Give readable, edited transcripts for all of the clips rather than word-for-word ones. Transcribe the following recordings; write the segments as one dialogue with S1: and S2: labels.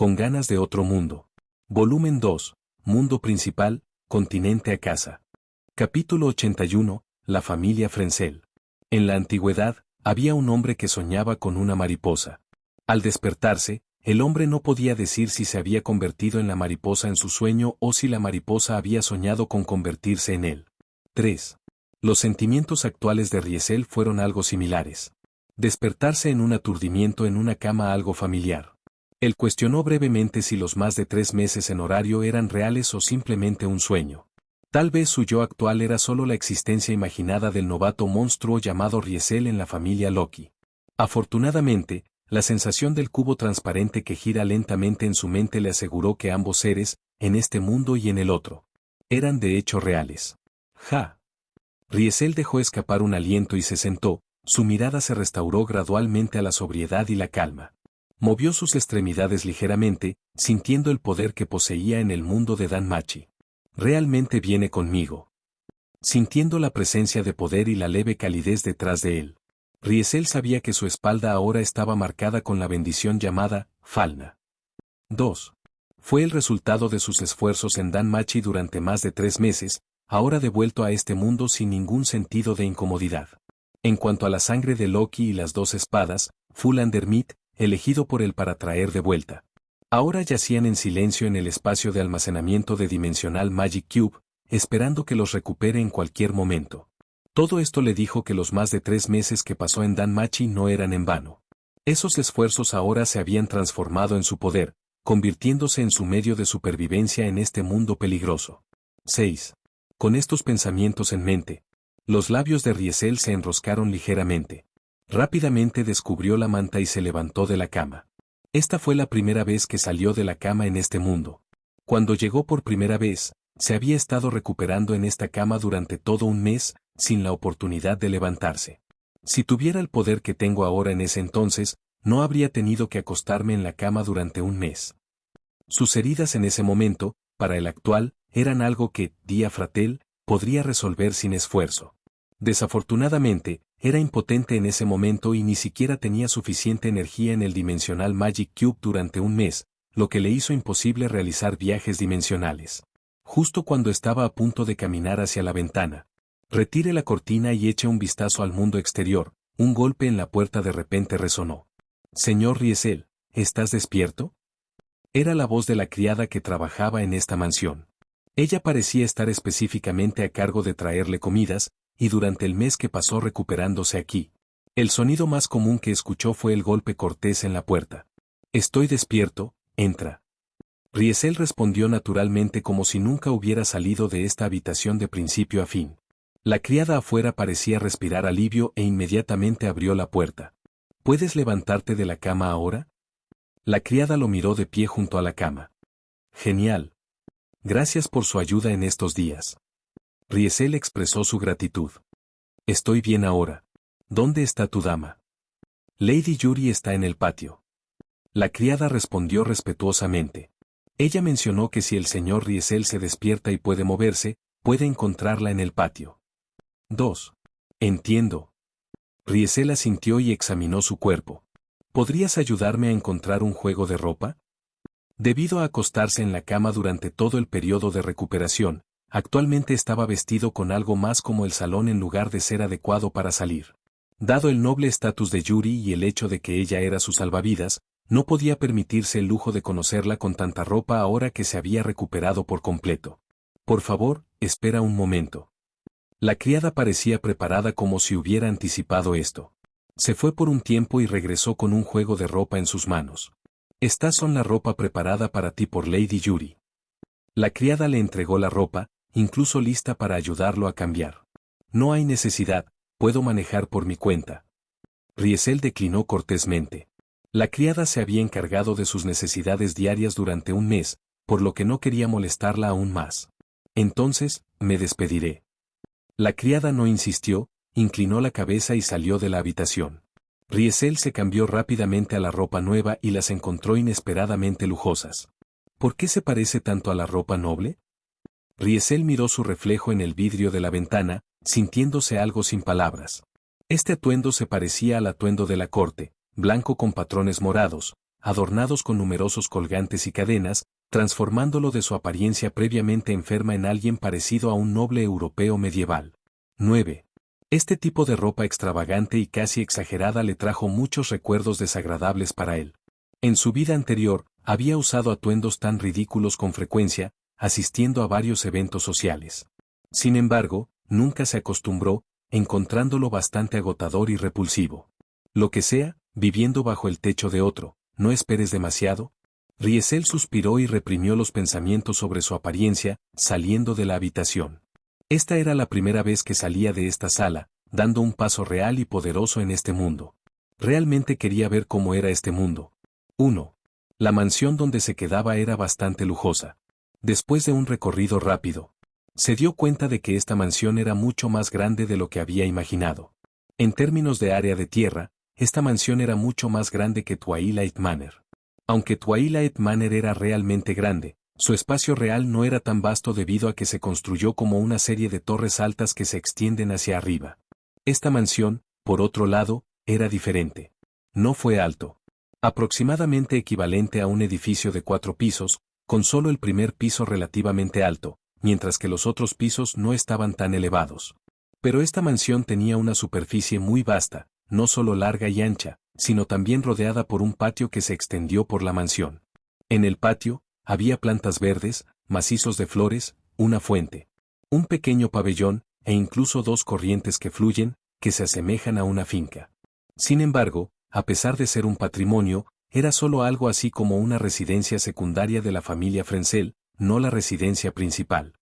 S1: con ganas de otro mundo. Volumen 2, Mundo Principal, Continente a Casa. Capítulo 81, La familia Frenzel. En la antigüedad, había un hombre que soñaba con una mariposa. Al despertarse, el hombre no podía decir si se había convertido en la mariposa en su sueño o si la mariposa había soñado con convertirse en él. 3. Los sentimientos actuales de Riesel fueron algo similares. Despertarse en un aturdimiento en una cama algo familiar. Él cuestionó brevemente si los más de 3 meses en horario eran reales o simplemente un sueño. Tal vez su yo actual era solo la existencia imaginada del novato monstruo llamado Riesel en la familia Loki. Afortunadamente, la sensación del cubo transparente que gira lentamente en su mente le aseguró que ambos seres, en este mundo y en el otro, eran de hecho reales. ¡Ja! Riesel dejó escapar un aliento y se sentó, su mirada se restauró gradualmente a la sobriedad y la calma. Movió sus extremidades ligeramente, sintiendo el poder que poseía en el mundo de Danmachi. Realmente viene conmigo. Sintiendo la presencia de poder y la leve calidez detrás de él. Riesel sabía que su espalda ahora estaba marcada con la bendición llamada Falna. 2. Fue el resultado de sus esfuerzos en Danmachi durante más de 3 meses, ahora devuelto a este mundo sin ningún sentido de incomodidad. En cuanto a la sangre de Loki y las 2 espadas, Fulandermit, elegido por él para traer de vuelta. Ahora yacían en silencio en el espacio de almacenamiento de Dimensional Magic Cube, esperando que los recupere en cualquier momento. Todo esto le dijo que los más de 3 meses que pasó en Danmachi no eran en vano. Esos esfuerzos ahora se habían transformado en su poder, convirtiéndose en su medio de supervivencia en este mundo peligroso. 6. Con estos pensamientos en mente, los labios de Riesel se enroscaron ligeramente. Rápidamente descubrió la manta y se levantó de la cama. Esta fue la primera vez que salió de la cama en este mundo. Cuando llegó por primera vez, se había estado recuperando en esta cama durante todo un mes, sin la oportunidad de levantarse. Si tuviera el poder que tengo ahora en ese entonces, no habría tenido que acostarme en la cama durante un mes. Sus heridas en ese momento, para el actual, eran algo que, Dia Fratel, podría resolver sin esfuerzo. Desafortunadamente, era impotente en ese momento y ni siquiera tenía suficiente energía en el Dimensional Magic Cube durante un mes, lo que le hizo imposible realizar viajes dimensionales. Justo cuando estaba a punto de caminar hacia la ventana, retire la cortina y eche un vistazo al mundo exterior, un golpe en la puerta de repente resonó. «Señor Riesel, ¿estás despierto?» Era la voz de la criada que trabajaba en esta mansión. Ella parecía estar específicamente a cargo de traerle comidas, y durante el mes que pasó recuperándose aquí. El sonido más común que escuchó fue el golpe cortés en la puerta. «Estoy despierto, entra». Riesel respondió naturalmente como si nunca hubiera salido de esta habitación de principio a fin. La criada afuera parecía respirar alivio e inmediatamente abrió la puerta. «¿Puedes levantarte de la cama ahora?» La criada lo miró de pie junto a la cama. «Genial. Gracias por su ayuda en estos días». Riesel expresó su gratitud. «Estoy bien ahora. ¿Dónde está tu dama?» «Lady Yuri está en el patio». La criada respondió respetuosamente. Ella mencionó que si el señor Riesel se despierta y puede moverse, puede encontrarla en el patio. 2. Entiendo. Riesel asintió y examinó su cuerpo. ¿Podrías ayudarme a encontrar un juego de ropa? Debido a acostarse en la cama durante todo el periodo de recuperación, actualmente estaba vestido con algo más como el salón en lugar de ser adecuado para salir. Dado el noble estatus de Yuri y el hecho de que ella era su salvavidas, no podía permitirse el lujo de conocerla con tanta ropa ahora que se había recuperado por completo. «Por favor, espera un momento». La criada parecía preparada como si hubiera anticipado esto. Se fue por un tiempo y regresó con un juego de ropa en sus manos. «Estas son la ropa preparada para ti por Lady Yuri». La criada le entregó la ropa, incluso lista para ayudarlo a cambiar. «No hay necesidad, puedo manejar por mi cuenta». Riesel declinó cortésmente. La criada se había encargado de sus necesidades diarias durante un mes, por lo que no quería molestarla aún más. «Entonces, me despediré». La criada no insistió, inclinó la cabeza y salió de la habitación. Riesel se cambió rápidamente a la ropa nueva y las encontró inesperadamente lujosas. ¿Por qué se parece tanto a la ropa noble? Riesel miró su reflejo en el vidrio de la ventana, sintiéndose algo sin palabras. Este atuendo se parecía al atuendo de la corte, blanco con patrones morados, adornados con numerosos colgantes y cadenas, transformándolo de su apariencia previamente enferma en alguien parecido a un noble europeo medieval. 9. Este tipo de ropa extravagante y casi exagerada le trajo muchos recuerdos desagradables para él. En su vida anterior, había usado atuendos tan ridículos con frecuencia, asistiendo a varios eventos sociales. Sin embargo, nunca se acostumbró, encontrándolo bastante agotador y repulsivo. Lo que sea, viviendo bajo el techo de otro, ¿no esperes demasiado? Riesel suspiró y reprimió los pensamientos sobre su apariencia, saliendo de la habitación. Esta era la primera vez que salía de esta sala, dando un paso real y poderoso en este mundo. Realmente quería ver cómo era este mundo. 1. La mansión donde se quedaba era bastante lujosa. Después de un recorrido rápido, se dio cuenta de que esta mansión era mucho más grande de lo que había imaginado. En términos de área de tierra, esta mansión era mucho más grande que Twilight Manor. Aunque Twilight Manor era realmente grande, su espacio real no era tan vasto debido a que se construyó como una serie de torres altas que se extienden hacia arriba. Esta mansión, por otro lado, era diferente. No fue alto. Aproximadamente equivalente a un edificio de 4 pisos, con solo el primer piso relativamente alto, mientras que los otros pisos no estaban tan elevados. Pero esta mansión tenía una superficie muy vasta, no solo larga y ancha, sino también rodeada por un patio que se extendió por la mansión. En el patio, había plantas verdes, macizos de flores, una fuente, un pequeño pabellón, e incluso 2 corrientes que fluyen, que se asemejan a una finca. Sin embargo, a pesar de ser un patrimonio, era solo algo así como una residencia secundaria de la familia Frenzel, no la residencia principal.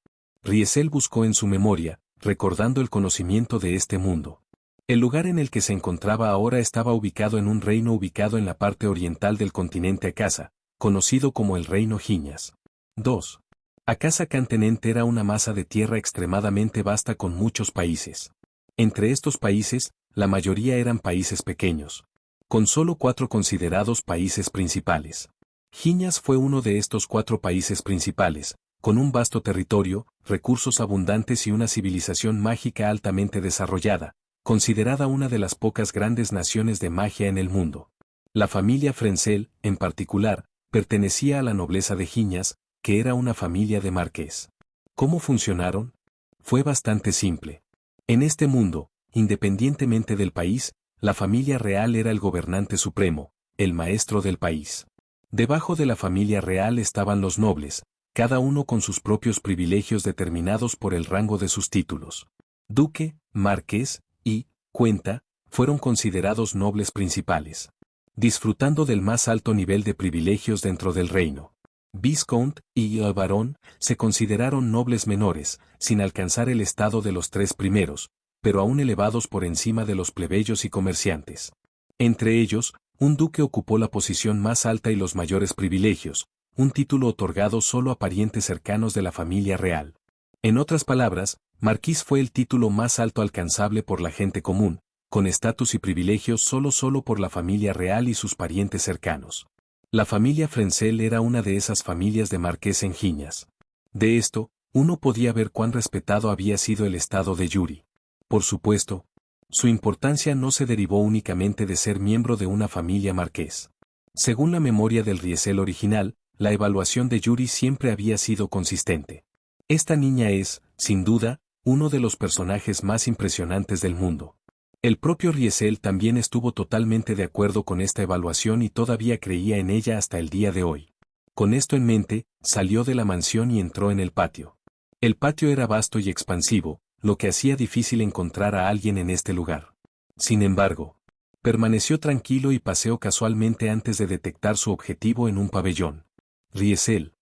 S1: Riesel buscó en su memoria, recordando el conocimiento de este mundo. El lugar en el que se encontraba ahora estaba ubicado en un reino ubicado en la parte oriental del continente Akasa, conocido como el Reino Giñas. 2. Akasa Continente era una masa de tierra extremadamente vasta con muchos países. Entre estos países, la mayoría eran países pequeños, con solo 4 considerados países principales. Giñas fue uno de estos 4 países principales, con un vasto territorio, recursos abundantes y una civilización mágica altamente desarrollada, considerada una de las pocas grandes naciones de magia en el mundo. La familia Frenzel, en particular, pertenecía a la nobleza de Giñas, que era una familia de marqués. ¿Cómo funcionaron? Fue bastante simple. En este mundo, independientemente del país, la familia real era el gobernante supremo, el maestro del país. Debajo de la familia real estaban los nobles, cada uno con sus propios privilegios determinados por el rango de sus títulos. Duque, marqués y cuenta fueron considerados nobles principales, disfrutando del más alto nivel de privilegios dentro del reino. Viscount y el barón se consideraron nobles menores, sin alcanzar el estado de los 3 primeros, pero aún elevados por encima de los plebeyos y comerciantes. Entre ellos, un duque ocupó la posición más alta y los mayores privilegios, un título otorgado solo a parientes cercanos de la familia real. En otras palabras, marquís fue el título más alto alcanzable por la gente común, con estatus y privilegios solo por la familia real y sus parientes cercanos. La familia Frenzel era una de esas familias de marqués en Giñas. De esto, uno podía ver cuán respetado había sido el estado de Yuri. Por supuesto, su importancia no se derivó únicamente de ser miembro de una familia marqués. Según la memoria del Riesel original, la evaluación de Yuri siempre había sido consistente. Esta niña es, sin duda, uno de los personajes más impresionantes del mundo. El propio Riesel también estuvo totalmente de acuerdo con esta evaluación y todavía creía en ella hasta el día de hoy. Con esto en mente, salió de la mansión y entró en el patio. El patio era vasto y expansivo, lo que hacía difícil encontrar a alguien en este lugar. Sin embargo, permaneció tranquilo y paseó casualmente antes de detectar su objetivo en un pabellón. Riesel.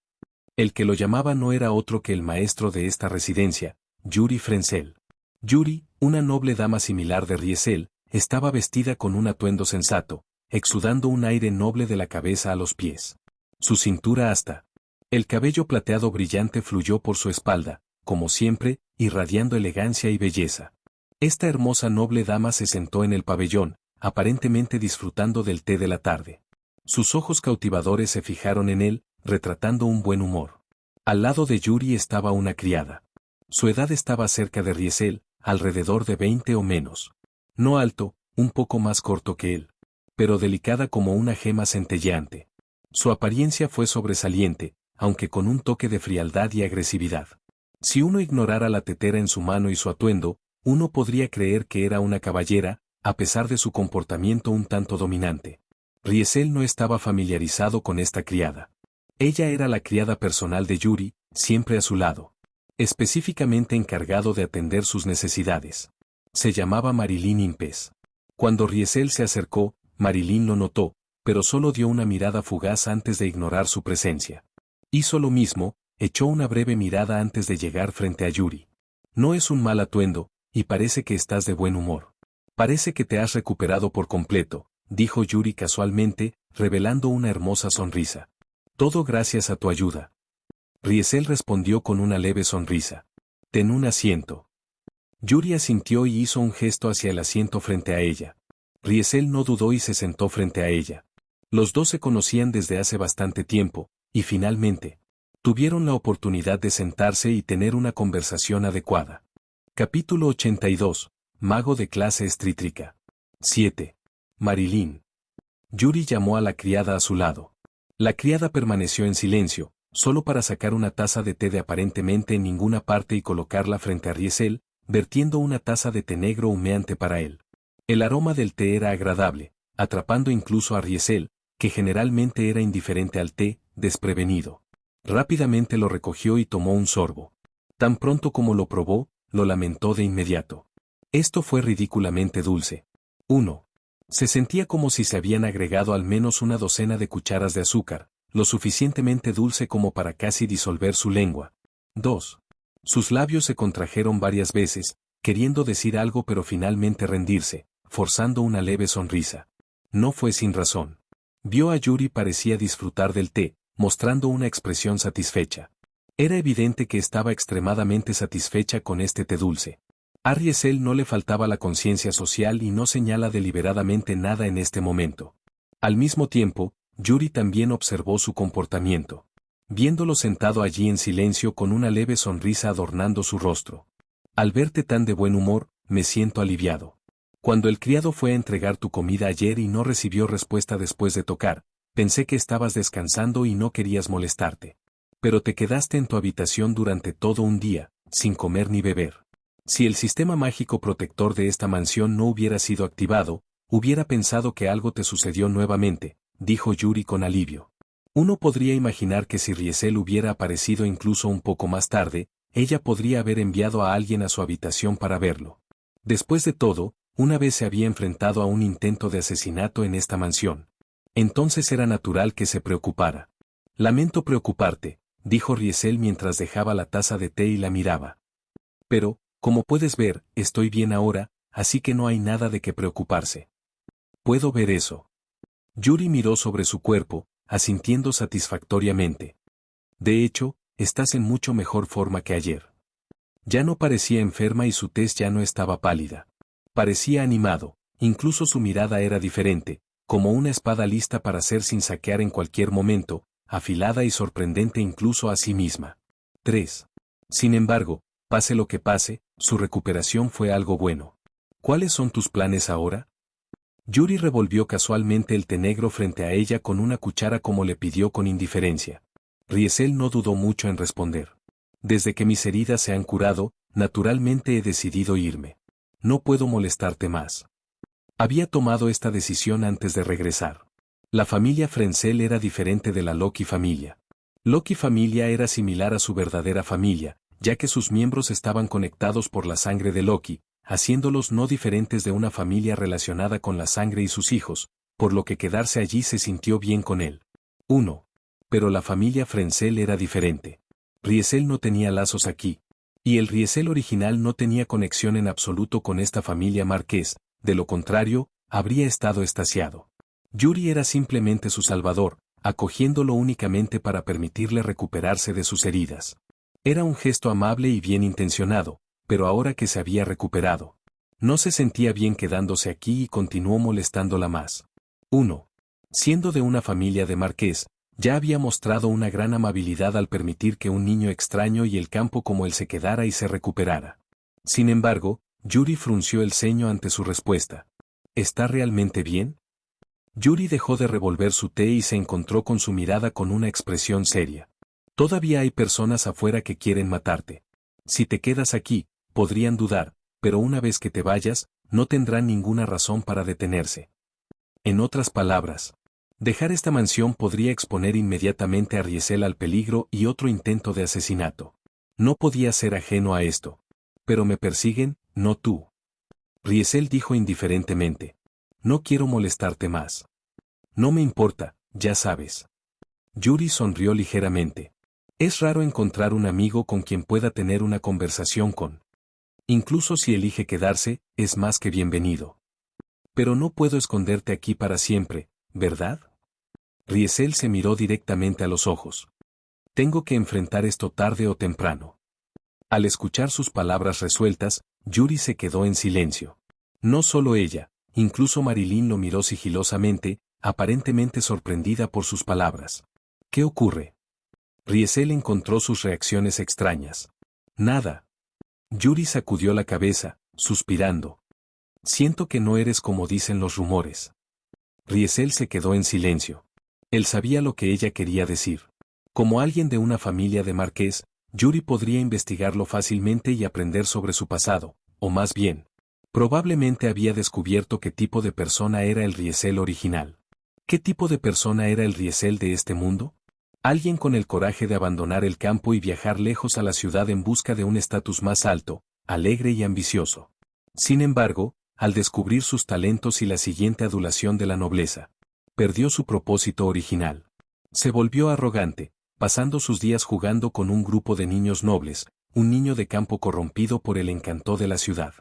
S1: El que lo llamaba no era otro que el maestro de esta residencia, Yuri Frenzel. Yuri, una noble dama similar de Riesel, estaba vestida con un atuendo sensato, exudando un aire noble de la cabeza a los pies. Su cintura hasta el cabello plateado brillante fluyó por su espalda, como siempre, irradiando elegancia y belleza. Esta hermosa noble dama se sentó en el pabellón, aparentemente disfrutando del té de la tarde. Sus ojos cautivadores se fijaron en él, retratando un buen humor. Al lado de Yuri estaba una criada. Su edad estaba cerca de Riesel, alrededor de 20 o menos. No alto, un poco más corto que él. pero delicada como una gema centelleante. Su apariencia fue sobresaliente, aunque con un toque de frialdad y agresividad. Si uno ignorara la tetera en su mano y su atuendo, uno podría creer que era una caballera, a pesar de su comportamiento un tanto dominante. Riesel no estaba familiarizado con esta criada. Ella era la criada personal de Yuri, siempre a su lado. Específicamente encargado de atender sus necesidades. Se llamaba Marilyn Impes. Cuando Riesel se acercó, Marilyn lo notó, pero solo dio una mirada fugaz antes de ignorar su presencia. Hizo lo mismo, echó una breve mirada antes de llegar frente a Yuri. No es un mal atuendo, y parece que estás de buen humor. Parece que te has recuperado por completo, dijo Yuri casualmente, revelando una hermosa sonrisa. Todo gracias a tu ayuda. Riesel respondió con una leve sonrisa. Ten un asiento. Yuri asintió y hizo un gesto hacia el asiento frente a ella. Riesel no dudó y se sentó frente a ella. Los dos se conocían desde hace bastante tiempo, y finalmente, tuvieron la oportunidad de sentarse y tener una conversación adecuada. Capítulo 82. Mago de clase estrítrica. 7. Marilyn. Yuri llamó a la criada a su lado. La criada permaneció en silencio, solo para sacar una taza de té de aparentemente en ninguna parte y colocarla frente a Riesel, vertiendo una taza de té negro humeante para él. El aroma del té era agradable, atrapando incluso a Riesel, que generalmente era indiferente al té, desprevenido. Rápidamente lo recogió y tomó un sorbo. Tan pronto como lo probó, lo lamentó de inmediato. Esto fue ridículamente dulce. 1. Se sentía como si se habían agregado al menos una docena de cucharas de azúcar, lo suficientemente dulce como para casi disolver su lengua. 2. Sus labios se contrajeron varias veces, queriendo decir algo pero finalmente rendirse, forzando una leve sonrisa. No fue sin razón. Vio a Yuri parecía disfrutar del té, mostrando una expresión satisfecha. Era evidente que estaba extremadamente satisfecha con este té dulce. A Riesel no le faltaba la conciencia social y no señala deliberadamente nada en este momento. Al mismo tiempo, Yuri también observó su comportamiento. Viéndolo sentado allí en silencio con una leve sonrisa adornando su rostro. Al verte tan de buen humor, me siento aliviado. Cuando el criado fue a entregar tu comida ayer y no recibió respuesta después de tocar, pensé que estabas descansando y no querías molestarte. Pero te quedaste en tu habitación durante todo un día, sin comer ni beber. Si el sistema mágico protector de esta mansión no hubiera sido activado, hubiera pensado que algo te sucedió nuevamente, dijo Yuri con alivio. Uno podría imaginar que si Riesel hubiera aparecido incluso un poco más tarde, ella podría haber enviado a alguien a su habitación para verlo. Después de todo, una vez se había enfrentado a un intento de asesinato en esta mansión. Entonces era natural que se preocupara. Lamento preocuparte, dijo Riesel mientras dejaba la taza de té y la miraba. Pero, como puedes ver, estoy bien ahora, así que no hay nada de qué preocuparse. Puedo ver eso. Yuri miró sobre su cuerpo, asintiendo satisfactoriamente. De hecho, estás en mucho mejor forma que ayer. Ya no parecía enferma y su tez ya no estaba pálida. Parecía animado, incluso su mirada era diferente, como una espada lista para ser sin saquear en cualquier momento, afilada y sorprendente incluso a sí misma. 3. Sin embargo, pase lo que pase, su recuperación fue algo bueno. ¿Cuáles son tus planes ahora? Yuri revolvió casualmente el té negro frente a ella con una cuchara como le pidió con indiferencia. Riesel no dudó mucho en responder. Desde que mis heridas se han curado, naturalmente he decidido irme. No puedo molestarte más. Había tomado esta decisión antes de regresar. La familia Frenzel era diferente de la Loki familia. Loki familia era similar a su verdadera familia, ya que sus miembros estaban conectados por la sangre de Loki, haciéndolos no diferentes de una familia relacionada con la sangre y sus hijos, por lo que quedarse allí se sintió bien con él. 1. Pero la familia Frenzel era diferente. Riesel no tenía lazos aquí. Y el Riesel original no tenía conexión en absoluto con esta familia marqués, de lo contrario, habría estado extasiado. Yuri era simplemente su salvador, acogiéndolo únicamente para permitirle recuperarse de sus heridas. Era un gesto amable y bien intencionado, pero ahora que se había recuperado, no se sentía bien quedándose aquí y continuó molestándola más. 1. Siendo de una familia de marqués, ya había mostrado una gran amabilidad al permitir que un niño extraño y el campo como él se quedara y se recuperara. Sin embargo, Yuri frunció el ceño ante su respuesta. ¿Está realmente bien? Yuri dejó de revolver su té y se encontró con su mirada con una expresión seria. Todavía hay personas afuera que quieren matarte. Si te quedas aquí, podrían dudar, pero una vez que te vayas, no tendrán ninguna razón para detenerse. En otras palabras, dejar esta mansión podría exponer inmediatamente a Riesel al peligro y otro intento de asesinato. No podía ser ajeno a esto. Pero me persiguen, no tú. Riesel dijo indiferentemente. No quiero molestarte más. No me importa, ya sabes. Yuri sonrió ligeramente. Es raro encontrar un amigo con quien pueda tener una conversación con. Incluso si elige quedarse, es más que bienvenido. Pero no puedo esconderte aquí para siempre, ¿verdad? Riesel se miró directamente a los ojos. Tengo que enfrentar esto tarde o temprano. Al escuchar sus palabras resueltas, Yuri se quedó en silencio. No solo ella, incluso Marilyn lo miró sigilosamente, aparentemente sorprendida por sus palabras. ¿Qué ocurre? Riesel encontró sus reacciones extrañas. Nada. Yuri sacudió la cabeza, suspirando. Siento que no eres como dicen los rumores. Riesel se quedó en silencio. Él sabía lo que ella quería decir. Como alguien de una familia de marqués, Yuri podría investigarlo fácilmente y aprender sobre su pasado, o más bien, probablemente había descubierto qué tipo de persona era el Riesel original. ¿Qué tipo de persona era el Riesel de este mundo? Alguien con el coraje de abandonar el campo y viajar lejos a la ciudad en busca de un estatus más alto, alegre y ambicioso. Sin embargo, al descubrir sus talentos y la siguiente adulación de la nobleza, perdió su propósito original. Se volvió arrogante, pasando sus días jugando con un grupo de niños nobles, un niño de campo corrompido por el encanto de la ciudad.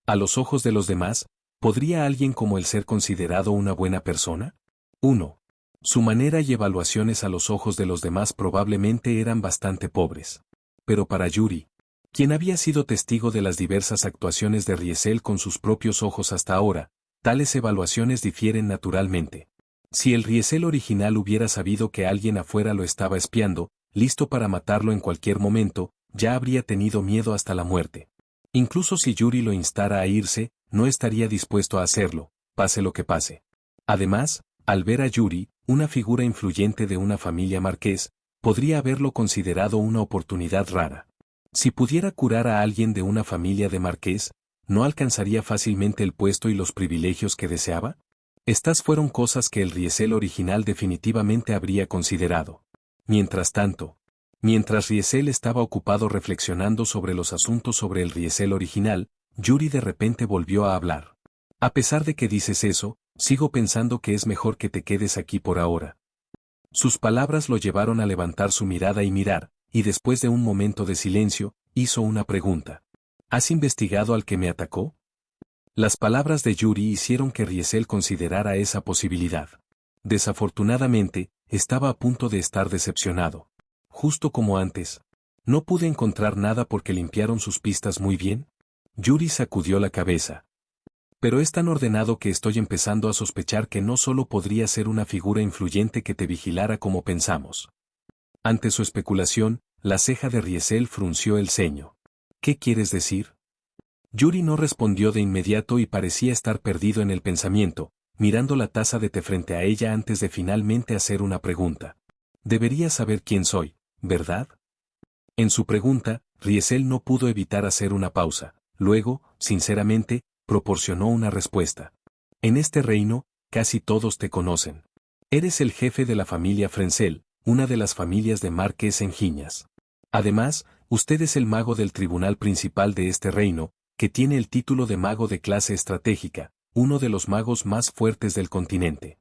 S1: A los ojos de los demás, ¿podría alguien como él ser considerado una buena persona? 1. Su manera y evaluaciones a los ojos de los demás probablemente eran bastante pobres. Pero para Yuri, quien había sido testigo de las diversas actuaciones de Riesel con sus propios ojos hasta ahora, tales evaluaciones difieren naturalmente. Si el Riesel original hubiera sabido que alguien afuera lo estaba espiando, listo para matarlo en cualquier momento, ya habría tenido miedo hasta la muerte. Incluso si Yuri lo instara a irse, no estaría dispuesto a hacerlo, pase lo que pase. Además, al ver a Yuri, una figura influyente de una familia marqués, podría haberlo considerado una oportunidad rara. Si pudiera curar a alguien de una familia de marqués, ¿no alcanzaría fácilmente el puesto y los privilegios que deseaba? Estas fueron cosas que el Riesel original definitivamente habría considerado. Mientras tanto, mientras Riesel estaba ocupado reflexionando sobre los asuntos sobre el Riesel original, Yuri de repente volvió a hablar. A pesar de que dices eso, sigo pensando que es mejor que te quedes aquí por ahora. Sus palabras lo llevaron a levantar su mirada y mirar, y después de un momento de silencio, hizo una pregunta. ¿Has investigado al que me atacó? Las palabras de Yuri hicieron que Riesel considerara esa posibilidad. Desafortunadamente, estaba a punto de estar decepcionado. Justo como antes. ¿No pude encontrar nada porque limpiaron sus pistas muy bien? Yuri sacudió la cabeza. Pero es tan ordenado que estoy empezando a sospechar que no solo podría ser una figura influyente que te vigilara como pensamos. Ante su especulación, la ceja de Riesel frunció el ceño. ¿Qué quieres decir? Yuri no respondió de inmediato y parecía estar perdido en el pensamiento, mirando la taza de té frente a ella antes de finalmente hacer una pregunta. Deberías saber quién soy, ¿verdad? En su pregunta, Riesel no pudo evitar hacer una pausa. Luego, sinceramente, proporcionó una respuesta. En este reino, casi todos te conocen. Eres el jefe de la familia Frenzel, una de las familias de Marques en Giñas. Además, usted es el mago del tribunal principal de este reino, que tiene el título de mago de clase estratégica, uno de los magos más fuertes del continente.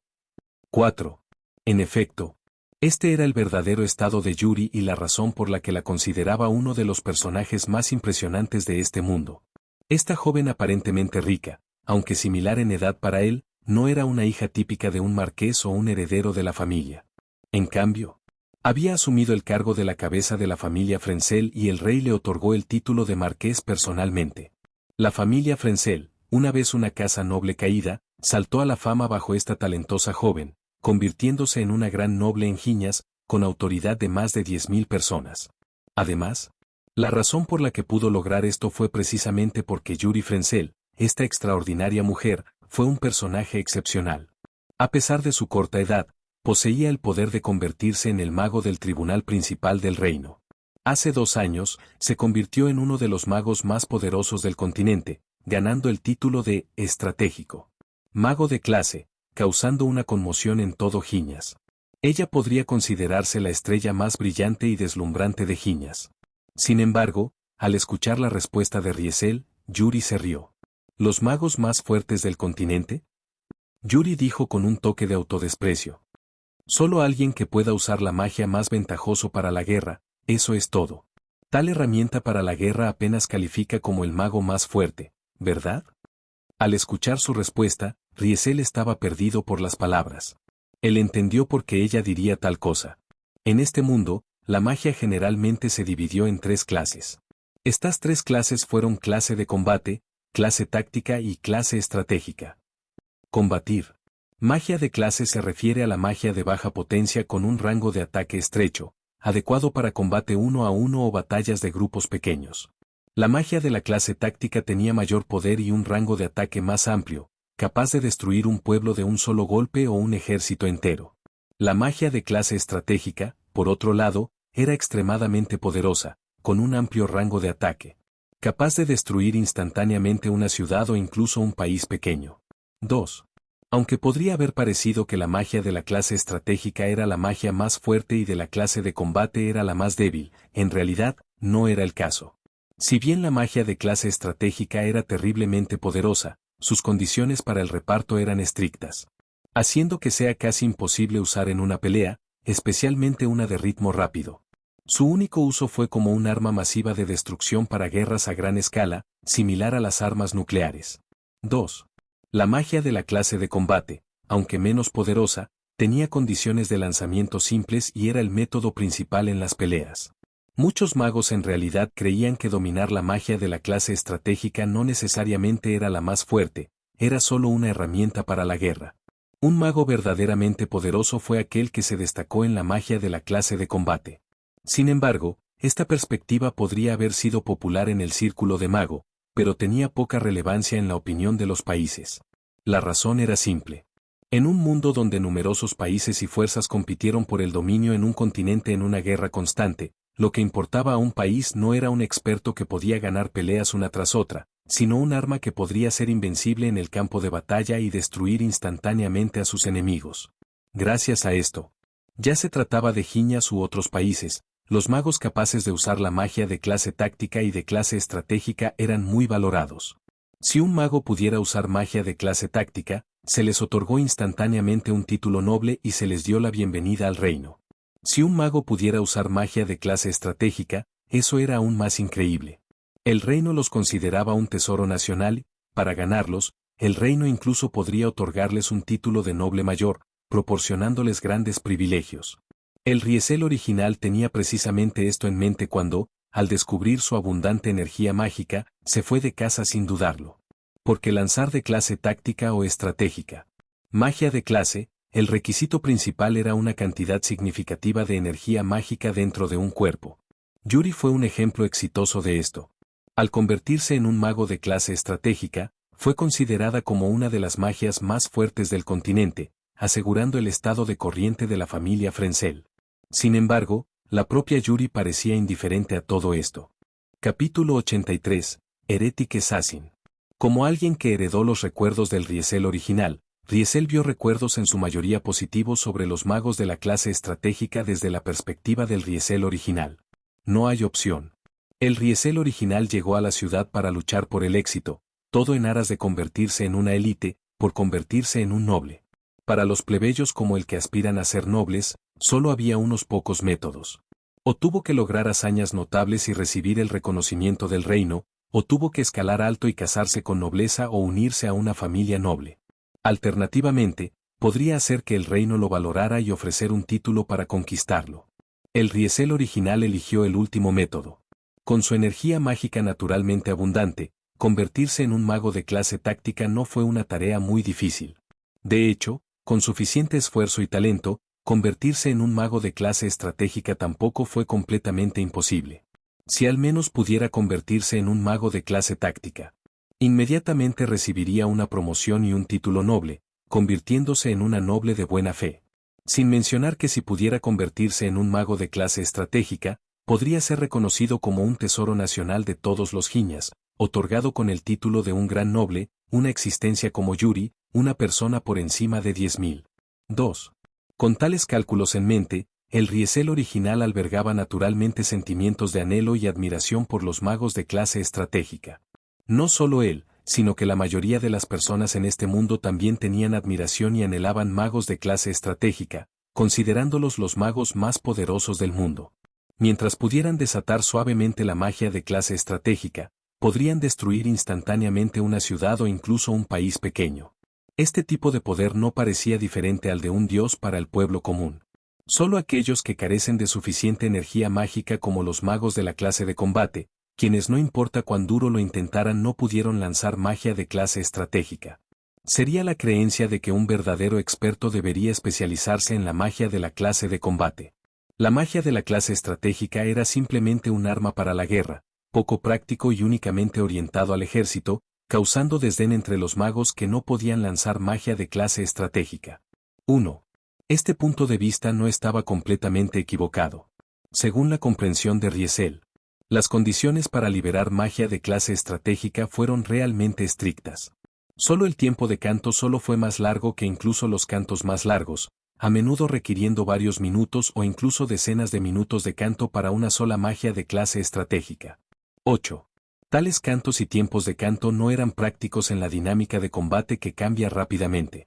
S1: 4. En efecto, este era el verdadero estado de Yuri y la razón por la que la consideraba uno de los personajes más impresionantes de este mundo. Esta joven aparentemente rica, aunque similar en edad para él, no era una hija típica de un marqués o un heredero de la familia. En cambio, había asumido el cargo de la cabeza de la familia Frenzel y el rey le otorgó el título de marqués personalmente. La familia Frenzel, una vez una casa noble caída, saltó a la fama bajo esta talentosa joven, convirtiéndose en una gran noble en Giñas, con autoridad de más de 10.000 personas. Además, la razón por la que pudo lograr esto fue precisamente porque Yuri Frenzel, esta extraordinaria mujer, fue un personaje excepcional. A pesar de su corta edad, poseía el poder de convertirse en el mago del tribunal principal del reino. Hace 2 años, se convirtió en uno de los magos más poderosos del continente, ganando el título de estratégico. Mago de clase, causando una conmoción en todo Giñas. Ella podría considerarse la estrella más brillante y deslumbrante de Giñas. Sin embargo, al escuchar la respuesta de Riesel, Yuri se rió. ¿Los magos más fuertes del continente? Yuri dijo con un toque de autodesprecio. Solo alguien que pueda usar la magia más ventajoso para la guerra, eso es todo. Tal herramienta para la guerra apenas califica como el mago más fuerte, ¿verdad? Al escuchar su respuesta, Riesel estaba perdido por las palabras. Él entendió por qué ella diría tal cosa. En este mundo, la magia generalmente se dividió en 3 clases. Estas 3 clases fueron clase de combate, clase táctica y clase estratégica. Combatir. Magia de clase se refiere a la magia de baja potencia con un rango de ataque estrecho, adecuado para combate 1 a 1 o batallas de grupos pequeños. La magia de la clase táctica tenía mayor poder y un rango de ataque más amplio, capaz de destruir un pueblo de un solo golpe o un ejército entero. La magia de clase estratégica, por otro lado, era extremadamente poderosa, con un amplio rango de ataque, capaz de destruir instantáneamente una ciudad o incluso un país pequeño. 2. Aunque podría haber parecido que la magia de la clase estratégica era la magia más fuerte y de la clase de combate era la más débil, en realidad, no era el caso. Si bien la magia de clase estratégica era terriblemente poderosa, sus condiciones para el reparto eran estrictas, haciendo que sea casi imposible usar en una pelea, especialmente una de ritmo rápido. Su único uso fue como un arma masiva de destrucción para guerras a gran escala, similar a las armas nucleares. 2. La magia de la clase de combate, aunque menos poderosa, tenía condiciones de lanzamiento simples y era el método principal en las peleas. Muchos magos en realidad creían que dominar la magia de la clase estratégica no necesariamente era la más fuerte, era solo una herramienta para la guerra. Un mago verdaderamente poderoso fue aquel que se destacó en la magia de la clase de combate. Sin embargo, esta perspectiva podría haber sido popular en el círculo de mago, pero tenía poca relevancia en la opinión de los países. La razón era simple. En un mundo donde numerosos países y fuerzas compitieron por el dominio en un continente en una guerra constante, lo que importaba a un país no era un experto que podía ganar peleas una tras otra, sino un arma que podría ser invencible en el campo de batalla y destruir instantáneamente a sus enemigos. Gracias a esto, ya se trataba de Giñas u otros países, los magos capaces de usar la magia de clase táctica y de clase estratégica eran muy valorados. Si un mago pudiera usar magia de clase táctica, se les otorgó instantáneamente un título noble y se les dio la bienvenida al reino. Si un mago pudiera usar magia de clase estratégica, eso era aún más increíble. El reino los consideraba un tesoro nacional, para ganarlos, el reino incluso podría otorgarles un título de noble mayor, proporcionándoles grandes privilegios. El Riesel original tenía precisamente esto en mente cuando, al descubrir su abundante energía mágica, se fue de casa sin dudarlo. Porque lanzar de clase táctica o estratégica. Magia de clase, el requisito principal era una cantidad significativa de energía mágica dentro de un cuerpo. Yuri fue un ejemplo exitoso de esto. Al convertirse en un mago de clase estratégica, fue considerada como una de las magias más fuertes del continente, asegurando el estado de corriente de la familia Frenzel. Sin embargo, la propia Yuri parecía indiferente a todo esto. Capítulo 83. Heretic Assassin. Como alguien que heredó los recuerdos del Riesel original, Riesel vio recuerdos en su mayoría positivos sobre los magos de la clase estratégica desde la perspectiva del Riesel original. No hay opción. El Riesel original llegó a la ciudad para luchar por el éxito, todo en aras de convertirse en una élite, por convertirse en un noble. Para los plebeyos como el que aspiran a ser nobles, solo había unos pocos métodos. O tuvo que lograr hazañas notables y recibir el reconocimiento del reino, o tuvo que escalar alto y casarse con nobleza o unirse a una familia noble. Alternativamente, podría hacer que el reino lo valorara y ofrecer un título para conquistarlo. El Riesel original eligió el último método. Con su energía mágica naturalmente abundante, convertirse en un mago de clase táctica no fue una tarea muy difícil. De hecho, con suficiente esfuerzo y talento, convertirse en un mago de clase estratégica tampoco fue completamente imposible. Si al menos pudiera convertirse en un mago de clase táctica, inmediatamente recibiría una promoción y un título noble, convirtiéndose en una noble de buena fe. Sin mencionar que si pudiera convertirse en un mago de clase estratégica, podría ser reconocido como un tesoro nacional de todos los Giñas, otorgado con el título de un gran noble, una existencia como Yuri, una persona por encima de 10.000. 2. Con tales cálculos en mente, el Riesel original albergaba naturalmente sentimientos de anhelo y admiración por los magos de clase estratégica. No solo él, sino que la mayoría de las personas en este mundo también tenían admiración y anhelaban magos de clase estratégica, considerándolos los magos más poderosos del mundo. Mientras pudieran desatar suavemente la magia de clase estratégica, podrían destruir instantáneamente una ciudad o incluso un país pequeño. Este tipo de poder no parecía diferente al de un dios para el pueblo común. Solo aquellos que carecen de suficiente energía mágica como los magos de la clase de combate, quienes no importa cuán duro lo intentaran no pudieron lanzar magia de clase estratégica. Sería la creencia de que un verdadero experto debería especializarse en la magia de la clase de combate. La magia de la clase estratégica era simplemente un arma para la guerra, poco práctico y únicamente orientado al ejército, causando desdén entre los magos que no podían lanzar magia de clase estratégica. 1. Este punto de vista no estaba completamente equivocado. Según la comprensión de Riesel, las condiciones para liberar magia de clase estratégica fueron realmente estrictas. Solo el tiempo de canto solo fue más largo que incluso los cantos más largos, a menudo requiriendo varios minutos o incluso decenas de minutos de canto para una sola magia de clase estratégica. 8. Tales cantos y tiempos de canto no eran prácticos en la dinámica de combate que cambia rápidamente.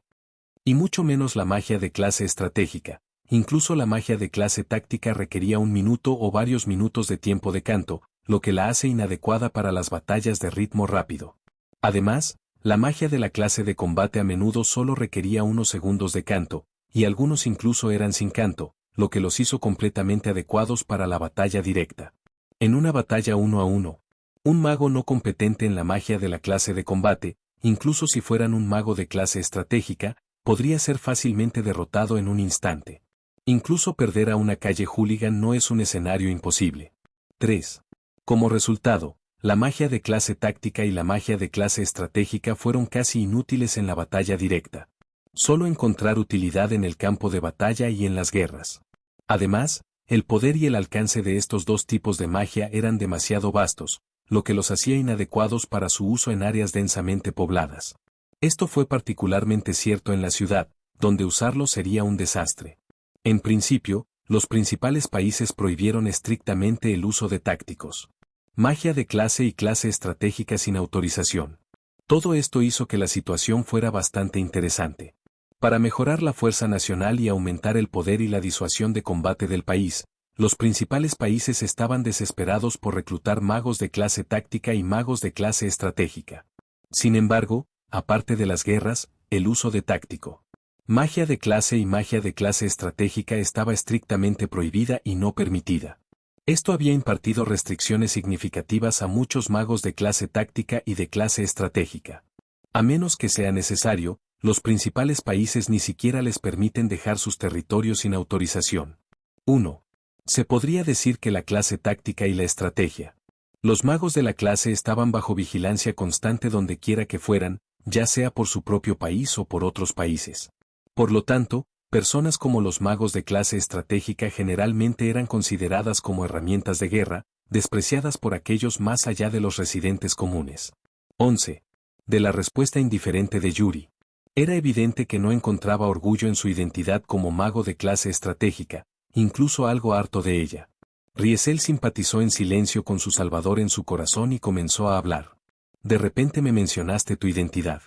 S1: Y mucho menos la magia de clase estratégica. Incluso la magia de clase táctica requería un minuto o varios minutos de tiempo de canto, lo que la hace inadecuada para las batallas de ritmo rápido. Además, la magia de la clase de combate a menudo solo requería unos segundos de canto, y algunos incluso eran sin canto, lo que los hizo completamente adecuados para la batalla directa. En una batalla 1 a 1, un mago no competente en la magia de la clase de combate, incluso si fueran un mago de clase estratégica, podría ser fácilmente derrotado en un instante. Incluso perder a una calle hooligan no es un escenario imposible. 3. Como resultado, la magia de clase táctica y la magia de clase estratégica fueron casi inútiles en la batalla directa. Solo encontrar utilidad en el campo de batalla y en las guerras. Además, el poder y el alcance de estos dos tipos de magia eran demasiado vastos, lo que los hacía inadecuados para su uso en áreas densamente pobladas. Esto fue particularmente cierto en la ciudad, donde usarlo sería un desastre. En principio, los principales países prohibieron estrictamente el uso de tácticos. Magia de clase y clase estratégica sin autorización. Todo esto hizo que la situación fuera bastante interesante. Para mejorar la fuerza nacional y aumentar el poder y la disuasión de combate del país, los principales países estaban desesperados por reclutar magos de clase táctica y magos de clase estratégica. Sin embargo, aparte de las guerras, el uso de táctico, magia de clase y magia de clase estratégica estaba estrictamente prohibida y no permitida. Esto había impartido restricciones significativas a muchos magos de clase táctica y de clase estratégica. A menos que sea necesario, los principales países ni siquiera les permiten dejar sus territorios sin autorización. 1. Se podría decir que la clase táctica y la estrategia. Los magos de la clase estaban bajo vigilancia constante donde quiera que fueran, ya sea por su propio país o por otros países. Por lo tanto, personas como los magos de clase estratégica generalmente eran consideradas como herramientas de guerra, despreciadas por aquellos más allá de los residentes comunes. 11. De la respuesta indiferente de Yuri. Era evidente que no encontraba orgullo en su identidad como mago de clase estratégica, incluso algo harto de ella. Riesel simpatizó en silencio con su salvador en su corazón y comenzó a hablar. De repente me mencionaste tu identidad.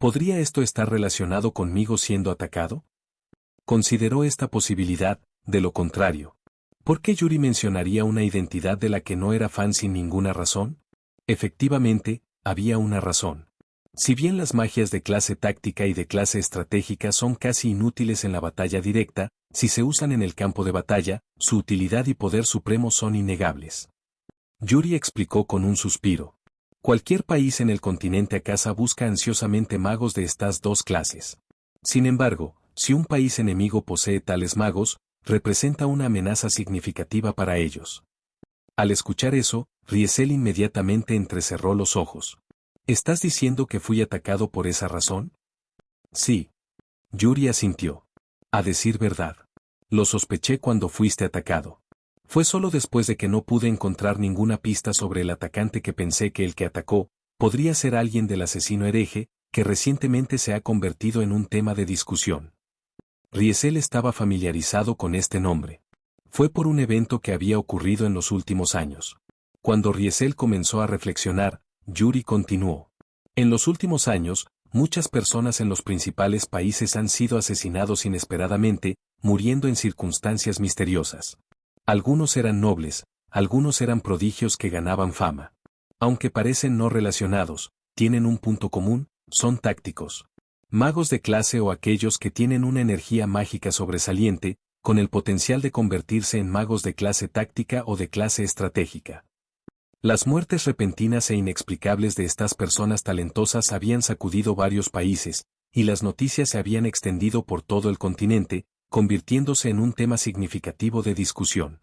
S1: ¿Podría esto estar relacionado conmigo siendo atacado? Consideró esta posibilidad, de lo contrario. ¿Por qué Yuri mencionaría una identidad de la que no era fan sin ninguna razón? Efectivamente, había una razón. Si bien las magias de clase táctica y de clase estratégica son casi inútiles en la batalla directa, si se usan en el campo de batalla, su utilidad y poder supremo son innegables. Yuri explicó con un suspiro. Cualquier país en el continente Akasa busca ansiosamente magos de estas dos clases. Sin embargo, si un país enemigo posee tales magos, representa una amenaza significativa para ellos. Al escuchar eso, Riesel inmediatamente entrecerró los ojos. ¿Estás diciendo que fui atacado por esa razón? Sí. Yuri asintió. A decir verdad. Lo sospeché cuando fuiste atacado. Fue solo después de que no pude encontrar ninguna pista sobre el atacante que pensé que el que atacó podría ser alguien del asesino hereje, que recientemente se ha convertido en un tema de discusión. Riesel estaba familiarizado con este nombre. Fue por un evento que había ocurrido en los últimos años. Cuando Riesel comenzó a reflexionar, Yuri continuó. En los últimos años, muchas personas en los principales países han sido asesinados inesperadamente, muriendo en circunstancias misteriosas. Algunos eran nobles, algunos eran prodigios que ganaban fama. Aunque parecen no relacionados, tienen un punto común, son tácticos. Magos de clase o aquellos que tienen una energía mágica sobresaliente, con el potencial de convertirse en magos de clase táctica o de clase estratégica. Las muertes repentinas e inexplicables de estas personas talentosas habían sacudido varios países, y las noticias se habían extendido por todo el continente, convirtiéndose en un tema significativo de discusión.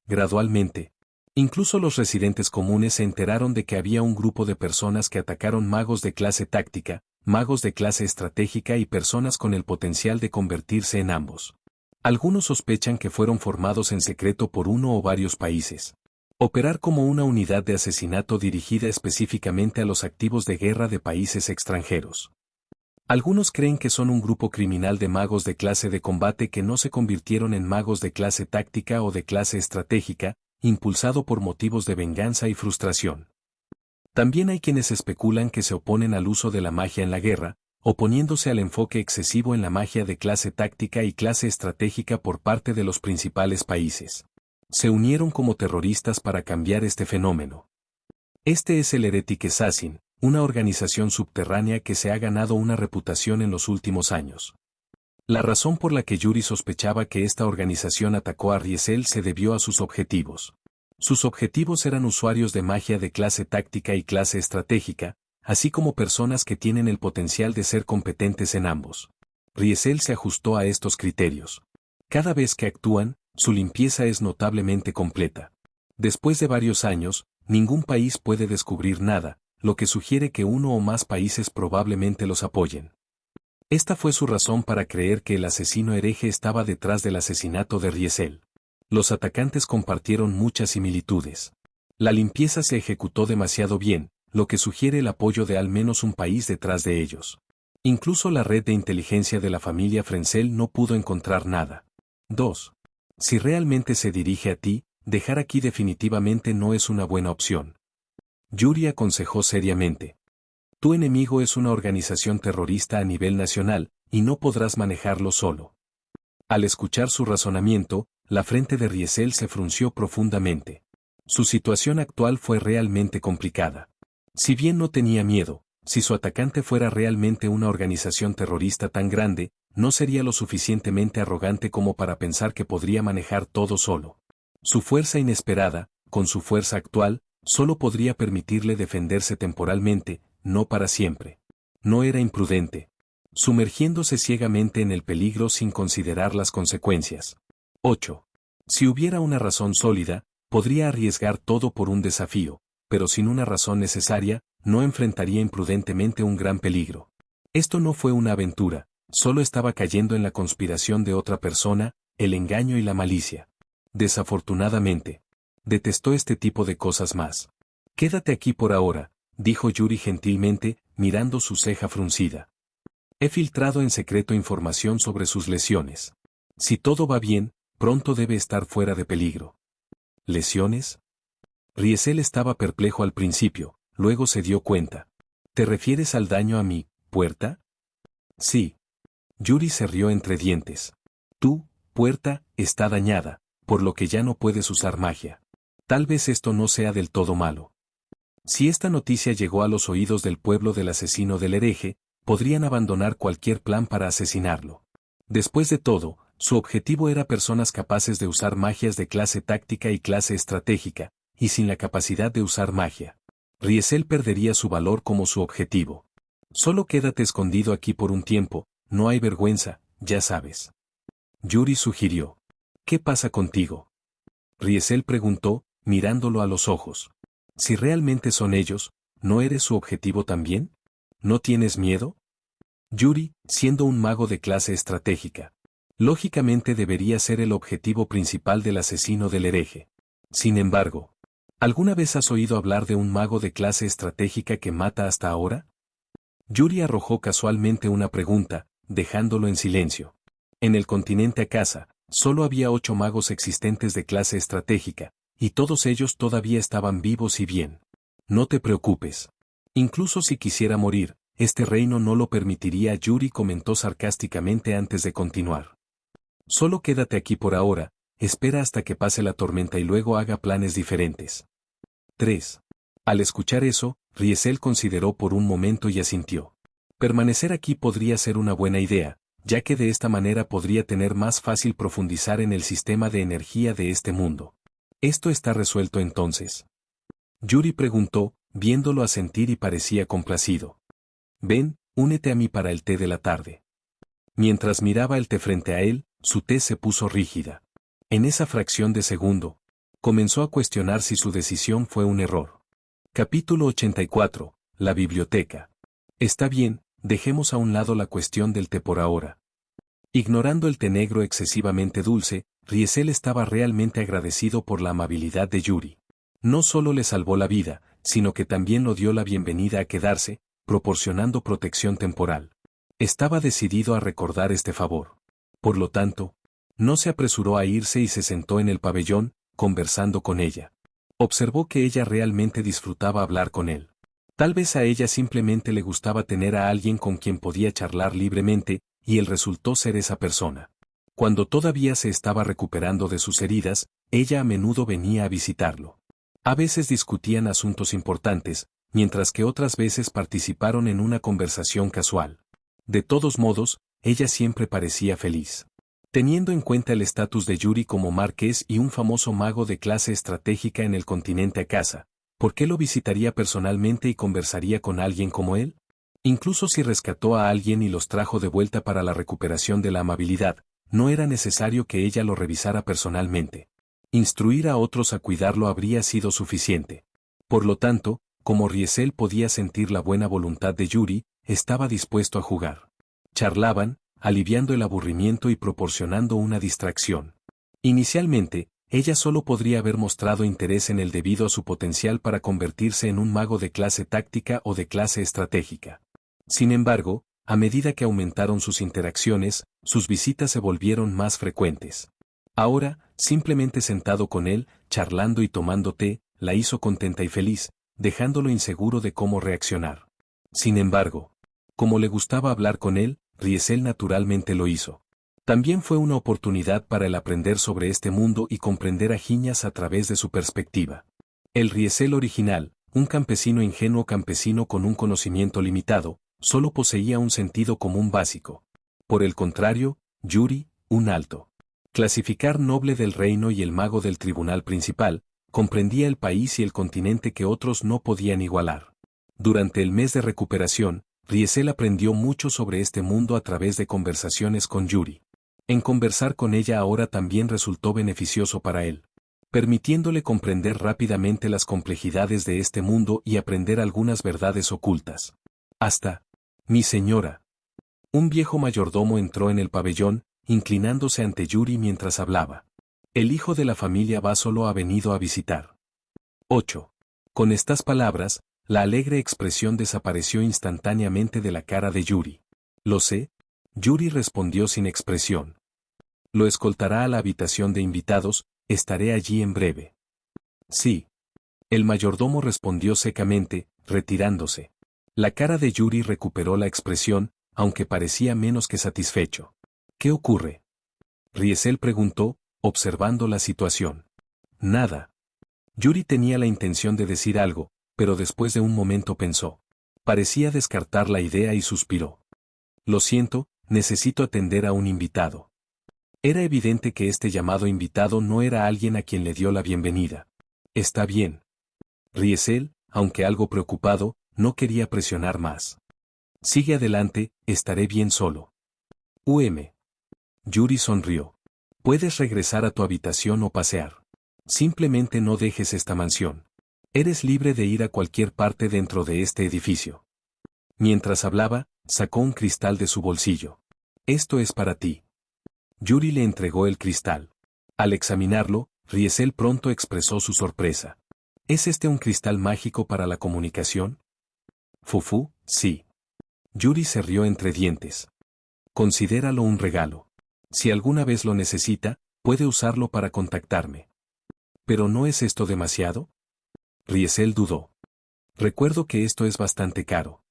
S1: Gradualmente, incluso los residentes comunes se enteraron de que había un grupo de personas que atacaron magos de clase táctica, magos de clase estratégica y personas con el potencial de convertirse en ambos. Algunos sospechan que fueron formados en secreto por uno o varios países. Operar como una unidad de asesinato dirigida específicamente a los activos de guerra de países extranjeros. Algunos creen que son un grupo criminal de magos de clase de combate que no se convirtieron en magos de clase táctica o de clase estratégica, impulsado por motivos de venganza y frustración. También hay quienes especulan que se oponen al uso de la magia en la guerra, oponiéndose al enfoque excesivo en la magia de clase táctica y clase estratégica por parte de los principales países. Se unieron como terroristas para cambiar este fenómeno. Este es el Heretic Assassin, una organización subterránea que se ha ganado una reputación en los últimos años. La razón por la que Yuri sospechaba que esta organización atacó a Riesel se debió a sus objetivos. Sus objetivos eran usuarios de magia de clase táctica y clase estratégica, así como personas que tienen el potencial de ser competentes en ambos. Riesel se ajustó a estos criterios. Cada vez que actúan, su limpieza es notablemente completa. Después de varios años, ningún país puede descubrir nada, lo que sugiere que uno o más países probablemente los apoyen. Esta fue su razón para creer que el asesino hereje estaba detrás del asesinato de Riesel. Los atacantes compartieron muchas similitudes. La limpieza se ejecutó demasiado bien, lo que sugiere el apoyo de al menos un país detrás de ellos. Incluso la red de inteligencia de la familia Frenzel no pudo encontrar nada. 2. Si realmente se dirige a ti, dejar aquí definitivamente no es una buena opción. Yuri aconsejó seriamente. Tu enemigo es una organización terrorista a nivel nacional, y no podrás manejarlo solo. Al escuchar su razonamiento, la frente de Riesel se frunció profundamente. Su situación actual fue realmente complicada. Si bien no tenía miedo, si su atacante fuera realmente una organización terrorista tan grande, no sería lo suficientemente arrogante como para pensar que podría manejar todo solo. Su fuerza inesperada, con su fuerza actual, solo podría permitirle defenderse temporalmente, no para siempre. No era imprudente, sumergiéndose ciegamente en el peligro sin considerar las consecuencias. 8. Si hubiera una razón sólida, podría arriesgar todo por un desafío, pero sin una razón necesaria, no enfrentaría imprudentemente un gran peligro. Esto no fue una aventura, solo estaba cayendo en la conspiración de otra persona, el engaño y la malicia. Desafortunadamente, detestó este tipo de cosas más. Quédate aquí por ahora, dijo Yuri gentilmente, mirando su ceja fruncida. He filtrado en secreto información sobre sus lesiones. Si todo va bien, pronto debe estar fuera de peligro. ¿Lesiones? Riesel estaba perplejo al principio, luego se dio cuenta. ¿Te refieres al daño a mi puerta? Sí. Yuri se rió entre dientes. Tu puerta está dañada, por lo que ya no puedes usar magia. Tal vez esto no sea del todo malo. Si esta noticia llegó a los oídos del pueblo del asesino del hereje, podrían abandonar cualquier plan para asesinarlo. Después de todo, su objetivo era personas capaces de usar magias de clase táctica y clase estratégica, y sin la capacidad de usar magia. Riesel perdería su valor como su objetivo. Solo quédate escondido aquí por un tiempo, no hay vergüenza, ya sabes. Yuri sugirió. ¿Qué pasa contigo? Riesel preguntó, mirándolo a los ojos. Si realmente son ellos, ¿no eres su objetivo también? ¿No tienes miedo? Yuri, siendo un mago de clase estratégica, lógicamente debería ser el objetivo principal del asesino del hereje. Sin embargo, ¿alguna vez has oído hablar de un mago de clase estratégica que mata hasta ahora? Yuri arrojó casualmente una pregunta, dejándolo en silencio. En el continente Akasa, solo había 8 magos existentes de clase estratégica, y todos ellos todavía estaban vivos y bien. No te preocupes. Incluso si quisiera morir, este reino no lo permitiría, Yuri comentó sarcásticamente antes de continuar. Solo quédate aquí por ahora, espera hasta que pase la tormenta y luego haga planes diferentes. 3. Al escuchar eso, Riesel consideró por un momento y asintió. Permanecer aquí podría ser una buena idea, ya que de esta manera podría tener más fácil profundizar en el sistema de energía de este mundo. ¿Esto está resuelto entonces? Yuri preguntó, viéndolo asentir y parecía complacido. Ven, únete a mí para el té de la tarde. Mientras miraba el té frente a él, su tez se puso rígida. En esa fracción de segundo, comenzó a cuestionar si su decisión fue un error. Capítulo 84. La biblioteca. Está bien, dejemos a un lado la cuestión del té por ahora. Ignorando el té negro excesivamente dulce, Riesel estaba realmente agradecido por la amabilidad de Yuri. No solo le salvó la vida, sino que también lo dio la bienvenida a quedarse, proporcionando protección temporal. Estaba decidido a recordar este favor. Por lo tanto, no se apresuró a irse y se sentó en el pabellón, conversando con ella. Observó que ella realmente disfrutaba hablar con él. Tal vez a ella simplemente le gustaba tener a alguien con quien podía charlar libremente, y él resultó ser esa persona. Cuando todavía se estaba recuperando de sus heridas, ella a menudo venía a visitarlo. A veces discutían asuntos importantes, mientras que otras veces participaron en una conversación casual. De todos modos, ella siempre parecía feliz. Teniendo en cuenta el estatus de Yuri como marqués y un famoso mago de clase estratégica en el continente Akasa, ¿por qué lo visitaría personalmente y conversaría con alguien como él? Incluso si rescató a alguien y los trajo de vuelta para la recuperación de la amabilidad, no era necesario que ella lo revisara personalmente. Instruir a otros a cuidarlo habría sido suficiente. Por lo tanto, como Riesel podía sentir la buena voluntad de Yuri, estaba dispuesto a jugar. Charlaban, aliviando el aburrimiento y proporcionando una distracción. Inicialmente, ella solo podría haber mostrado interés en él debido a su potencial para convertirse en un mago de clase táctica o de clase estratégica. Sin embargo, a medida que aumentaron sus interacciones, sus visitas se volvieron más frecuentes. Ahora, simplemente sentado con él, charlando y tomando té, la hizo contenta y feliz, dejándolo inseguro de cómo reaccionar. Sin embargo, como le gustaba hablar con él, Riesel naturalmente lo hizo. También fue una oportunidad para él aprender sobre este mundo y comprender a Giñas a través de su perspectiva. El Riesel original, un campesino ingenuo campesino con un conocimiento limitado, solo poseía un sentido común básico. Por el contrario, Yuri, un alto clasificar noble del reino y el mago del tribunal principal, comprendía el país y el continente que otros no podían igualar. Durante el mes de recuperación, Riesel aprendió mucho sobre este mundo a través de conversaciones con Yuri. En conversar con ella ahora también resultó beneficioso para él, permitiéndole comprender rápidamente las complejidades de este mundo y aprender algunas verdades ocultas. Hasta, mi señora. Un viejo mayordomo entró en el pabellón, inclinándose ante Yuri mientras hablaba. El hijo de la familia Básolo ha venido a visitar. 8. Con estas palabras, la alegre expresión desapareció instantáneamente de la cara de Yuri. Lo sé, Yuri respondió sin expresión. Lo escoltará a la habitación de invitados, estaré allí en breve. Sí. El mayordomo respondió secamente, retirándose. La cara de Yuri recuperó la expresión, aunque parecía menos que satisfecho. ¿Qué ocurre? Riesel preguntó, observando la situación. Nada. Yuri tenía la intención de decir algo, pero después de un momento pensó. Parecía descartar la idea y suspiró. Lo siento, necesito atender a un invitado. Era evidente que este llamado invitado no era alguien a quien le dio la bienvenida. Está bien. Riesel, aunque algo preocupado, no quería presionar más. Sigue adelante, estaré bien solo. Yuri sonrió. Puedes regresar a tu habitación o pasear. Simplemente no dejes esta mansión. Eres libre de ir a cualquier parte dentro de este edificio. Mientras hablaba, sacó un cristal de su bolsillo. Esto es para ti. Yuri le entregó el cristal. Al examinarlo, Riesel pronto expresó su sorpresa. ¿Es este un cristal mágico para la comunicación? Fufú, sí. Yuri se rió entre dientes. Considéralo un regalo. Si alguna vez lo necesita, puede usarlo para contactarme. ¿Pero no es esto demasiado? Riesel dudó. Recuerdo que esto es bastante caro.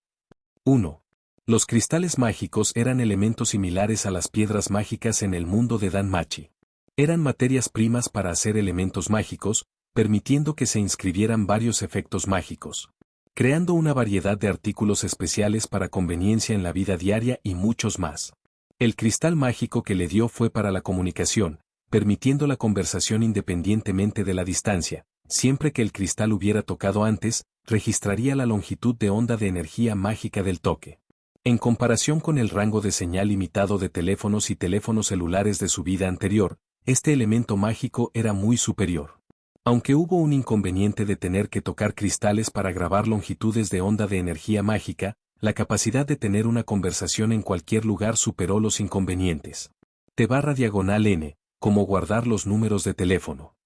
S1: 1. Los cristales mágicos eran elementos similares a las piedras mágicas en el mundo de Danmachi. Eran materias primas para hacer elementos mágicos, permitiendo que se inscribieran varios efectos mágicos, creando una variedad de artículos especiales para conveniencia en la vida diaria y muchos más. El cristal mágico que le dio fue para la comunicación, permitiendo la conversación independientemente de la distancia. Siempre que el cristal hubiera tocado antes, registraría la longitud de onda de energía mágica del toque. En comparación con el rango de señal limitado de teléfonos y teléfonos celulares de su vida anterior, este elemento mágico era muy superior. Aunque hubo un inconveniente de tener que tocar cristales para grabar longitudes de onda de energía mágica, la capacidad de tener una conversación en cualquier lugar superó los inconvenientes. T/N, como guardar los números de teléfono.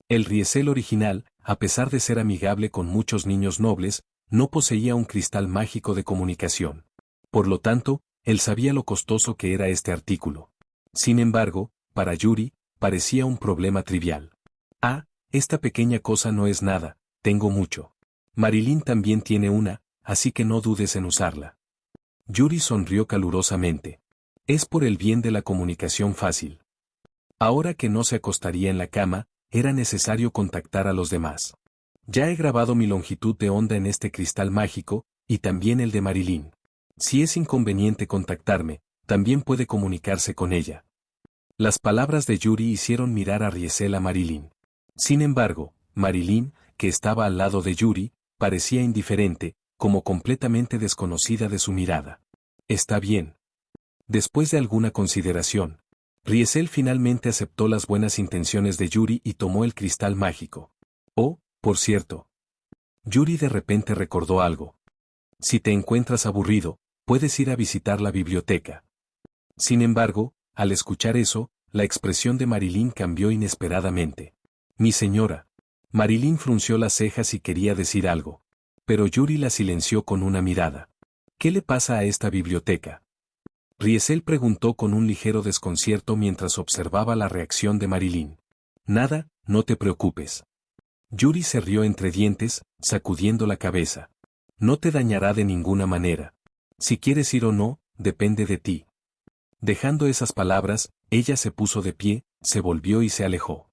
S1: El Riesel original, a pesar de ser amigable con muchos niños nobles, no poseía un cristal mágico de comunicación. Por lo tanto, él sabía lo costoso que era este artículo. Sin embargo, para Yuri, parecía un problema trivial. Esta pequeña cosa no es nada, tengo mucho. Marilyn también tiene una, así que no dudes en usarla. Yuri sonrió calurosamente. Es por el bien de la comunicación fácil. Ahora que no se acostaría en la cama, era necesario contactar a los demás. Ya he grabado mi longitud de onda en este cristal mágico, y también el de Marilyn. Si es inconveniente contactarme, también puede comunicarse con ella. Las palabras de Yuri hicieron mirar a Riesel a Marilyn. Sin embargo, Marilyn, que estaba al lado de Yuri, parecía indiferente, como completamente desconocida de su mirada. Está bien. Después de alguna consideración, Riesel finalmente aceptó las buenas intenciones de Yuri y tomó el cristal mágico. Oh, por cierto. Yuri de repente recordó algo. Si te encuentras aburrido, puedes ir a visitar la biblioteca. Sin embargo, al escuchar eso, la expresión de Marilyn cambió inesperadamente. Mi señora. Marilyn frunció las cejas y quería decir algo. Pero Yuri la silenció con una mirada. ¿Qué le pasa a esta biblioteca? Riesel preguntó con un ligero desconcierto mientras observaba la reacción de Marilyn. Nada, no te preocupes. Yuri se rió entre dientes, sacudiendo la cabeza. No te dañará de ninguna manera. Si quieres ir o no, depende de ti. Dejando esas palabras, ella se puso de pie, se volvió y se alejó.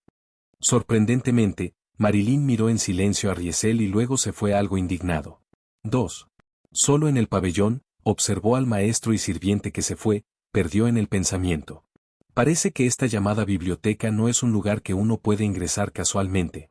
S1: Sorprendentemente, Marilyn miró en silencio a Riesel y luego se fue algo indignado. 2. Solo en el pabellón, observó al maestro y sirviente que se fue, perdió en el pensamiento. Parece que esta llamada biblioteca no es un lugar que uno puede ingresar casualmente.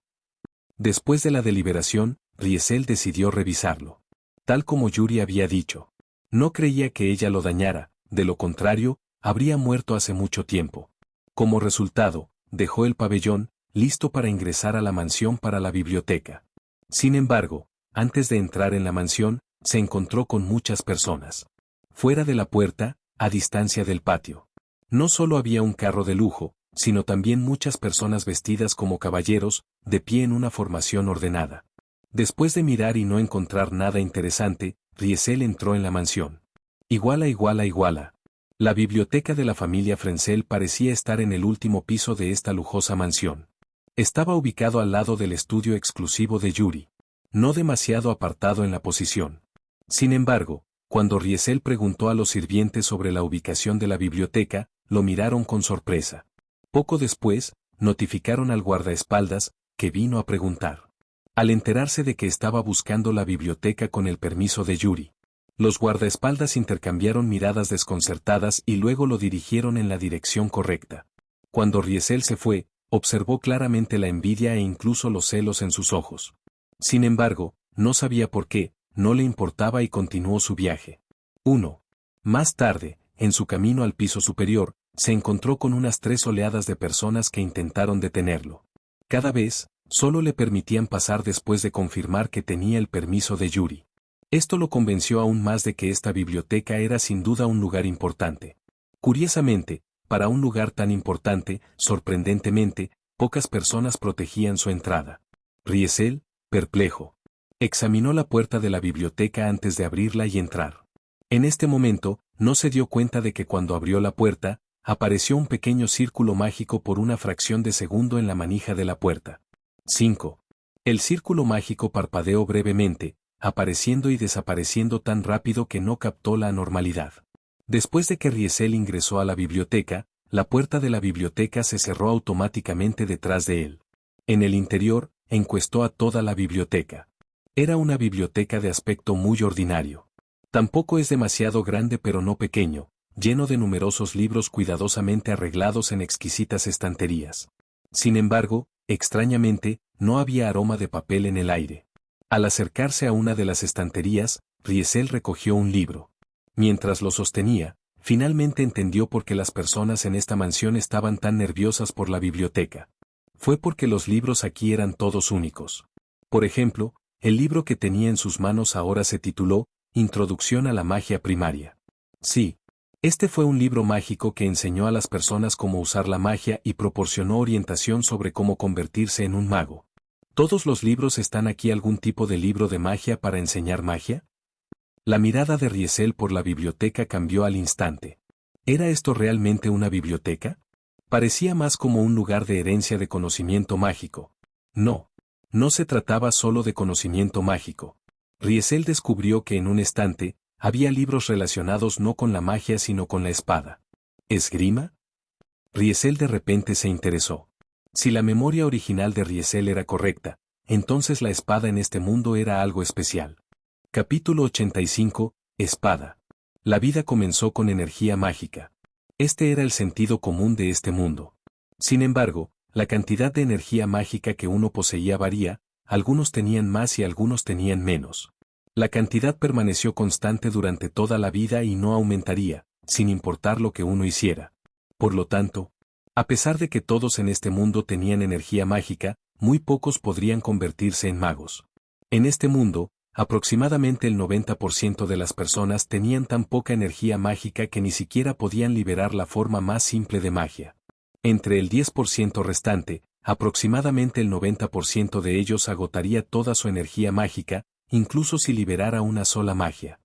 S1: Después de la deliberación, Riesel decidió revisarlo. Tal como Yuri había dicho. No creía que ella lo dañara, de lo contrario, habría muerto hace mucho tiempo. Como resultado, dejó el pabellón, listo para ingresar a la mansión para la biblioteca. Sin embargo, antes de entrar en la mansión, se encontró con muchas personas. Fuera de la puerta, a distancia del patio. No solo había un carro de lujo, sino también muchas personas vestidas como caballeros, de pie en una formación ordenada. Después de mirar y no encontrar nada interesante, Riesel entró en la mansión. Iguala. La biblioteca de la familia Frenzel parecía estar en el último piso de esta lujosa mansión. Estaba ubicado al lado del estudio exclusivo de Yuri. No demasiado apartado en la posición. Sin embargo, cuando Riesel preguntó a los sirvientes sobre la ubicación de la biblioteca, lo miraron con sorpresa. Poco después, notificaron al guardaespaldas, que vino a preguntar. Al enterarse de que estaba buscando la biblioteca con el permiso de Yuri, los guardaespaldas intercambiaron miradas desconcertadas y luego lo dirigieron en la dirección correcta. Cuando Riesel se fue, observó claramente la envidia e incluso los celos en sus ojos. Sin embargo, no sabía por qué, no le importaba y continuó su viaje. 1. Más tarde, en su camino al piso superior, se encontró con unas 3 oleadas de personas que intentaron detenerlo. Cada vez, solo le permitían pasar después de confirmar que tenía el permiso de Yuri. Esto lo convenció aún más de que esta biblioteca era sin duda un lugar importante. Curiosamente, para un lugar tan importante, sorprendentemente, pocas personas protegían su entrada. Riesel, perplejo, examinó la puerta de la biblioteca antes de abrirla y entrar. En este momento, no se dio cuenta de que cuando abrió la puerta, apareció un pequeño círculo mágico por una fracción de segundo en la manija de la puerta. 5. El círculo mágico parpadeó brevemente, apareciendo y desapareciendo tan rápido que no captó la anormalidad. Después de que Riesel ingresó a la biblioteca, la puerta de la biblioteca se cerró automáticamente detrás de él. En el interior, encuestó a toda la biblioteca. Era una biblioteca de aspecto muy ordinario. Tampoco es demasiado grande pero no pequeño, lleno de numerosos libros cuidadosamente arreglados en exquisitas estanterías. Sin embargo, extrañamente, no había aroma de papel en el aire. Al acercarse a una de las estanterías, Riesel recogió un libro. Mientras lo sostenía, finalmente entendió por qué las personas en esta mansión estaban tan nerviosas por la biblioteca. Fue porque los libros aquí eran todos únicos. Por ejemplo, el libro que tenía en sus manos ahora se tituló Introducción a la magia primaria. Sí, este fue un libro mágico que enseñó a las personas cómo usar la magia y proporcionó orientación sobre cómo convertirse en un mago. ¿Todos los libros están aquí? ¿Algún tipo de libro de magia para enseñar magia? La mirada de Riesel por la biblioteca cambió al instante. ¿Era esto realmente una biblioteca? Parecía más como un lugar de herencia de conocimiento mágico. No, no se trataba solo de conocimiento mágico. Riesel descubrió que en un estante, había libros relacionados no con la magia sino con la espada. ¿Esgrima? Riesel de repente se interesó. Si la memoria original de Riesel era correcta, entonces la espada en este mundo era algo especial. Capítulo 85, Espada. La vida comenzó con energía mágica. Este era el sentido común de este mundo. Sin embargo, la cantidad de energía mágica que uno poseía varía, algunos tenían más y algunos tenían menos. La cantidad permaneció constante durante toda la vida y no aumentaría, sin importar lo que uno hiciera. Por lo tanto, a pesar de que todos en este mundo tenían energía mágica, muy pocos podrían convertirse en magos. En este mundo, aproximadamente el 90% de las personas tenían tan poca energía mágica que ni siquiera podían liberar la forma más simple de magia. Entre el 10% restante, aproximadamente el 90% de ellos agotaría toda su energía mágica, incluso si liberara una sola magia.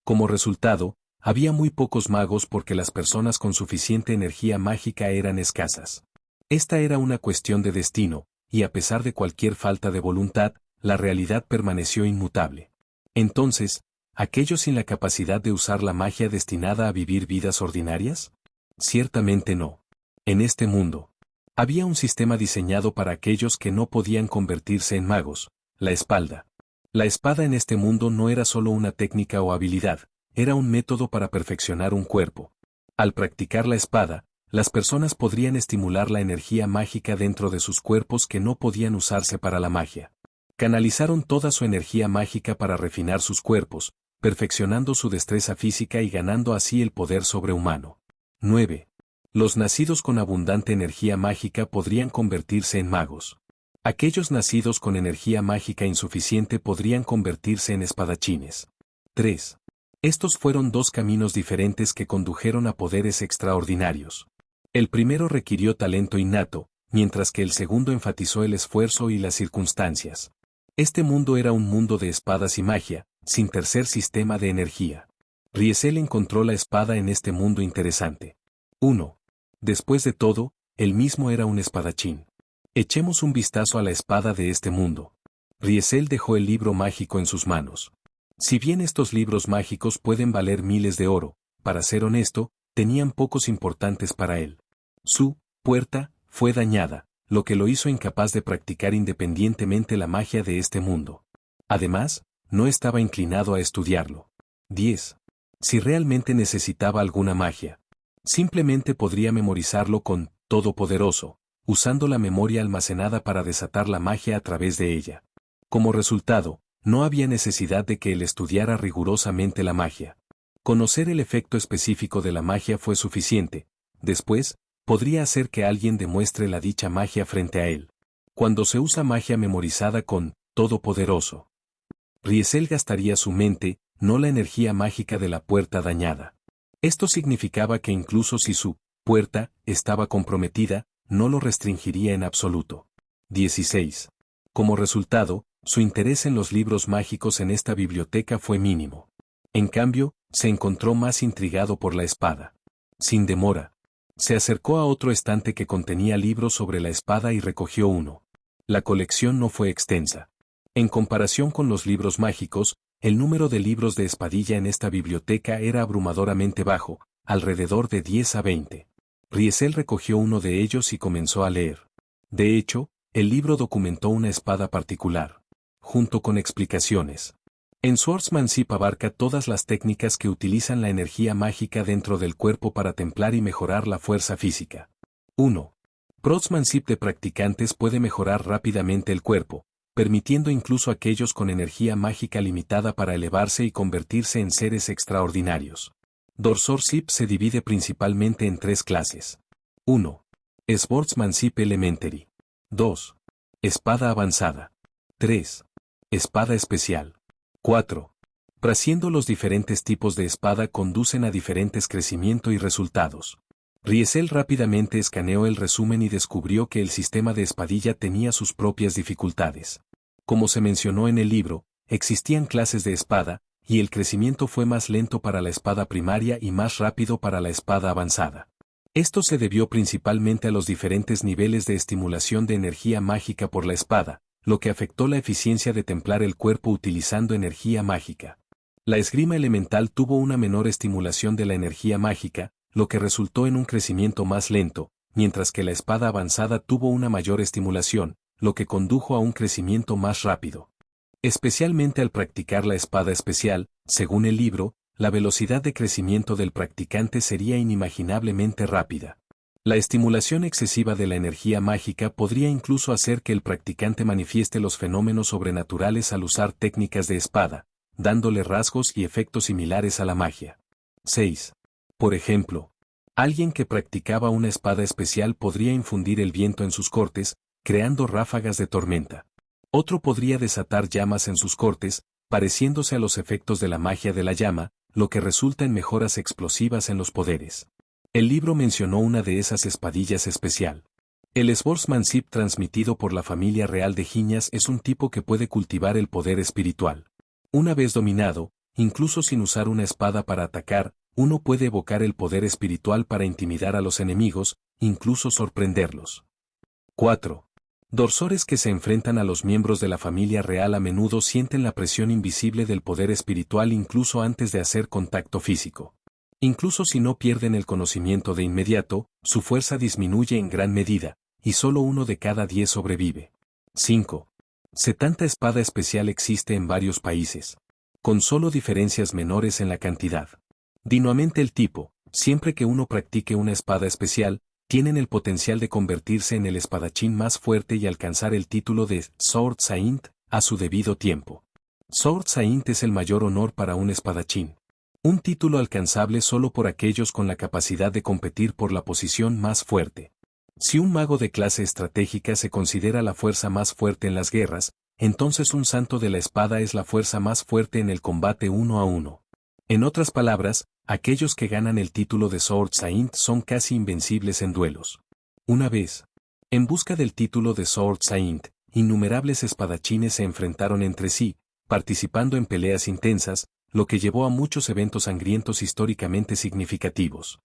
S1: Como resultado, había muy pocos magos porque las personas con suficiente energía mágica eran escasas. Esta era una cuestión de destino, y a pesar de cualquier falta de voluntad, la realidad permaneció inmutable. Entonces, ¿aquellos sin la capacidad de usar la magia destinada a vivir vidas ordinarias? Ciertamente no. En este mundo, había un sistema diseñado para aquellos que no podían convertirse en magos, la espada. La espada en este mundo no era solo una técnica o habilidad, era un método para perfeccionar un cuerpo. Al practicar la espada, las personas podrían estimular la energía mágica dentro de sus cuerpos que no podían usarse para la magia. Canalizaron toda su energía mágica para refinar sus cuerpos, perfeccionando su destreza física y ganando así el poder sobrehumano. 9. Los nacidos con abundante energía mágica podrían convertirse en magos. Aquellos nacidos con energía mágica insuficiente podrían convertirse en espadachines. 3. Estos fueron dos caminos diferentes que condujeron a poderes extraordinarios. El primero requirió talento innato, mientras que el segundo enfatizó el esfuerzo y las circunstancias. Este mundo era un mundo de espadas y magia, sin tercer sistema de energía. Riesel encontró la espada en este mundo interesante. 1. Después de todo, él mismo era un espadachín. Echemos un vistazo a la espada de este mundo. Riesel dejó el libro mágico en sus manos. Si bien estos libros mágicos pueden valer miles de oro, para ser honesto, tenían pocos importantes para él. Su puerta fue dañada, lo que lo hizo incapaz de practicar independientemente la magia de este mundo. Además, no estaba inclinado a estudiarlo. 10. Si realmente necesitaba alguna magia, simplemente podría memorizarlo con Todopoderoso, usando la memoria almacenada para desatar la magia a través de ella. Como resultado, no había necesidad de que él estudiara rigurosamente la magia. Conocer el efecto específico de la magia fue suficiente. Después, podría hacer que alguien demuestre la dicha magia frente a él. Cuando se usa magia memorizada con Todopoderoso, Riesel gastaría su mente, no la energía mágica de la puerta dañada. Esto significaba que incluso si su puerta estaba comprometida, no lo restringiría en absoluto. 16. Como resultado, su interés en los libros mágicos en esta biblioteca fue mínimo. En cambio, se encontró más intrigado por la espada. Sin demora, se acercó a otro estante que contenía libros sobre la espada y recogió uno. La colección no fue extensa. En comparación con los libros mágicos, el número de libros de espadilla en esta biblioteca era abrumadoramente bajo, alrededor de 10 a 20. Riesel recogió uno de ellos y comenzó a leer. De hecho, el libro documentó una espada particular, junto con explicaciones. En Swordsmanship abarca todas las técnicas que utilizan la energía mágica dentro del cuerpo para templar y mejorar la fuerza física. 1. Swordsmanship de practicantes puede mejorar rápidamente el cuerpo, permitiendo incluso a aquellos con energía mágica limitada para elevarse y convertirse en seres extraordinarios. Swordsmanship se divide principalmente en 3 clases. 1. Swordsmanship Elementary. 2. Espada avanzada. 3. Espada especial. 4. Haciendo los diferentes tipos de espada conducen a diferentes crecimiento y resultados. Riesel rápidamente escaneó el resumen y descubrió que el sistema de espadilla tenía sus propias dificultades. Como se mencionó en el libro, existían clases de espada, y el crecimiento fue más lento para la espada primaria y más rápido para la espada avanzada. Esto se debió principalmente a los diferentes niveles de estimulación de energía mágica por la espada, lo que afectó la eficiencia de templar el cuerpo utilizando energía mágica. La esgrima elemental tuvo una menor estimulación de la energía mágica, lo que resultó en un crecimiento más lento, mientras que la espada avanzada tuvo una mayor estimulación, lo que condujo a un crecimiento más rápido. Especialmente al practicar la espada especial, según el libro, la velocidad de crecimiento del practicante sería inimaginablemente rápida. La estimulación excesiva de la energía mágica podría incluso hacer que el practicante manifieste los fenómenos sobrenaturales al usar técnicas de espada, dándole rasgos y efectos similares a la magia. 6. Por ejemplo, alguien que practicaba una espada especial podría infundir el viento en sus cortes, creando ráfagas de tormenta. Otro podría desatar llamas en sus cortes, pareciéndose a los efectos de la magia de la llama, lo que resulta en mejoras explosivas en los poderes. El libro mencionó una de esas espadillas especial. El Swordsmanship transmitido por la familia real de Giñas es un tipo que puede cultivar el poder espiritual. Una vez dominado, incluso sin usar una espada para atacar, uno puede evocar el poder espiritual para intimidar a los enemigos, incluso sorprenderlos. 4. Dorsores que se enfrentan a los miembros de la familia real a menudo sienten la presión invisible del poder espiritual incluso antes de hacer contacto físico. Incluso si no pierden el conocimiento de inmediato, su fuerza disminuye en gran medida, y solo 1 de cada 10 sobrevive. 5. Tanta espada especial existe en varios países, con solo diferencias menores en la cantidad. Dinuamente el tipo, siempre que uno practique una espada especial, tienen el potencial de convertirse en el espadachín más fuerte y alcanzar el título de Sword Saint a su debido tiempo. Sword Saint es el mayor honor para un espadachín. Un título alcanzable solo por aquellos con la capacidad de competir por la posición más fuerte. Si un mago de clase estratégica se considera la fuerza más fuerte en las guerras, entonces un santo de la espada es la fuerza más fuerte en el combate 1 a 1. En otras palabras, aquellos que ganan el título de Sword Saint son casi invencibles en duelos. Una vez, en busca del título de Sword Saint, innumerables espadachines se enfrentaron entre sí, participando en peleas intensas, lo que llevó a muchos eventos sangrientos históricamente significativos.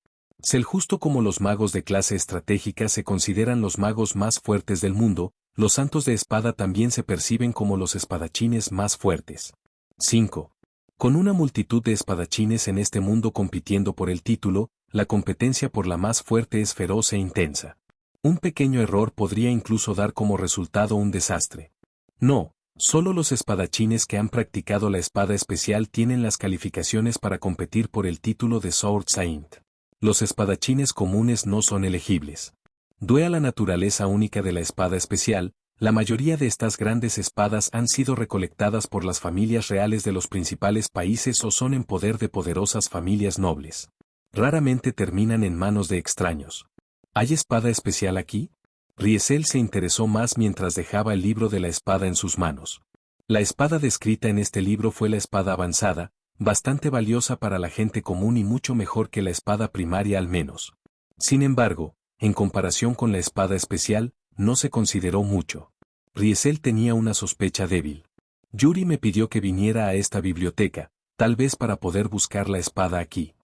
S1: Justo como los magos de clase estratégica se consideran los magos más fuertes del mundo, los santos de espada también se perciben como los espadachines más fuertes. 5. Con una multitud de espadachines en este mundo compitiendo por el título, la competencia por la más fuerte es feroz e intensa. Un pequeño error podría incluso dar como resultado un desastre. No, solo los espadachines que han practicado la espada especial tienen las calificaciones para competir por el título de Sword Saint. Los espadachines comunes no son elegibles. Due a la naturaleza única de la espada especial, la mayoría de estas grandes espadas han sido recolectadas por las familias reales de los principales países o son en poder de poderosas familias nobles. Raramente terminan en manos de extraños. ¿Hay espada especial aquí? Riesel se interesó más mientras dejaba el libro de la espada en sus manos. La espada descrita en este libro fue la espada avanzada, bastante valiosa para la gente común y mucho mejor que la espada primaria al menos. Sin embargo, en comparación con la espada especial, no se consideró mucho. Riesel tenía una sospecha débil. Yuri me pidió que viniera a esta biblioteca, tal vez para poder buscar la espada aquí.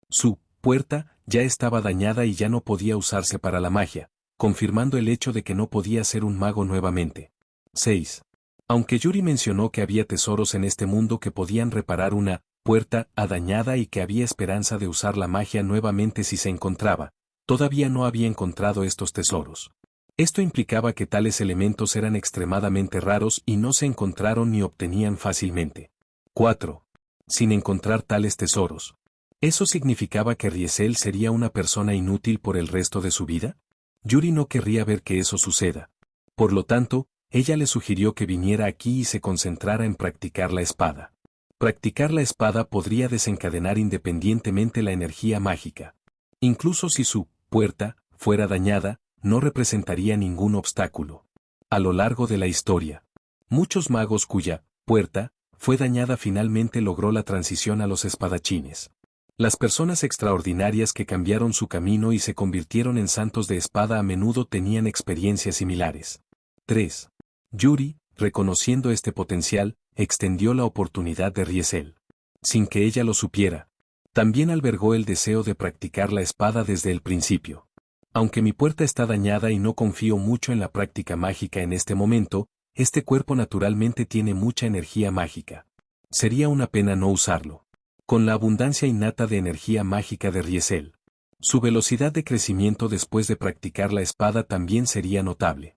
S1: Su puerta ya estaba dañada y ya no podía usarse para la magia, confirmando el hecho de que no podía ser un mago nuevamente. 6. Aunque Yuri mencionó que había tesoros en este mundo que podían reparar una puerta dañada y que había esperanza de usar la magia nuevamente si se encontraba, todavía no había encontrado estos tesoros. Esto implicaba que tales elementos eran extremadamente raros y no se encontraron ni obtenían fácilmente. 4. Sin encontrar tales tesoros. ¿Eso significaba que Riesel sería una persona inútil por el resto de su vida? Yuri no querría ver que eso suceda. Por lo tanto, ella le sugirió que viniera aquí y se concentrara en practicar la espada. Practicar la espada podría desencadenar independientemente la energía mágica. Incluso si su puerta fuera dañada, no representaría ningún obstáculo. A lo largo de la historia, muchos magos cuya puerta fue dañada finalmente logró la transición a los espadachines. Las personas extraordinarias que cambiaron su camino y se convirtieron en santos de espada a menudo tenían experiencias similares. 3. Yuri, reconociendo este potencial, extendió la oportunidad de Riesel. Sin que ella lo supiera, también albergó el deseo de practicar la espada desde el principio. Aunque mi puerta está dañada y no confío mucho en la práctica mágica en este momento, este cuerpo naturalmente tiene mucha energía mágica. Sería una pena no usarlo. Con la abundancia innata de energía mágica de Riesel, su velocidad de crecimiento después de practicar la espada también sería notable.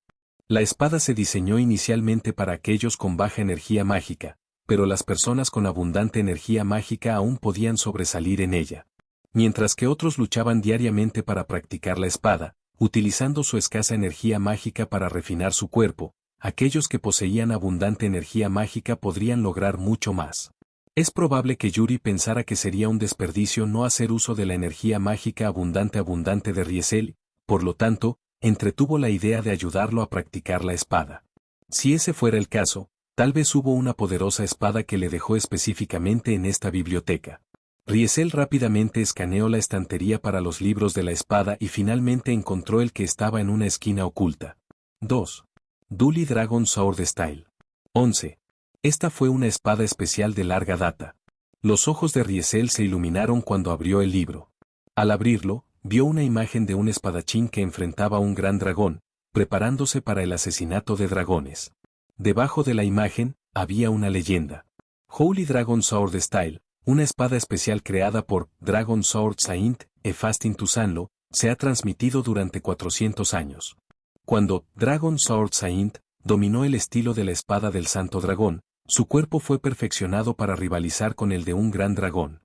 S1: La espada se diseñó inicialmente para aquellos con baja energía mágica, pero las personas con abundante energía mágica aún podían sobresalir en ella. Mientras que otros luchaban diariamente para practicar la espada, utilizando su escasa energía mágica para refinar su cuerpo, aquellos que poseían abundante energía mágica podrían lograr mucho más. Es probable que Yuri pensara que sería un desperdicio no hacer uso de la energía mágica abundante de Riesel, por lo tanto, entretuvo la idea de ayudarlo a practicar la espada. Si ese fuera el caso, tal vez hubo una poderosa espada que le dejó específicamente en esta biblioteca. Riesel rápidamente escaneó la estantería para los libros de la espada y finalmente encontró el que estaba en una esquina oculta. 2. Dully Dragon Sword Style. 11. Esta fue una espada especial de larga data. Los ojos de Riesel se iluminaron cuando abrió el libro. Al abrirlo, vio una imagen de un espadachín que enfrentaba a un gran dragón, preparándose para el asesinato de dragones. Debajo de la imagen, había una leyenda. Holy Dragon Sword Style, una espada especial creada por Dragon Sword Saint e Fasting Tusanlo, se ha transmitido durante 400 años. Cuando Dragon Sword Saint dominó el estilo de la espada del Santo Dragón, su cuerpo fue perfeccionado para rivalizar con el de un gran dragón.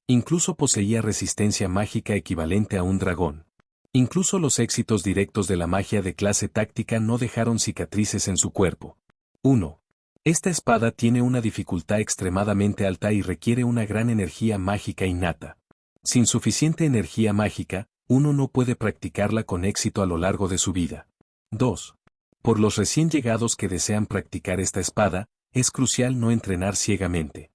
S1: Incluso poseía resistencia mágica equivalente a un dragón. Incluso los éxitos directos de la magia de clase táctica no dejaron cicatrices en su cuerpo. 1. Esta espada tiene una dificultad extremadamente alta y requiere una gran energía mágica innata. Sin suficiente energía mágica, uno no puede practicarla con éxito a lo largo de su vida. 2. Por los recién llegados que desean practicar esta espada, es crucial no entrenar ciegamente.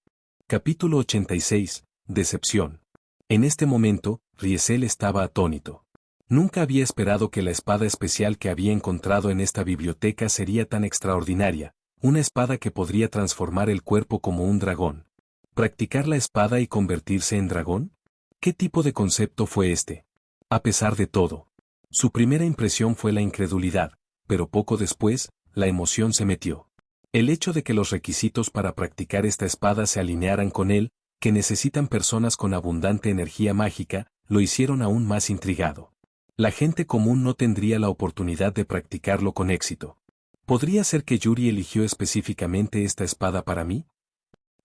S1: Capítulo 86. Decepción. En este momento, Riesel estaba atónito. Nunca había esperado que la espada especial que había encontrado en esta biblioteca sería tan extraordinaria, una espada que podría transformar el cuerpo como un dragón. ¿Practicar la espada y convertirse en dragón? ¿Qué tipo de concepto fue este? A pesar de todo, su primera impresión fue la incredulidad, pero poco después, la emoción se metió. El hecho de que los requisitos para practicar esta espada se alinearan con él, que necesitan personas con abundante energía mágica, lo hicieron aún más intrigado. La gente común no tendría la oportunidad de practicarlo con éxito. ¿Podría ser que Yuri eligió específicamente esta espada para mí?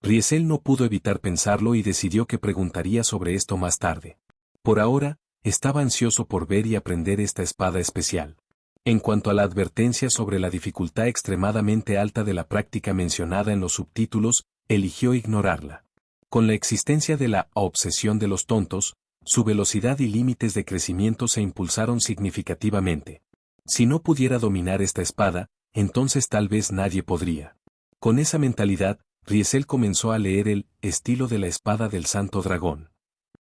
S1: Riesel no pudo evitar pensarlo y decidió que preguntaría sobre esto más tarde. Por ahora, estaba ansioso por ver y aprender esta espada especial. En cuanto a la advertencia sobre la dificultad extremadamente alta de la práctica mencionada en los subtítulos, eligió ignorarla. Con la existencia de la obsesión de los tontos, su velocidad y límites de crecimiento se impulsaron significativamente. Si no pudiera dominar esta espada, entonces tal vez nadie podría. Con esa mentalidad, Riesel comenzó a leer el estilo de la espada del Santo Dragón.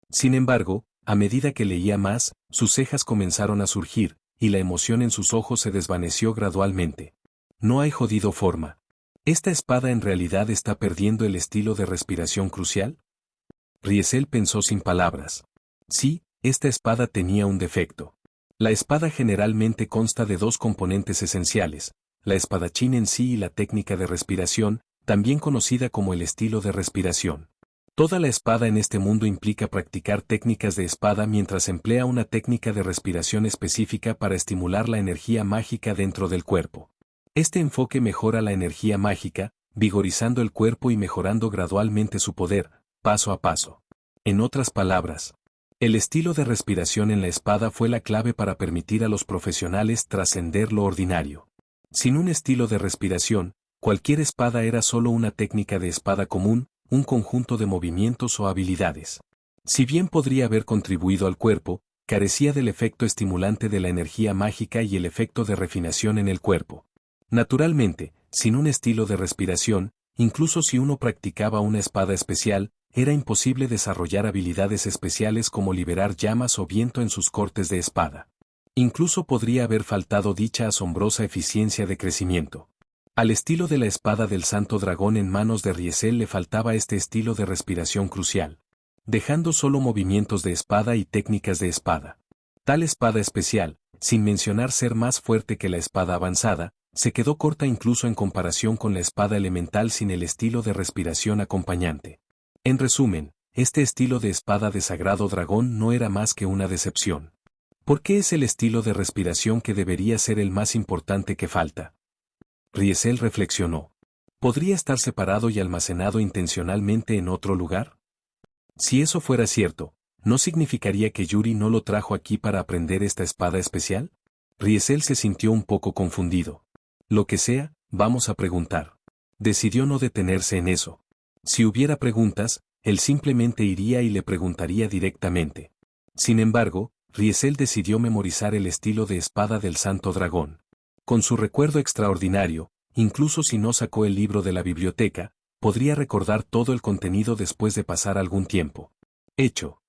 S1: Sin embargo, a medida que leía más, sus cejas comenzaron a surgir, y la emoción en sus ojos se desvaneció gradualmente. No hay jodido forma. ¿Esta espada en realidad está perdiendo el estilo de respiración crucial? Riesel pensó sin palabras. Sí, esta espada tenía un defecto. La espada generalmente consta de dos componentes esenciales, la espadachín en sí y la técnica de respiración, también conocida como el estilo de respiración. Toda la espada en este mundo implica practicar técnicas de espada mientras emplea una técnica de respiración específica para estimular la energía mágica dentro del cuerpo. Este enfoque mejora la energía mágica, vigorizando el cuerpo y mejorando gradualmente su poder, paso a paso. En otras palabras, el estilo de respiración en la espada fue la clave para permitir a los profesionales trascender lo ordinario. Sin un estilo de respiración, cualquier espada era solo una técnica de espada común, un conjunto de movimientos o habilidades. Si bien podría haber contribuido al cuerpo, carecía del efecto estimulante de la energía mágica y el efecto de refinación en el cuerpo. Naturalmente, sin un estilo de respiración, incluso si uno practicaba una espada especial, era imposible desarrollar habilidades especiales como liberar llamas o viento en sus cortes de espada. Incluso podría haber faltado dicha asombrosa eficiencia de crecimiento. Al estilo de la espada del Santo Dragón en manos de Riesel le faltaba este estilo de respiración crucial, dejando solo movimientos de espada y técnicas de espada. Tal espada especial, sin mencionar ser más fuerte que la espada avanzada, se quedó corta incluso en comparación con la espada elemental sin el estilo de respiración acompañante. En resumen, este estilo de espada de Sagrado Dragón no era más que una decepción. ¿Por qué es el estilo de respiración que debería ser el más importante que falta? Riesel reflexionó. ¿Podría estar separado y almacenado intencionalmente en otro lugar? Si eso fuera cierto, ¿no significaría que Yuri no lo trajo aquí para aprender esta espada especial? Riesel se sintió un poco confundido. Lo que sea, vamos a preguntar. Decidió no detenerse en eso. Si hubiera preguntas, él simplemente iría y le preguntaría directamente. Sin embargo, Riesel decidió memorizar el estilo de espada del Santo Dragón. Con su recuerdo extraordinario, incluso si no sacó el libro de la biblioteca, podría recordar todo el contenido después de pasar algún tiempo. Hecho.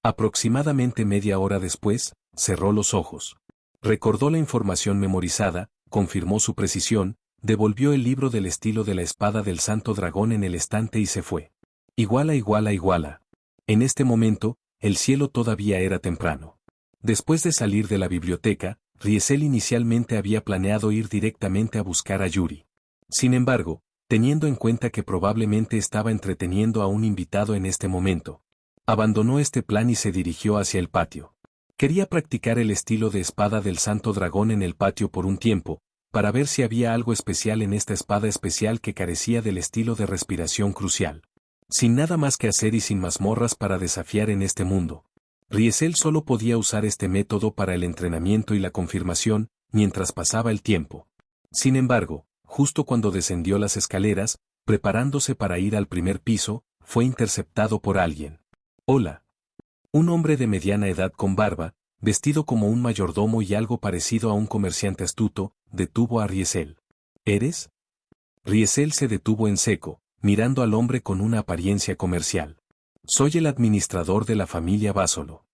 S1: Aproximadamente media hora después, cerró los ojos. Recordó la información memorizada, confirmó su precisión, devolvió el libro del estilo de la espada del Santo Dragón en el estante y se fue. Iguala. En este momento, el cielo todavía era temprano. Después de salir de la biblioteca, Riesel inicialmente había planeado ir directamente a buscar a Yuri. Sin embargo, teniendo en cuenta que probablemente estaba entreteniendo a un invitado en este momento, abandonó este plan y se dirigió hacia el patio. Quería practicar el estilo de espada del Santo Dragón en el patio por un tiempo, para ver si había algo especial en esta espada especial que carecía del estilo de respiración crucial. Sin nada más que hacer y sin mazmorras para desafiar en este mundo, Riesel solo podía usar este método para el entrenamiento y la confirmación, mientras pasaba el tiempo. Sin embargo, justo cuando descendió las escaleras, preparándose para ir al primer piso, fue interceptado por alguien. Hola. Un hombre de mediana edad con barba, vestido como un mayordomo y algo parecido a un comerciante astuto, detuvo a Riesel. ¿Eres? Riesel se detuvo en seco, mirando al hombre con una apariencia comercial. Soy el administrador de la familia Básolo.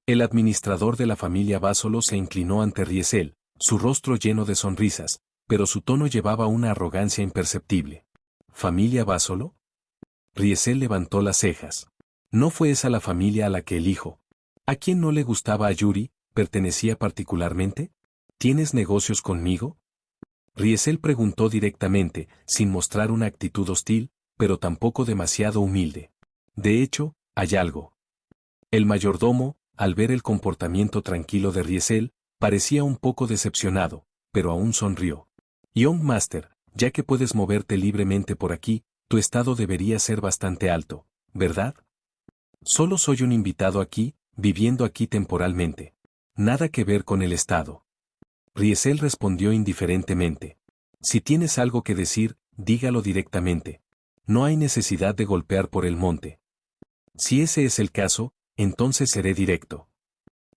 S1: El administrador de la familia Básolo se inclinó ante Riesel, su rostro lleno de sonrisas, pero su tono llevaba una arrogancia imperceptible. ¿Familia Básolo? Riesel levantó las cejas. ¿No fue esa la familia a la que elijo? ¿A quién no le gustaba a Yuri, pertenecía particularmente? ¿Tienes negocios conmigo? Riesel preguntó directamente, sin mostrar una actitud hostil, pero tampoco demasiado humilde. De hecho, hay algo. El mayordomo, al ver el comportamiento tranquilo de Riesel, parecía un poco decepcionado, pero aún sonrió. Young Master, ya que puedes moverte libremente por aquí, tu estado debería ser bastante alto, ¿verdad? Solo soy un invitado aquí, viviendo aquí temporalmente. Nada que ver con el estado. Riesel respondió indiferentemente. Si tienes algo que decir, dígalo directamente. No hay necesidad de golpear por el monte. Si ese es el caso, entonces seré directo.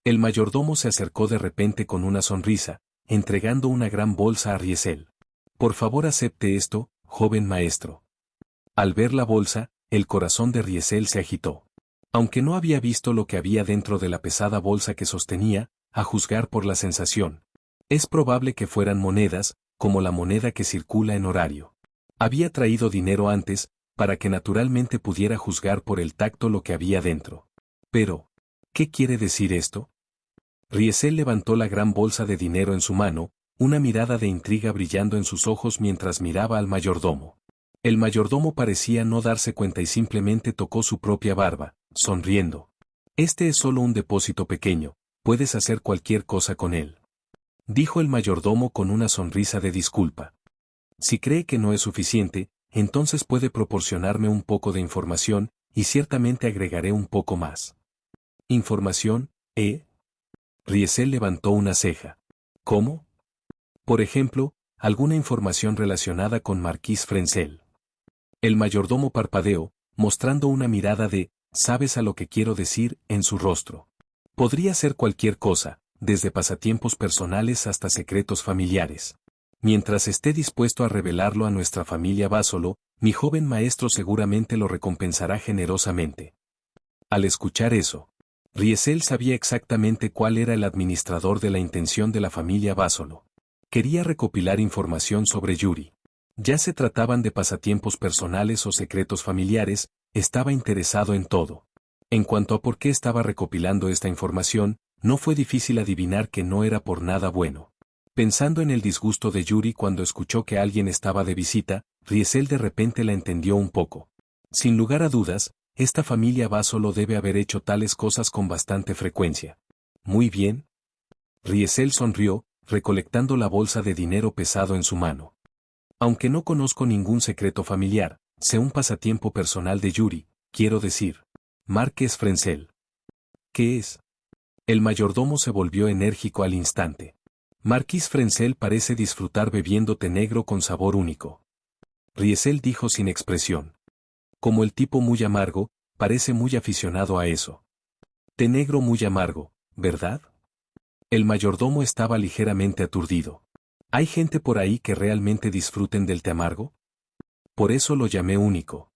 S1: El mayordomo se acercó de repente con una sonrisa, entregando una gran bolsa a Riesel. Por favor acepte esto, joven maestro. Al ver la bolsa, el corazón de Riesel se agitó. Aunque no había visto lo que había dentro de la pesada bolsa que sostenía, a juzgar por la sensación, es probable que fueran monedas, como la moneda que circula en horario. Había traído dinero antes, para que naturalmente pudiera juzgar por el tacto lo que había dentro. Pero, ¿qué quiere decir esto? Riesel levantó la gran bolsa de dinero en su mano, una mirada de intriga brillando en sus ojos mientras miraba al mayordomo. El mayordomo parecía no darse cuenta y simplemente tocó su propia barba, sonriendo. Este es solo un depósito pequeño, puedes hacer cualquier cosa con él. Dijo el mayordomo con una sonrisa de disculpa. Si cree que no es suficiente, entonces puede proporcionarme un poco de información, y ciertamente agregaré un poco más. ¿Información, eh? Riesel levantó una ceja. ¿Cómo? Por ejemplo, alguna información relacionada con Marquis Frenzel. El mayordomo parpadeó, mostrando una mirada de, ¿sabes a lo que quiero decir?, en su rostro. Podría ser cualquier cosa, desde pasatiempos personales hasta secretos familiares. Mientras esté dispuesto a revelarlo a nuestra familia Básolo, mi joven maestro seguramente lo recompensará generosamente. Al escuchar eso, Riesel sabía exactamente cuál era el administrador de la intención de la familia Básolo. Quería recopilar información sobre Yuri. Ya se trataban de pasatiempos personales o secretos familiares, estaba interesado en todo. En cuanto a por qué estaba recopilando esta información, no fue difícil adivinar que no era por nada bueno. Pensando en el disgusto de Yuri cuando escuchó que alguien estaba de visita, Riesel de repente la entendió un poco. Sin lugar a dudas, esta familia Básolo debe haber hecho tales cosas con bastante frecuencia. Muy bien. Riesel sonrió, recolectando la bolsa de dinero pesado en su mano. Aunque no conozco ningún secreto familiar, sé un pasatiempo personal de Yuri, quiero decir. Marqués Frenzel. ¿Qué es? El mayordomo se volvió enérgico al instante. Marquis Frenzel parece disfrutar bebiendo té negro con sabor único. Riesel dijo sin expresión. Como el tipo muy amargo, parece muy aficionado a eso. Té negro muy amargo, ¿verdad? El mayordomo estaba ligeramente aturdido. ¿Hay gente por ahí que realmente disfruten del té amargo? Por eso lo llamé único.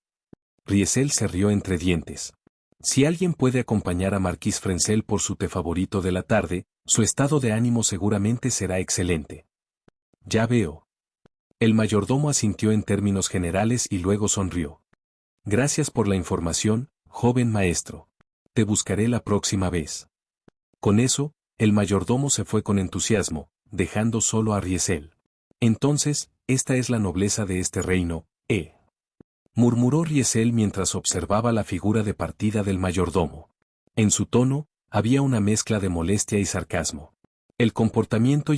S1: Riesel se rió entre dientes. Si alguien puede acompañar a Marquis Frenzel por su té favorito de la tarde, su estado de ánimo seguramente será excelente. Ya veo. El mayordomo asintió en términos generales y luego sonrió. Gracias por la información, joven maestro. Te buscaré la próxima vez. Con eso, el mayordomo se fue con entusiasmo, dejando solo a Riesel. Entonces, esta es la nobleza de este reino, murmuró Riesel mientras observaba la figura de partida del mayordomo. En su tono, había una mezcla de molestia y sarcasmo. El comportamiento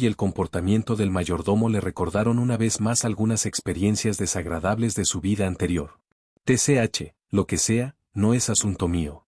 S1: del mayordomo le recordaron una vez más algunas experiencias desagradables de su vida anterior. TCH, lo que sea, no es asunto mío.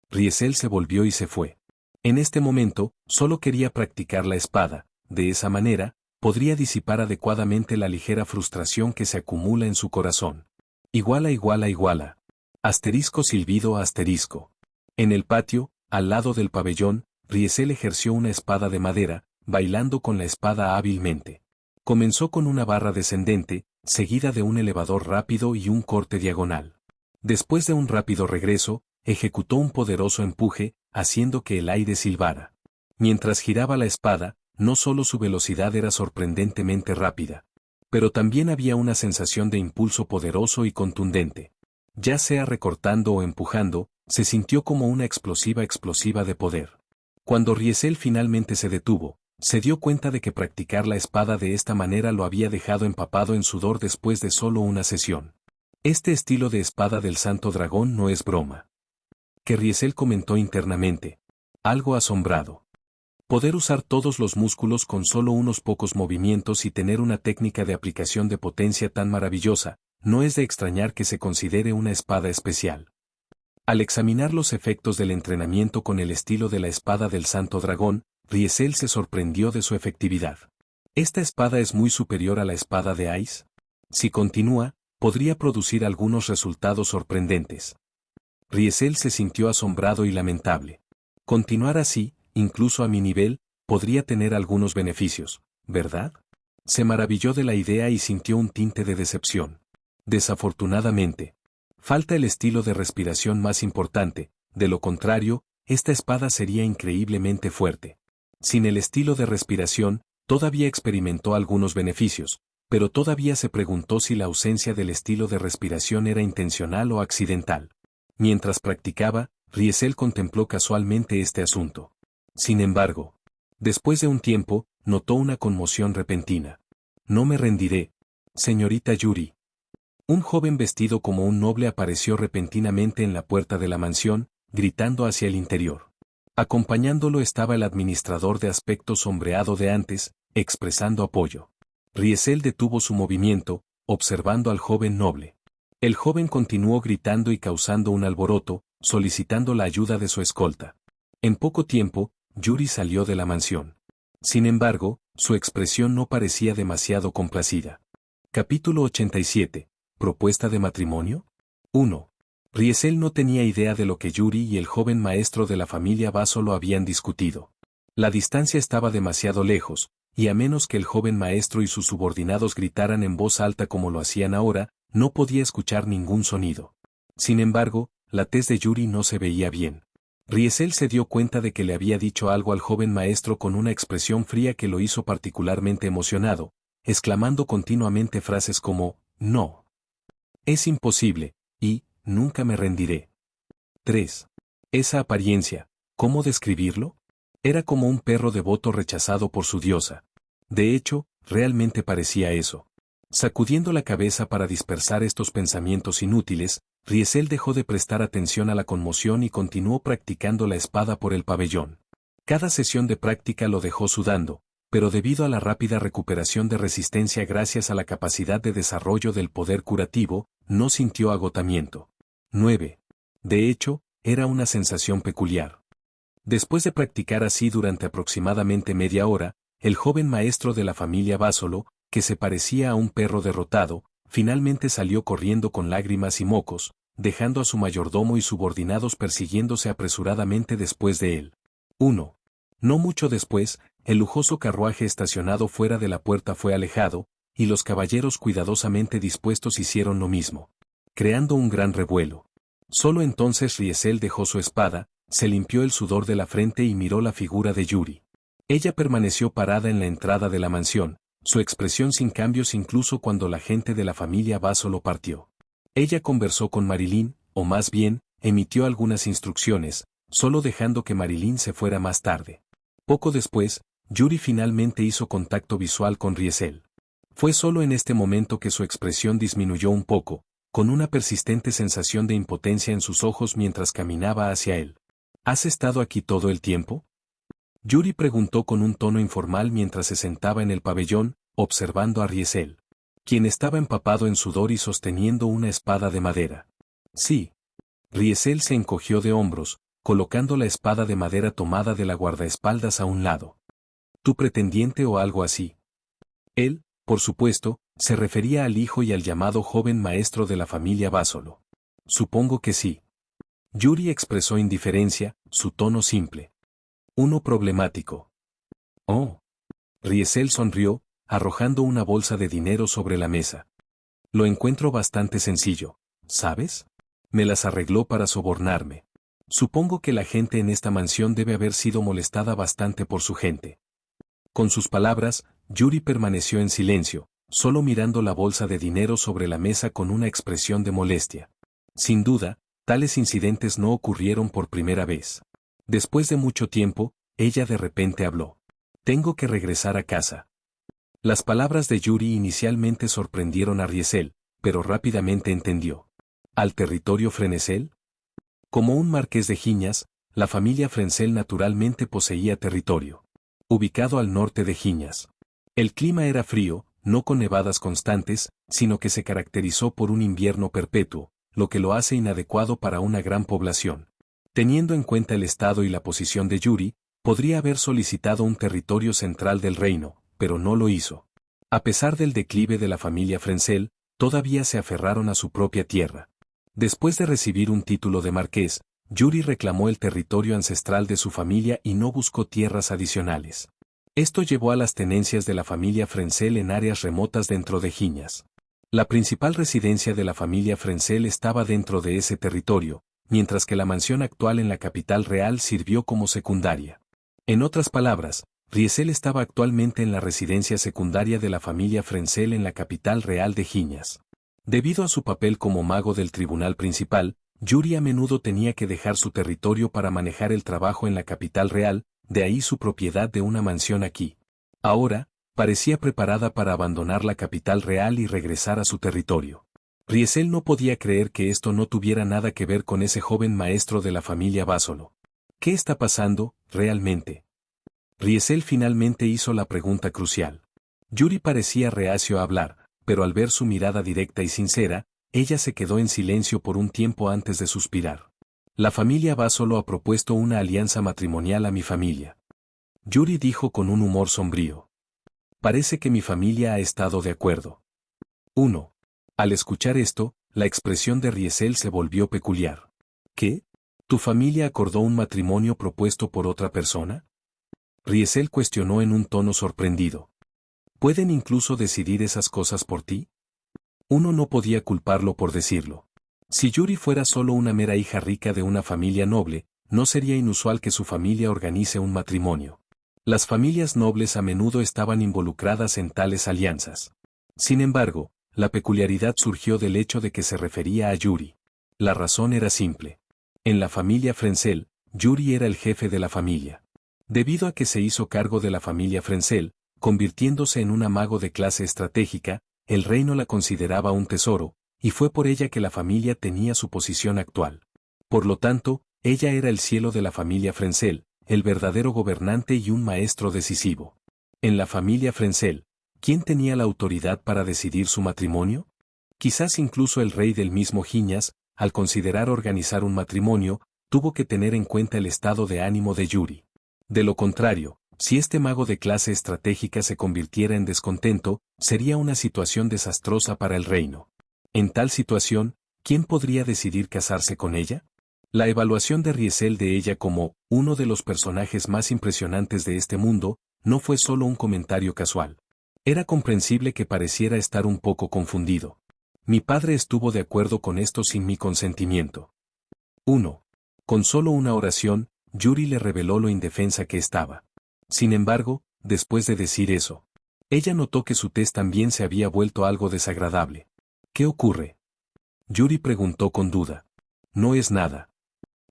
S1: Riesel se volvió y se fue. En este momento, solo quería practicar la espada, de esa manera, podría disipar adecuadamente la ligera frustración que se acumula en su corazón. Iguala. Asterisco silbido asterisco. En el patio, al lado del pabellón, Riesel ejerció una espada de madera, bailando con la espada hábilmente. Comenzó con una barra descendente, seguida de un elevador rápido y un corte diagonal. Después de un rápido regreso, ejecutó un poderoso empuje, haciendo que el aire silbara. Mientras giraba la espada, no solo su velocidad era sorprendentemente rápida, pero también había una sensación de impulso poderoso y contundente. Ya sea recortando o empujando, se sintió como una explosiva de poder. Cuando Riesel finalmente se detuvo, se dio cuenta de que practicar la espada de esta manera lo había dejado empapado en sudor después de solo una sesión. Este estilo de espada del Santo Dragón no es broma. Que Riesel comentó internamente, algo asombrado. Poder usar todos los músculos con solo unos pocos movimientos y tener una técnica de aplicación de potencia tan maravillosa, no es de extrañar que se considere una espada especial. Al examinar los efectos del entrenamiento con el estilo de la espada del Santo Dragón, Riesel se sorprendió de su efectividad. ¿Esta espada es muy superior a la espada de Ice? Si continúa, podría producir algunos resultados sorprendentes. Riesel se sintió asombrado y lamentable. Continuar así, incluso a mi nivel, podría tener algunos beneficios, ¿verdad? Se maravilló de la idea y sintió un tinte de decepción. Desafortunadamente, falta el estilo de respiración más importante, de lo contrario, esta espada sería increíblemente fuerte. Sin el estilo de respiración, todavía experimentó algunos beneficios, pero todavía se preguntó si la ausencia del estilo de respiración era intencional o accidental. Mientras practicaba, Riesel contempló casualmente este asunto. Sin embargo, después de un tiempo, notó una conmoción repentina. No me rendiré, señorita Yuri. Un joven vestido como un noble apareció repentinamente en la puerta de la mansión, gritando hacia el interior. Acompañándolo estaba el administrador de aspecto sombreado de antes, expresando apoyo. Riesel detuvo su movimiento, observando al joven noble. El joven continuó gritando y causando un alboroto, solicitando la ayuda de su escolta. En poco tiempo, Yuri salió de la mansión. Sin embargo, su expresión no parecía demasiado complacida. Capítulo 87. ¿Propuesta de matrimonio? 1. Riesel no tenía idea de lo que Yuri y el joven maestro de la familia Basolo habían discutido. La distancia estaba demasiado lejos, y a menos que el joven maestro y sus subordinados gritaran en voz alta como lo hacían ahora, no podía escuchar ningún sonido. Sin embargo, la tez de Yuri no se veía bien. Riesel se dio cuenta de que le había dicho algo al joven maestro con una expresión fría que lo hizo particularmente emocionado, exclamando continuamente frases como, no. Es imposible, y, nunca me rendiré. 3. Esa apariencia, ¿cómo describirlo? Era como un perro devoto rechazado por su diosa. De hecho, realmente parecía eso. Sacudiendo la cabeza para dispersar estos pensamientos inútiles, Riesel dejó de prestar atención a la conmoción y continuó practicando la espada por el pabellón. Cada sesión de práctica lo dejó sudando, pero debido a la rápida recuperación de resistencia gracias a la capacidad de desarrollo del poder curativo, no sintió agotamiento. 9. De hecho, era una sensación peculiar. Después de practicar así durante aproximadamente media hora, el joven maestro de la familia Basolo, que se parecía a un perro derrotado, finalmente salió corriendo con lágrimas y mocos, dejando a su mayordomo y subordinados persiguiéndose apresuradamente después de él. 1. No mucho después, el lujoso carruaje estacionado fuera de la puerta fue alejado, y los caballeros cuidadosamente dispuestos hicieron lo mismo, creando un gran revuelo. Solo entonces Riesel dejó su espada, se limpió el sudor de la frente y miró la figura de Yuri. Ella permaneció parada en la entrada de la mansión, su expresión sin cambios incluso cuando la gente de la familia Basolo partió. Ella conversó con Marilyn, o más bien, emitió algunas instrucciones, solo dejando que Marilyn se fuera más tarde. Poco después, Yuri finalmente hizo contacto visual con Riesel. Fue solo en este momento que su expresión disminuyó un poco, con una persistente sensación de impotencia en sus ojos mientras caminaba hacia él. ¿Has estado aquí todo el tiempo? Yuri preguntó con un tono informal mientras se sentaba en el pabellón, observando a Riesel, quien estaba empapado en sudor y sosteniendo una espada de madera. Sí. Riesel se encogió de hombros, colocando la espada de madera tomada de la guardaespaldas a un lado. ¿Tu pretendiente o algo así? Él, por supuesto, se refería al hijo y al llamado joven maestro de la familia Basolo. Supongo que sí. Yuri expresó indiferencia, su tono simple. Uno problemático. Oh. Riesel sonrió, arrojando una bolsa de dinero sobre la mesa. Lo encuentro bastante sencillo, ¿sabes? Me las arregló para sobornarme. Supongo que la gente en esta mansión debe haber sido molestada bastante por su gente. Con sus palabras, Yuri permaneció en silencio, solo mirando la bolsa de dinero sobre la mesa con una expresión de molestia. Sin duda, tales incidentes no ocurrieron por primera vez. Después de mucho tiempo, ella de repente habló. Tengo que regresar a casa. Las palabras de Yuri inicialmente sorprendieron a Riesel, pero rápidamente entendió. ¿Al territorio Frenesel? Como un marqués de Giñas, la familia Frenesel naturalmente poseía territorio. Ubicado al norte de Giñas. El clima era frío, no con nevadas constantes, sino que se caracterizó por un invierno perpetuo, lo que lo hace inadecuado para una gran población. Teniendo en cuenta el estado y la posición de Yuri, podría haber solicitado un territorio central del reino, pero no lo hizo. A pesar del declive de la familia Frenesel, todavía se aferraron a su propia tierra. Después de recibir un título de marqués, Yuri reclamó el territorio ancestral de su familia y no buscó tierras adicionales. Esto llevó a las tenencias de la familia Frenesel en áreas remotas dentro de Giñas. La principal residencia de la familia Frenzel estaba dentro de ese territorio, mientras que la mansión actual en la capital real sirvió como secundaria. En otras palabras, Riesel estaba actualmente en la residencia secundaria de la familia Frenzel en la capital real de Giñas. Debido a su papel como mago del tribunal principal, Yuri a menudo tenía que dejar su territorio para manejar el trabajo en la capital real, de ahí su propiedad de una mansión aquí. Ahora, parecía preparada para abandonar la capital real y regresar a su territorio. Riesel no podía creer que esto no tuviera nada que ver con ese joven maestro de la familia Básolo. ¿Qué está pasando, realmente? Riesel finalmente hizo la pregunta crucial. Yuri parecía reacio a hablar, pero al ver su mirada directa y sincera, ella se quedó en silencio por un tiempo antes de suspirar. La familia Básolo ha propuesto una alianza matrimonial a mi familia. Yuri dijo con un humor sombrío. Parece que mi familia ha estado de acuerdo. 1. Al escuchar esto, la expresión de Riesel se volvió peculiar. ¿Qué? ¿Tu familia acordó un matrimonio propuesto por otra persona? Riesel cuestionó en un tono sorprendido. ¿Pueden incluso decidir esas cosas por ti? Uno no podía culparlo por decirlo. Si Yuri fuera solo una mera hija rica de una familia noble, no sería inusual que su familia organice un matrimonio. Las familias nobles a menudo estaban involucradas en tales alianzas. Sin embargo, la peculiaridad surgió del hecho de que se refería a Yuri. La razón era simple. En la familia Frenzel, Yuri era el jefe de la familia. Debido a que se hizo cargo de la familia Frenzel, convirtiéndose en una mago de clase estratégica, el reino la consideraba un tesoro, y fue por ella que la familia tenía su posición actual. Por lo tanto, ella era el cielo de la familia Frenzel, el verdadero gobernante y un maestro decisivo. En la familia Frenzel, ¿quién tenía la autoridad para decidir su matrimonio? Quizás incluso el rey del mismo Giñas, al considerar organizar un matrimonio, tuvo que tener en cuenta el estado de ánimo de Yuri. De lo contrario, si este mago de clase estratégica se convirtiera en descontento, sería una situación desastrosa para el reino. En tal situación, ¿quién podría decidir casarse con ella? La evaluación de Riesel de ella como uno de los personajes más impresionantes de este mundo no fue solo un comentario casual. Era comprensible que pareciera estar un poco confundido. Mi padre estuvo de acuerdo con esto sin mi consentimiento. 1. Con solo una oración, Yuri le reveló lo indefensa que estaba. Sin embargo, después de decir eso, ella notó que su tez también se había vuelto algo desagradable. ¿Qué ocurre? Yuri preguntó con duda. No es nada.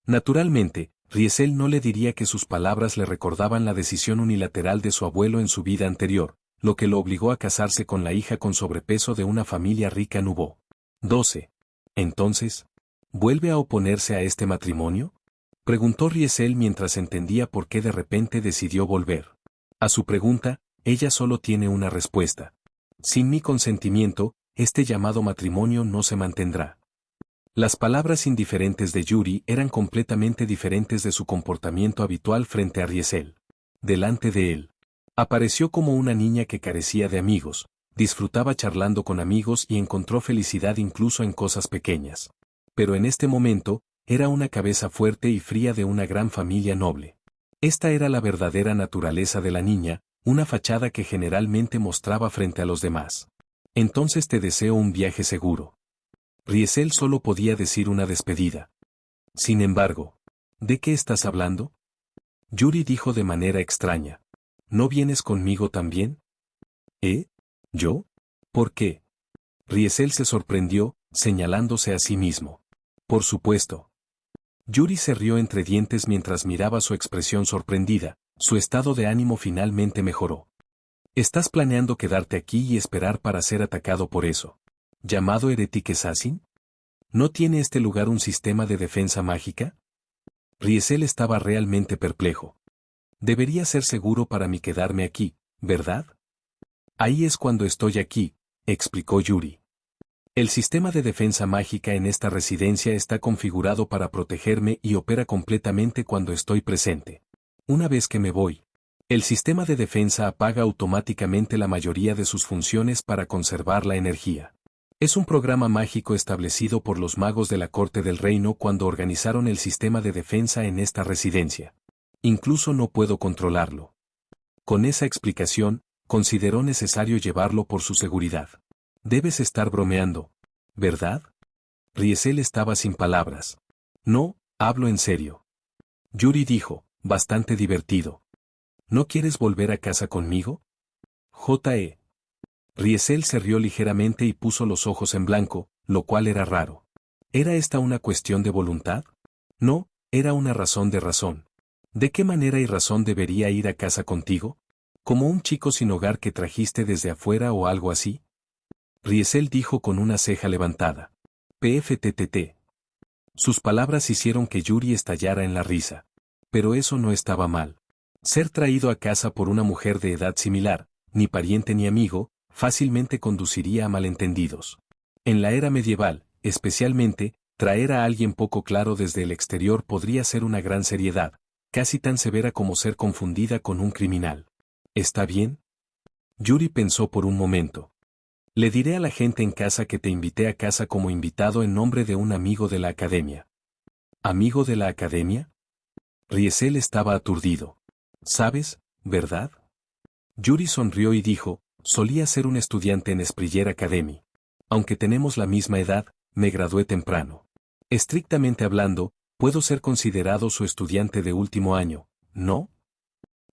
S1: Naturalmente, Riesel no le diría que sus palabras le recordaban la decisión unilateral de su abuelo en su vida anterior, lo que lo obligó a casarse con la hija con sobrepeso de una familia rica Nubó. 12. Entonces, ¿vuelve a oponerse a este matrimonio? Preguntó Riesel mientras entendía por qué de repente decidió volver. A su pregunta, ella solo tiene una respuesta. Sin mi consentimiento, este llamado matrimonio no se mantendrá. Las palabras indiferentes de Yuri eran completamente diferentes de su comportamiento habitual frente a Riesel. Delante de él, apareció como una niña que carecía de amigos, disfrutaba charlando con amigos y encontró felicidad incluso en cosas pequeñas. Pero en este momento, era una cabeza fuerte y fría de una gran familia noble. Esta era la verdadera naturaleza de la niña, una fachada que generalmente mostraba frente a los demás. Entonces te deseo un viaje seguro. Riesel solo podía decir una despedida. Sin embargo, ¿de qué estás hablando? Yuri dijo de manera extraña. ¿No vienes conmigo también? ¿Eh? ¿Yo? ¿Por qué? Riesel se sorprendió, señalándose a sí mismo. Por supuesto. Yuri se rió entre dientes mientras miraba su expresión sorprendida, su estado de ánimo finalmente mejoró. ¿Estás planeando quedarte aquí y esperar para ser atacado por eso? ¿Llamado Heretic Assassin? ¿No tiene este lugar un sistema de defensa mágica? Riesel estaba realmente perplejo. Debería ser seguro para mí quedarme aquí, ¿verdad? Ahí es cuando estoy aquí, explicó Yuri. El sistema de defensa mágica en esta residencia está configurado para protegerme y opera completamente cuando estoy presente. Una vez que me voy, el sistema de defensa apaga automáticamente la mayoría de sus funciones para conservar la energía. Es un programa mágico establecido por los magos de la corte del reino cuando organizaron el sistema de defensa en esta residencia. Incluso no puedo controlarlo. Con esa explicación, consideró necesario llevarlo por su seguridad. Debes estar bromeando, ¿verdad? Riesel estaba sin palabras. No, hablo en serio. Yuri dijo, bastante divertido. ¿No quieres volver a casa conmigo? J.E. Riesel se rió ligeramente y puso los ojos en blanco, lo cual era raro. ¿Era esta una cuestión de voluntad? No, era una razón de razón. ¿De qué manera y razón debería ir a casa contigo? ¿Como un chico sin hogar que trajiste desde afuera o algo así? Riesel dijo con una ceja levantada. PFTTT. Sus palabras hicieron que Yuri estallara en la risa. Pero eso no estaba mal. Ser traído a casa por una mujer de edad similar, ni pariente ni amigo, fácilmente conduciría a malentendidos. En la era medieval, especialmente, traer a alguien poco claro desde el exterior podría ser una gran seriedad, casi tan severa como ser confundida con un criminal. ¿Está bien? Yuri pensó por un momento. Le diré a la gente en casa que te invité a casa como invitado en nombre de un amigo de la academia. ¿Amigo de la academia? Riesel estaba aturdido. ¿Sabes, verdad? Yuri sonrió y dijo, solía ser un estudiante en Springer Academy. Aunque tenemos la misma edad, me gradué temprano. Estrictamente hablando, puedo ser considerado su estudiante de último año, ¿no?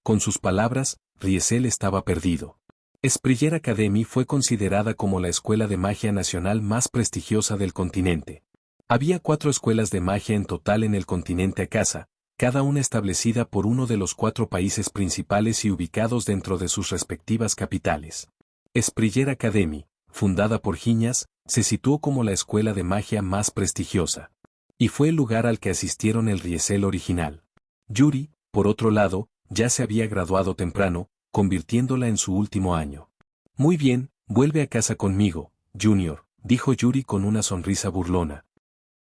S1: Con sus palabras, Riesel estaba perdido. Springer Academy fue considerada como la escuela de magia nacional más prestigiosa del continente. Había 4 escuelas de magia en total en el continente Akasa, cada una establecida por uno de los 4 países principales y ubicados dentro de sus respectivas capitales. Springer Academy, fundada por Giñas, se situó como la escuela de magia más prestigiosa. Y fue el lugar al que asistieron el Riesel original. Yuri, por otro lado, ya se había graduado temprano, convirtiéndola en su último año. Muy bien, vuelve a casa conmigo, Junior, dijo Yuri con una sonrisa burlona.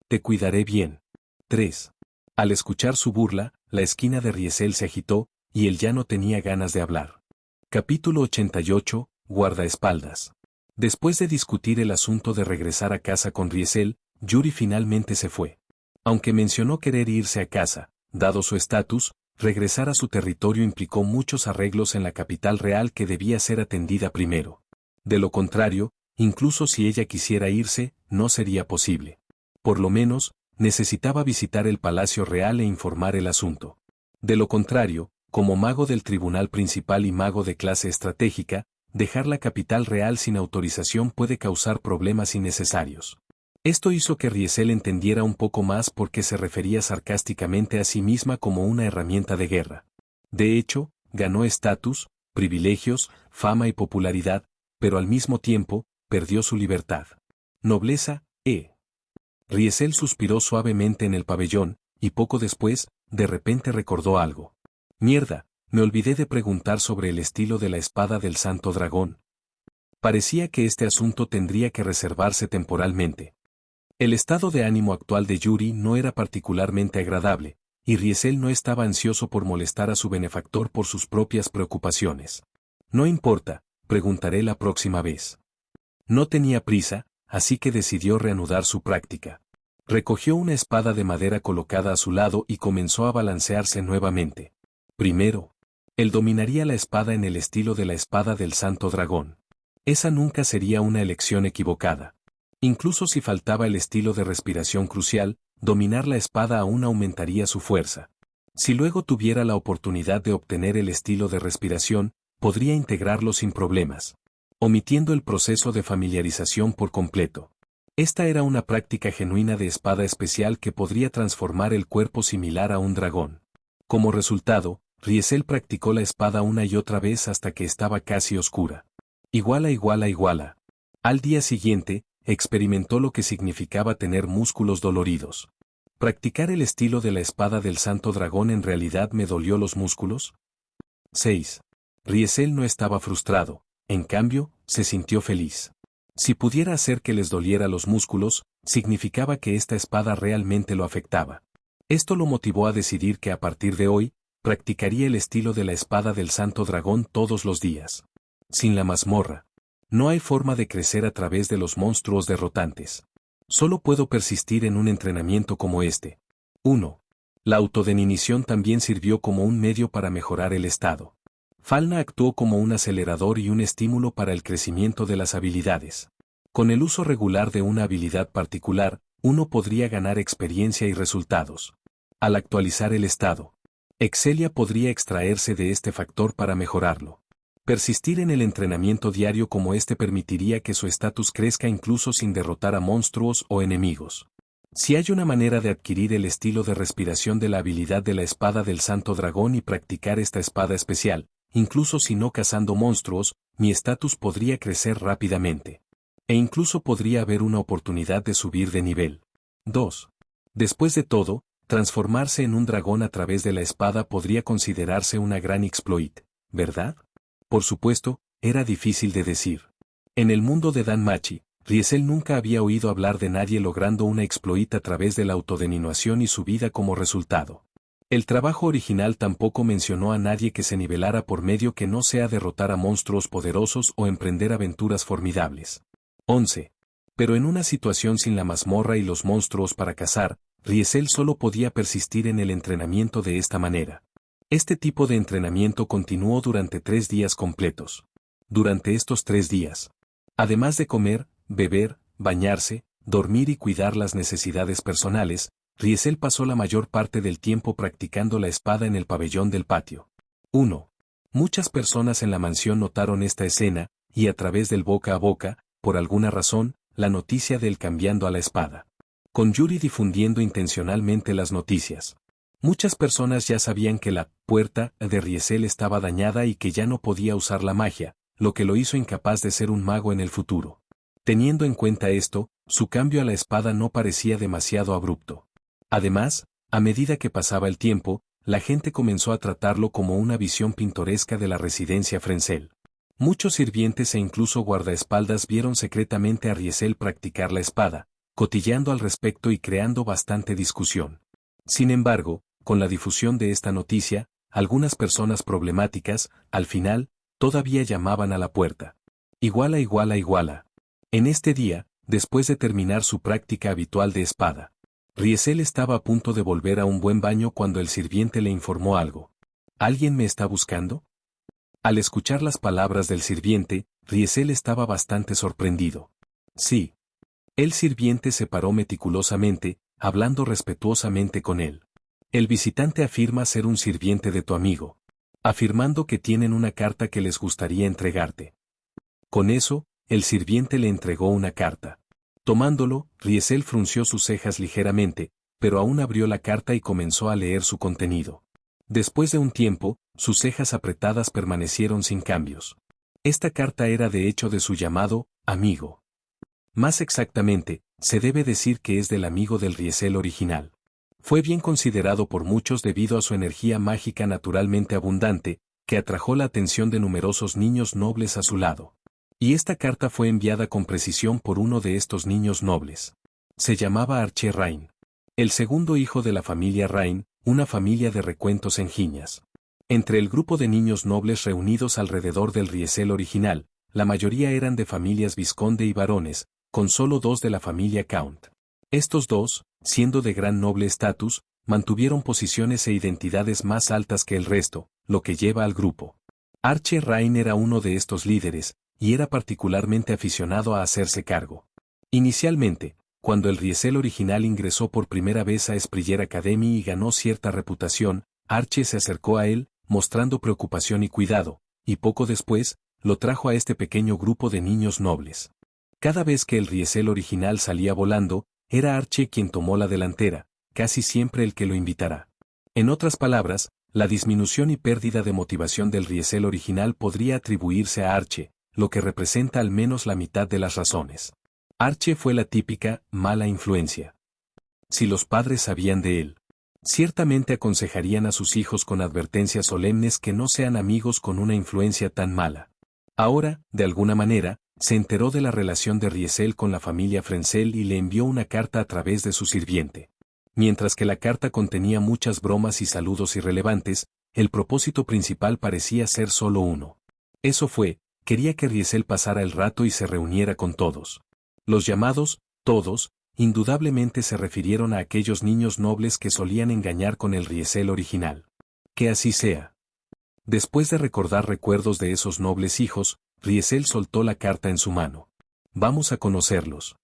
S1: Te cuidaré bien. 3. Al escuchar su burla, la esquina de Riesel se agitó, y él ya no tenía ganas de hablar. Capítulo 88, Guardaespaldas. Después de discutir el asunto de regresar a casa con Riesel, Yuri finalmente se fue. Aunque mencionó querer irse a casa, dado su estatus, regresar a su territorio implicó muchos arreglos en la capital real que debía ser atendida primero. De lo contrario, incluso si ella quisiera irse, no sería posible. Por lo menos, necesitaba visitar el Palacio Real e informar el asunto. De lo contrario, como mago del tribunal principal y mago de clase estratégica, dejar la capital real sin autorización puede causar problemas innecesarios. Esto hizo que Riesel entendiera un poco más por qué se refería sarcásticamente a sí misma como una herramienta de guerra. De hecho, ganó estatus, privilegios, fama y popularidad, pero al mismo tiempo, perdió su libertad. Nobleza, Riesel suspiró suavemente en el pabellón, y poco después, de repente recordó algo. Mierda, me olvidé de preguntar sobre el estilo de la espada del Santo Dragón. Parecía que este asunto tendría que reservarse temporalmente. El estado de ánimo actual de Yuri no era particularmente agradable, y Riesel no estaba ansioso por molestar a su benefactor por sus propias preocupaciones. No importa, preguntaré la próxima vez. No tenía prisa, así que decidió reanudar su práctica. Recogió una espada de madera colocada a su lado y comenzó a balancearse nuevamente. Primero, él dominaría la espada en el estilo de la espada del Santo Dragón. Esa nunca sería una elección equivocada. Incluso si faltaba el estilo de respiración crucial, dominar la espada aún aumentaría su fuerza. Si luego tuviera la oportunidad de obtener el estilo de respiración, podría integrarlo sin problemas, omitiendo el proceso de familiarización por completo. Esta era una práctica genuina de espada especial que podría transformar el cuerpo similar a un dragón. Como resultado, Riesel practicó la espada una y otra vez hasta que estaba casi oscura. Iguala. Al día siguiente, experimentó lo que significaba tener músculos doloridos. ¿Practicar el estilo de la espada del Santo Dragón en realidad me dolió los músculos? 6. Riesel no estaba frustrado, en cambio, se sintió feliz. Si pudiera hacer que les doliera los músculos, significaba que esta espada realmente lo afectaba. Esto lo motivó a decidir que a partir de hoy, practicaría el estilo de la espada del Santo Dragón todos los días. Sin la mazmorra. No hay forma de crecer a través de los monstruos derrotantes. Solo puedo persistir en un entrenamiento como este. 1. La autodeninición también sirvió como un medio para mejorar el estado. Falna actuó como un acelerador y un estímulo para el crecimiento de las habilidades. Con el uso regular de una habilidad particular, uno podría ganar experiencia y resultados. Al actualizar el estado, Excelia podría extraerse de este factor para mejorarlo. Persistir en el entrenamiento diario como este permitiría que su estatus crezca incluso sin derrotar a monstruos o enemigos. Si hay una manera de adquirir el estilo de respiración de la habilidad de la espada del Santo Dragón y practicar esta espada especial, incluso si no cazando monstruos, mi estatus podría crecer rápidamente. E incluso podría haber una oportunidad de subir de nivel. 2. Después de todo, transformarse en un dragón a través de la espada podría considerarse una gran exploit, ¿verdad? Por supuesto, era difícil de decir. En el mundo de Danmachi, Riesel nunca había oído hablar de nadie logrando una exploit a través de la autodeninuación y su vida como resultado. El trabajo original tampoco mencionó a nadie que se nivelara por medio que no sea derrotar a monstruos poderosos o emprender aventuras formidables. 11. Pero en una situación sin la mazmorra y los monstruos para cazar, Riesel solo podía persistir en el entrenamiento de esta manera. Este tipo de entrenamiento continuó durante 3 días completos. Durante estos 3 días, además de comer, beber, bañarse, dormir y cuidar las necesidades personales, Riesel pasó la mayor parte del tiempo practicando la espada en el pabellón del patio. 1. Muchas personas en la mansión notaron esta escena, y a través del boca a boca, por alguna razón, la noticia del cambiando a la espada. Con Yuri difundiendo intencionalmente las noticias. Muchas personas ya sabían que la puerta de Riesel estaba dañada y que ya no podía usar la magia, lo que lo hizo incapaz de ser un mago en el futuro. Teniendo en cuenta esto, su cambio a la espada no parecía demasiado abrupto. Además, a medida que pasaba el tiempo, la gente comenzó a tratarlo como una visión pintoresca de la residencia Frenzel. Muchos sirvientes e incluso guardaespaldas vieron secretamente a Riesel practicar la espada, cotilleando al respecto y creando bastante discusión. Sin embargo, con la difusión de esta noticia, algunas personas problemáticas, al final, todavía llamaban a la puerta. Iguala, iguala, iguala. En este día, después de terminar su práctica habitual de espada, Riesel estaba a punto de volver a un buen baño cuando el sirviente le informó algo. ¿Alguien me está buscando? Al escuchar las palabras del sirviente, Riesel estaba bastante sorprendido. Sí. El sirviente se paró meticulosamente, hablando respetuosamente con él. El visitante afirma ser un sirviente de tu amigo, afirmando que tienen una carta que les gustaría entregarte. Con eso, el sirviente le entregó una carta. Tomándolo, Riesel frunció sus cejas ligeramente, pero aún abrió la carta y comenzó a leer su contenido. Después de un tiempo, sus cejas apretadas permanecieron sin cambios. Esta carta era de hecho de su llamado amigo. Más exactamente, se debe decir que es del amigo del Riesel original. Fue bien considerado por muchos debido a su energía mágica naturalmente abundante, que atrajo la atención de numerosos niños nobles a su lado. Y esta carta fue enviada con precisión por uno de estos niños nobles. Se llamaba Archer Rain. El segundo hijo de la familia Rain, una familia de recuentos en Giñas. Entre el grupo de niños nobles reunidos alrededor del Riesel original, la mayoría eran de familias vizconde y barones, con solo 2 de la familia Count. Estos 2, siendo de gran noble estatus, mantuvieron posiciones e identidades más altas que el resto, lo que lleva al grupo. Archer Rain era uno de estos líderes, y era particularmente aficionado a hacerse cargo. Inicialmente, cuando el Riesel original ingresó por primera vez a Springer Academy y ganó cierta reputación, Archer se acercó a él, mostrando preocupación y cuidado, y poco después, lo trajo a este pequeño grupo de niños nobles. Cada vez que el Riesel original salía volando, era Archer quien tomó la delantera, casi siempre el que lo invitará. En otras palabras, la disminución y pérdida de motivación del Riesel original podría atribuirse a Archer, lo que representa al menos la mitad de las razones. Archer fue la típica mala influencia. Si los padres sabían de él, ciertamente aconsejarían a sus hijos con advertencias solemnes que no sean amigos con una influencia tan mala. Ahora, de alguna manera, se enteró de la relación de Riesel con la familia Frenzel y le envió una carta a través de su sirviente. Mientras que la carta contenía muchas bromas y saludos irrelevantes, el propósito principal parecía ser solo uno. Eso fue, quería que Riesel pasara el rato y se reuniera con todos. Los llamados, todos, indudablemente se refirieron a aquellos niños nobles que solían engañar con el Riesel original. Que así sea. Después de recordar recuerdos de esos nobles hijos, Riesel soltó la carta en su mano. Vamos a conocerlos.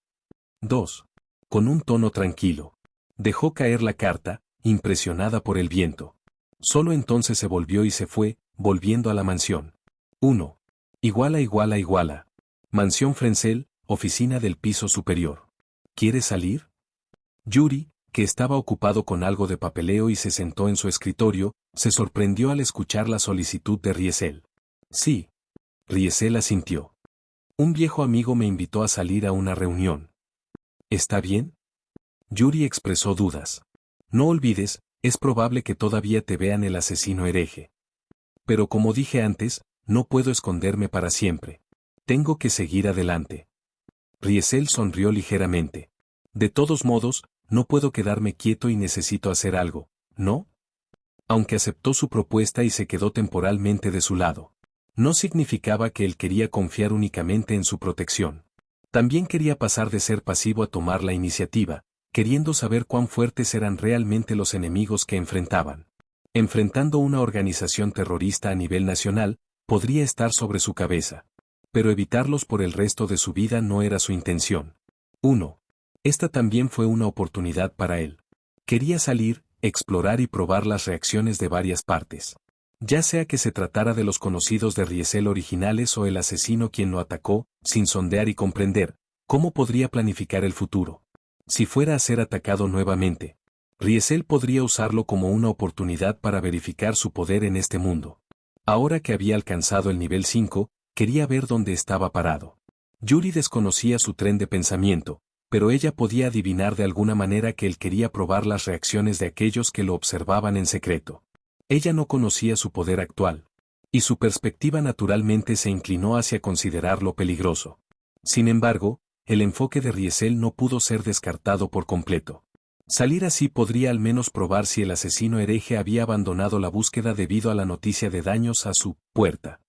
S1: 2. Con un tono tranquilo. Dejó caer la carta, impresionada por el viento. Solo entonces se volvió y se fue, volviendo a la mansión. 1. Iguala. Mansión Frenzel, oficina del piso superior. ¿Quieres salir? Yuri, que estaba ocupado con algo de papeleo y se sentó en su escritorio, se sorprendió al escuchar la solicitud de Riesel. Sí. Riesel asintió. Un viejo amigo me invitó a salir a una reunión. ¿Está bien? Yuri expresó dudas. No olvides, es probable que todavía te vean el asesino hereje. Pero como dije antes, no puedo esconderme para siempre. Tengo que seguir adelante. Riesel sonrió ligeramente. De todos modos, no puedo quedarme quieto y necesito hacer algo, ¿no? Aunque aceptó su propuesta y se quedó temporalmente de su lado. No significaba que él quería confiar únicamente en su protección. También quería pasar de ser pasivo a tomar la iniciativa, queriendo saber cuán fuertes eran realmente los enemigos que enfrentaban. Enfrentando una organización terrorista a nivel nacional, podría estar sobre su cabeza. Pero evitarlos por el resto de su vida no era su intención. 1. Esta también fue una oportunidad para él. Quería salir, explorar y probar las reacciones de varias partes. Ya sea que se tratara de los conocidos de Riesel originales o el asesino quien lo atacó, sin sondear y comprender, ¿cómo podría planificar el futuro? Si fuera a ser atacado nuevamente, Riesel podría usarlo como una oportunidad para verificar su poder en este mundo. Ahora que había alcanzado el nivel 5, quería ver dónde estaba parado. Yuri desconocía su tren de pensamiento, pero ella podía adivinar de alguna manera que él quería probar las reacciones de aquellos que lo observaban en secreto. Ella no conocía su poder actual, y su perspectiva naturalmente se inclinó hacia considerarlo peligroso. Sin embargo, el enfoque de Riesel no pudo ser descartado por completo. Salir así podría al menos probar si el asesino hereje había abandonado la búsqueda debido a la noticia de daños a su puerta.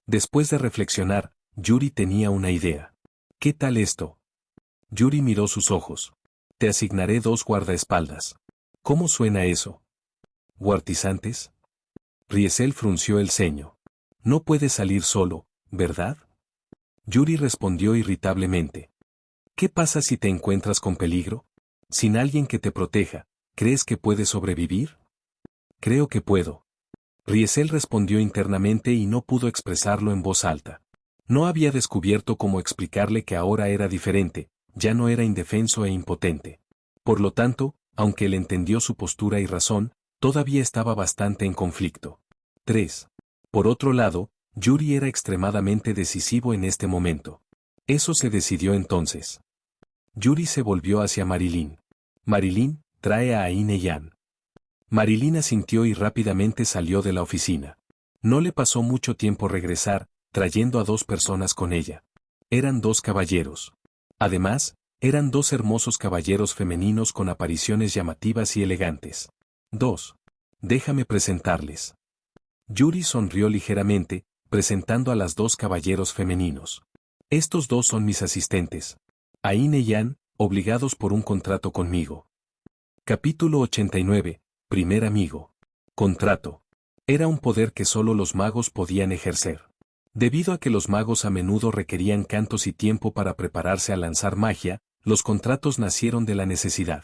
S1: Después de reflexionar, Yuri tenía una idea. ¿Qué tal esto? Yuri miró sus ojos. Te asignaré 2 guardaespaldas. ¿Cómo suena eso? ¿Guartizantes? Riesel frunció el ceño. No puedes salir solo, ¿verdad? Yuri respondió irritablemente. ¿Qué pasa si te encuentras con peligro? Sin alguien que te proteja, ¿crees que puedes sobrevivir? Creo que puedo. Riesel respondió internamente y no pudo expresarlo en voz alta. No había descubierto cómo explicarle que ahora era diferente, ya no era indefenso e impotente. Por lo tanto, aunque él entendió su postura y razón, todavía estaba bastante en conflicto. 3. Por otro lado, Yuri era extremadamente decisivo en este momento. Eso se decidió entonces. Yuri se volvió hacia Marilyn. Marilyn, trae a Aine Yan. Marilyn asintió y rápidamente salió de la oficina. No le pasó mucho tiempo regresar, trayendo a 2 personas con ella. Eran 2 caballeros. Además, eran 2 hermosos caballeros femeninos con apariciones llamativas y elegantes. 2. Déjame presentarles. Yuri sonrió ligeramente, presentando a las 2 caballeros femeninos. Estos 2 son mis asistentes. Aine y Yan, obligados por un contrato conmigo. Capítulo 89. Primer amigo. Contrato. Era un poder que solo los magos podían ejercer. Debido a que los magos a menudo requerían cantos y tiempo para prepararse a lanzar magia, los contratos nacieron de la necesidad.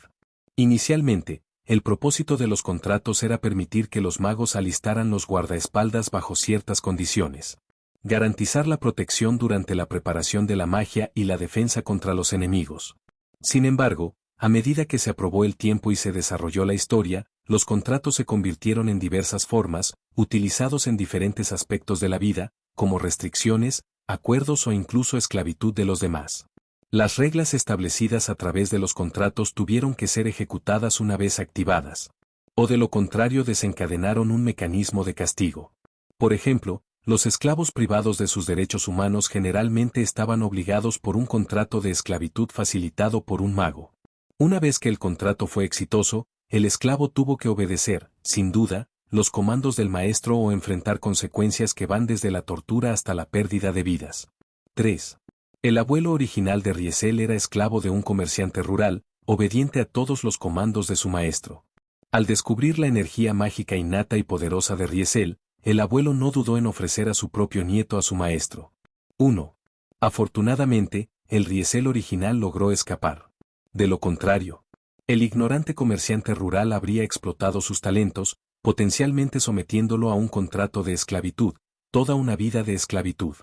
S1: Inicialmente, el propósito de los contratos era permitir que los magos alistaran los guardaespaldas bajo ciertas condiciones. Garantizar la protección durante la preparación de la magia y la defensa contra los enemigos. Sin embargo, a medida que se aprobó el tiempo y se desarrolló la historia, los contratos se convirtieron en diversas formas, utilizados en diferentes aspectos de la vida, como restricciones, acuerdos o incluso esclavitud de los demás. Las reglas establecidas a través de los contratos tuvieron que ser ejecutadas una vez activadas. O de lo contrario desencadenaron un mecanismo de castigo. Por ejemplo, los esclavos privados de sus derechos humanos generalmente estaban obligados por un contrato de esclavitud facilitado por un mago. Una vez que el contrato fue exitoso, el esclavo tuvo que obedecer, sin duda, los comandos del maestro o enfrentar consecuencias que van desde la tortura hasta la pérdida de vidas. 3. El abuelo original de Riesel era esclavo de un comerciante rural, obediente a todos los comandos de su maestro. Al descubrir la energía mágica innata y poderosa de Riesel, el abuelo no dudó en ofrecer a su propio nieto a su maestro. 1. Afortunadamente, el Riesel original logró escapar. De lo contrario, el ignorante comerciante rural habría explotado sus talentos, potencialmente sometiéndolo a un contrato de esclavitud, toda una vida de esclavitud.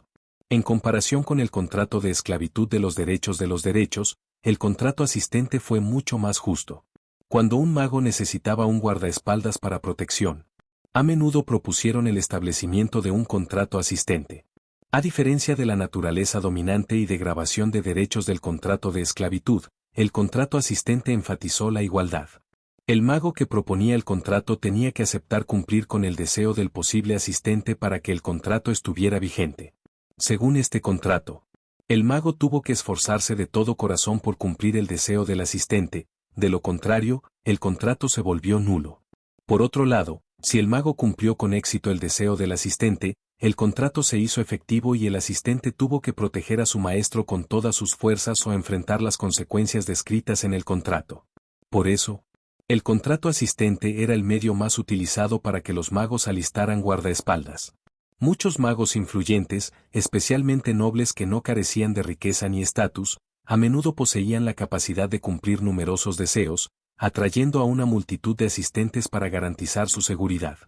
S1: En comparación con el contrato de esclavitud de los derechos, el contrato asistente fue mucho más justo. Cuando un mago necesitaba un guardaespaldas para protección, a menudo propusieron el establecimiento de un contrato asistente. A diferencia de la naturaleza dominante y degradación de derechos del contrato de esclavitud, el contrato asistente enfatizó la igualdad. El mago que proponía el contrato tenía que aceptar cumplir con el deseo del posible asistente para que el contrato estuviera vigente. Según este contrato, el mago tuvo que esforzarse de todo corazón por cumplir el deseo del asistente, de lo contrario, el contrato se volvió nulo. Por otro lado, si el mago cumplió con éxito el deseo del asistente, el contrato se hizo efectivo y el asistente tuvo que proteger a su maestro con todas sus fuerzas o enfrentar las consecuencias descritas en el contrato. Por eso, el contrato asistente era el medio más utilizado para que los magos alistaran guardaespaldas. Muchos magos influyentes, especialmente nobles que no carecían de riqueza ni estatus, a menudo poseían la capacidad de cumplir numerosos deseos, atrayendo a una multitud de asistentes para garantizar su seguridad.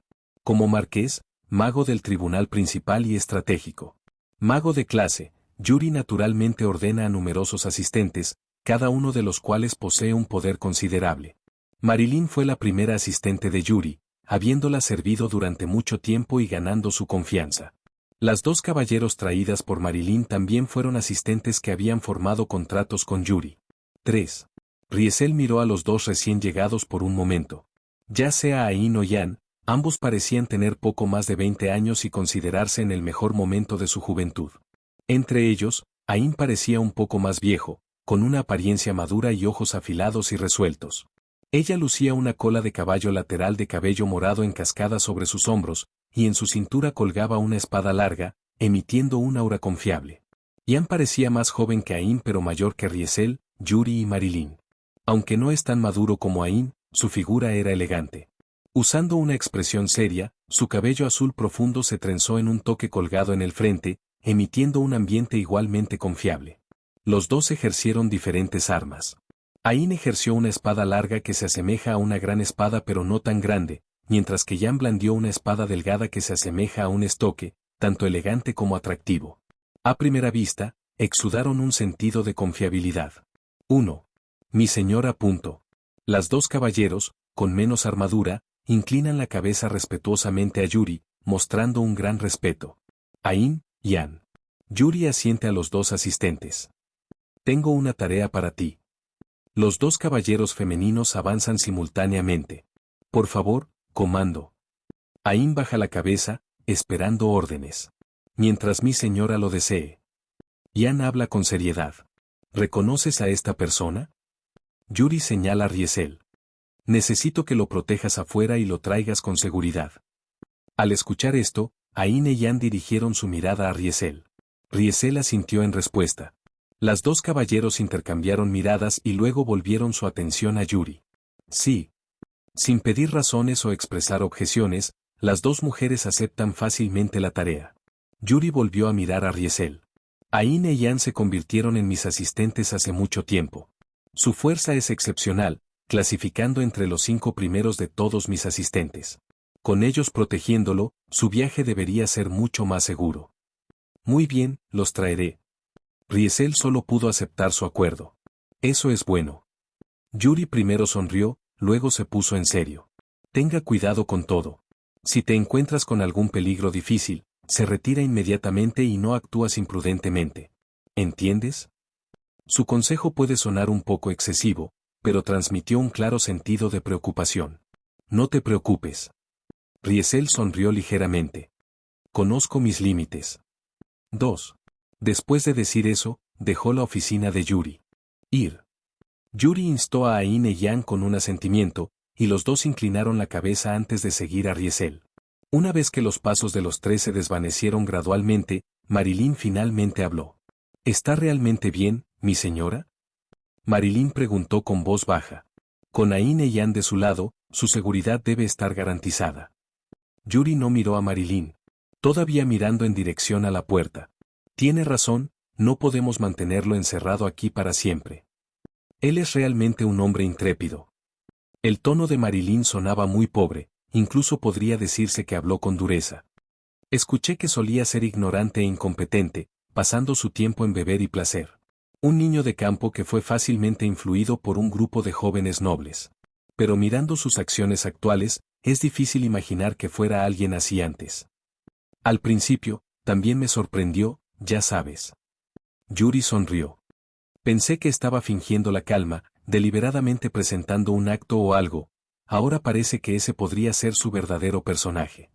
S1: Como marqués, mago del tribunal principal y estratégico. Mago de clase, Yuri naturalmente ordena a numerosos asistentes, cada uno de los cuales posee un poder considerable. Marilyn fue la primera asistente de Yuri, habiéndola servido durante mucho tiempo y ganando su confianza. Las dos caballeros traídas por Marilyn también fueron asistentes que habían formado contratos con Yuri. 3. Riesel miró a los dos recién llegados por un momento. Ya sea Ain o Yan, ambos parecían tener poco más de 20 años y considerarse en el mejor momento de su juventud. Entre ellos, Ain parecía un poco más viejo, con una apariencia madura y ojos afilados y resueltos. Ella lucía una cola de caballo lateral de cabello morado en cascada sobre sus hombros, y en su cintura colgaba una espada larga, emitiendo un aura confiable. Yan parecía más joven que Ain pero mayor que Riesel, Yuri y Marilyn. Aunque no es tan maduro como Ain, su figura era elegante. Usando una expresión seria, su cabello azul profundo se trenzó en un toque colgado en el frente, emitiendo un ambiente igualmente confiable. Los dos ejercieron diferentes armas. Ain ejerció una espada larga que se asemeja a una gran espada pero no tan grande, mientras que Yan blandió una espada delgada que se asemeja a un estoque, tanto elegante como atractivo. A primera vista, exudaron un sentido de confiabilidad. 1. Mi señora. Las dos caballeros, con menos armadura, inclinan la cabeza respetuosamente a Yuri, mostrando un gran respeto. Ain, Yan. Yuri asiente a los dos asistentes. Tengo una tarea para ti. Los dos caballeros femeninos avanzan simultáneamente. Por favor, comando. Ain baja la cabeza, esperando órdenes. Mientras mi señora lo desee. Yan habla con seriedad. ¿Reconoces a esta persona? Yuri señala a Riesel. Necesito que lo protejas afuera y lo traigas con seguridad. Al escuchar esto, Ain y Yan dirigieron su mirada a Riesel. Riesel asintió en respuesta. Las dos caballeros intercambiaron miradas y luego volvieron su atención a Yuri. Sí. Sin pedir razones o expresar objeciones, las dos mujeres aceptan fácilmente la tarea. Yuri volvió a mirar a Riesel. Ain y Yan se convirtieron en mis asistentes hace mucho tiempo. Su fuerza es excepcional, clasificando entre los 5 primeros de todos mis asistentes. Con ellos protegiéndolo, su viaje debería ser mucho más seguro. Muy bien, los traeré. Riesel solo pudo aceptar su acuerdo. Eso es bueno. Yuri primero sonrió, luego se puso en serio. Tenga cuidado con todo. Si te encuentras con algún peligro difícil, se retira inmediatamente y no actúas imprudentemente. ¿Entiendes? Su consejo puede sonar un poco excesivo, pero transmitió un claro sentido de preocupación. No te preocupes. Riesel sonrió ligeramente. Conozco mis límites. 2. Después de decir eso, dejó la oficina de Yuri. Ir. Yuri instó a Ain y Yan con un asentimiento, y los dos inclinaron la cabeza antes de seguir a Riesel. Una vez que los pasos de los tres se desvanecieron gradualmente, Marilyn finalmente habló. ¿Está realmente bien, mi señora? Marilyn preguntó con voz baja. Con Ain y Yan de su lado, su seguridad debe estar garantizada. Yuri no miró a Marilyn, todavía mirando en dirección a la puerta. Tiene razón, no podemos mantenerlo encerrado aquí para siempre. Él es realmente un hombre intrépido. El tono de Marilyn sonaba muy pobre, incluso podría decirse que habló con dureza. Escuché que solía ser ignorante e incompetente, pasando su tiempo en beber y placer. Un niño de campo que fue fácilmente influido por un grupo de jóvenes nobles. Pero mirando sus acciones actuales, es difícil imaginar que fuera alguien así antes. Al principio, también me sorprendió, ya sabes. Yuri sonrió. Pensé que estaba fingiendo la calma, deliberadamente presentando un acto o algo. Ahora parece que ese podría ser su verdadero personaje.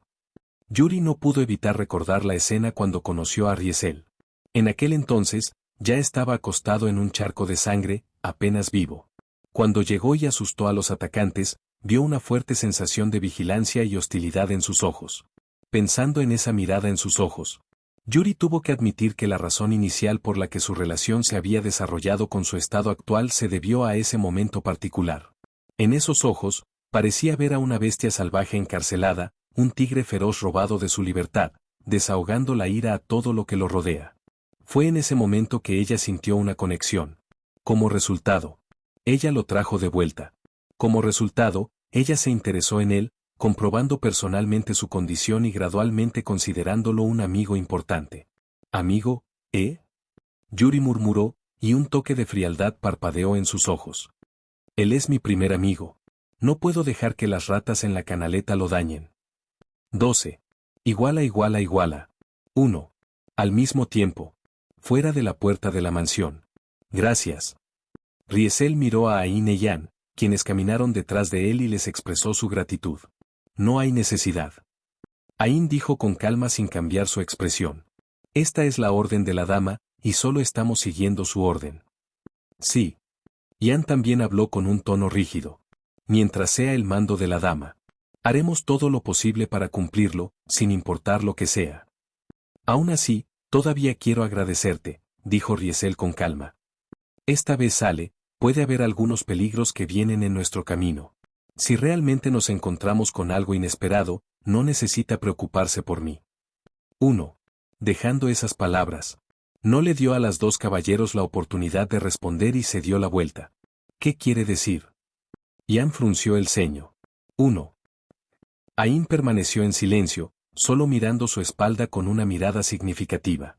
S1: Yuri no pudo evitar recordar la escena cuando conoció a Riesel. En aquel entonces, ya estaba acostado en un charco de sangre, apenas vivo. Cuando llegó y asustó a los atacantes, vio una fuerte sensación de vigilancia y hostilidad en sus ojos. Pensando en esa mirada en sus ojos, Yuri tuvo que admitir que la razón inicial por la que su relación se había desarrollado con su estado actual se debió a ese momento particular. En esos ojos, parecía ver a una bestia salvaje encarcelada, un tigre feroz robado de su libertad, desahogando la ira a todo lo que lo rodea. Fue en ese momento que ella sintió una conexión. Como resultado, ella lo trajo de vuelta. Como resultado, ella se interesó en él, comprobando personalmente su condición y gradualmente considerándolo un amigo importante. ¿Amigo, eh? Yuri murmuró, y un toque de frialdad parpadeó en sus ojos. Él es mi primer amigo. No puedo dejar que las ratas en la canaleta lo dañen. 12. Iguala. 1. Al mismo tiempo. Fuera de la puerta de la mansión. Gracias. Riesel miró a Ain y Yan, quienes caminaron detrás de él y les expresó su gratitud. No hay necesidad. Ain dijo con calma sin cambiar su expresión. Esta es la orden de la dama, y solo estamos siguiendo su orden. Sí. Yan también habló con un tono rígido. Mientras sea el mando de la dama. Haremos todo lo posible para cumplirlo, sin importar lo que sea. Aún así, todavía quiero agradecerte, dijo Riesel con calma. Esta vez sale, puede haber algunos peligros que vienen en nuestro camino. Si realmente nos encontramos con algo inesperado, no necesita preocuparse por mí. 1. Dejando esas palabras. No le dio a las dos caballeros la oportunidad de responder y se dio la vuelta. ¿Qué quiere decir? Yan frunció el ceño. 1. Ain permaneció en silencio, solo mirando su espalda con una mirada significativa.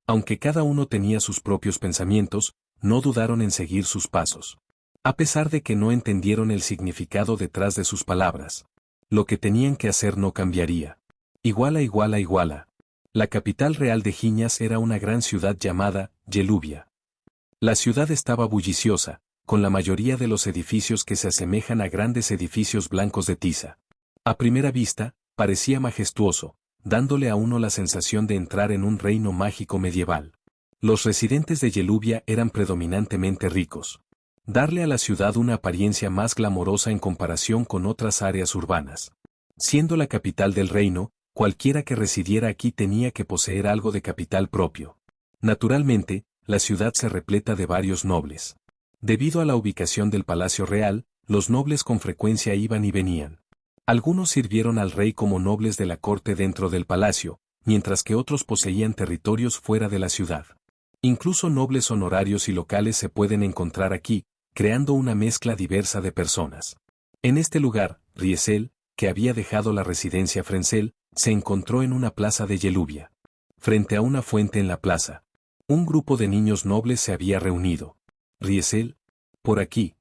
S1: Aunque cada uno tenía sus propios pensamientos, no dudaron en seguir sus pasos. A pesar de que no entendieron el significado detrás de sus palabras. Lo que tenían que hacer no cambiaría. Iguala. La capital real de Giñas era una gran ciudad llamada Yelubia. La ciudad estaba bulliciosa, con la mayoría de los edificios que se asemejan a grandes edificios blancos de tiza. A primera vista, parecía majestuoso, dándole a uno la sensación de entrar en un reino mágico medieval. Los residentes de Yelubia eran predominantemente ricos. Darle a la ciudad una apariencia más glamorosa en comparación con otras áreas urbanas. Siendo la capital del reino, cualquiera que residiera aquí tenía que poseer algo de capital propio. Naturalmente, la ciudad se repleta de varios nobles. Debido a la ubicación del Palacio Real, los nobles con frecuencia iban y venían. Algunos sirvieron al rey como nobles de la corte dentro del palacio, mientras que otros poseían territorios fuera de la ciudad. Incluso nobles honorarios y locales se pueden encontrar aquí, creando una mezcla diversa de personas. En este lugar, Riesel, que había dejado la residencia Frenzel, se encontró en una plaza de Yelubia. Frente a una fuente en la plaza, un grupo de niños nobles se había reunido. Riesel, por aquí.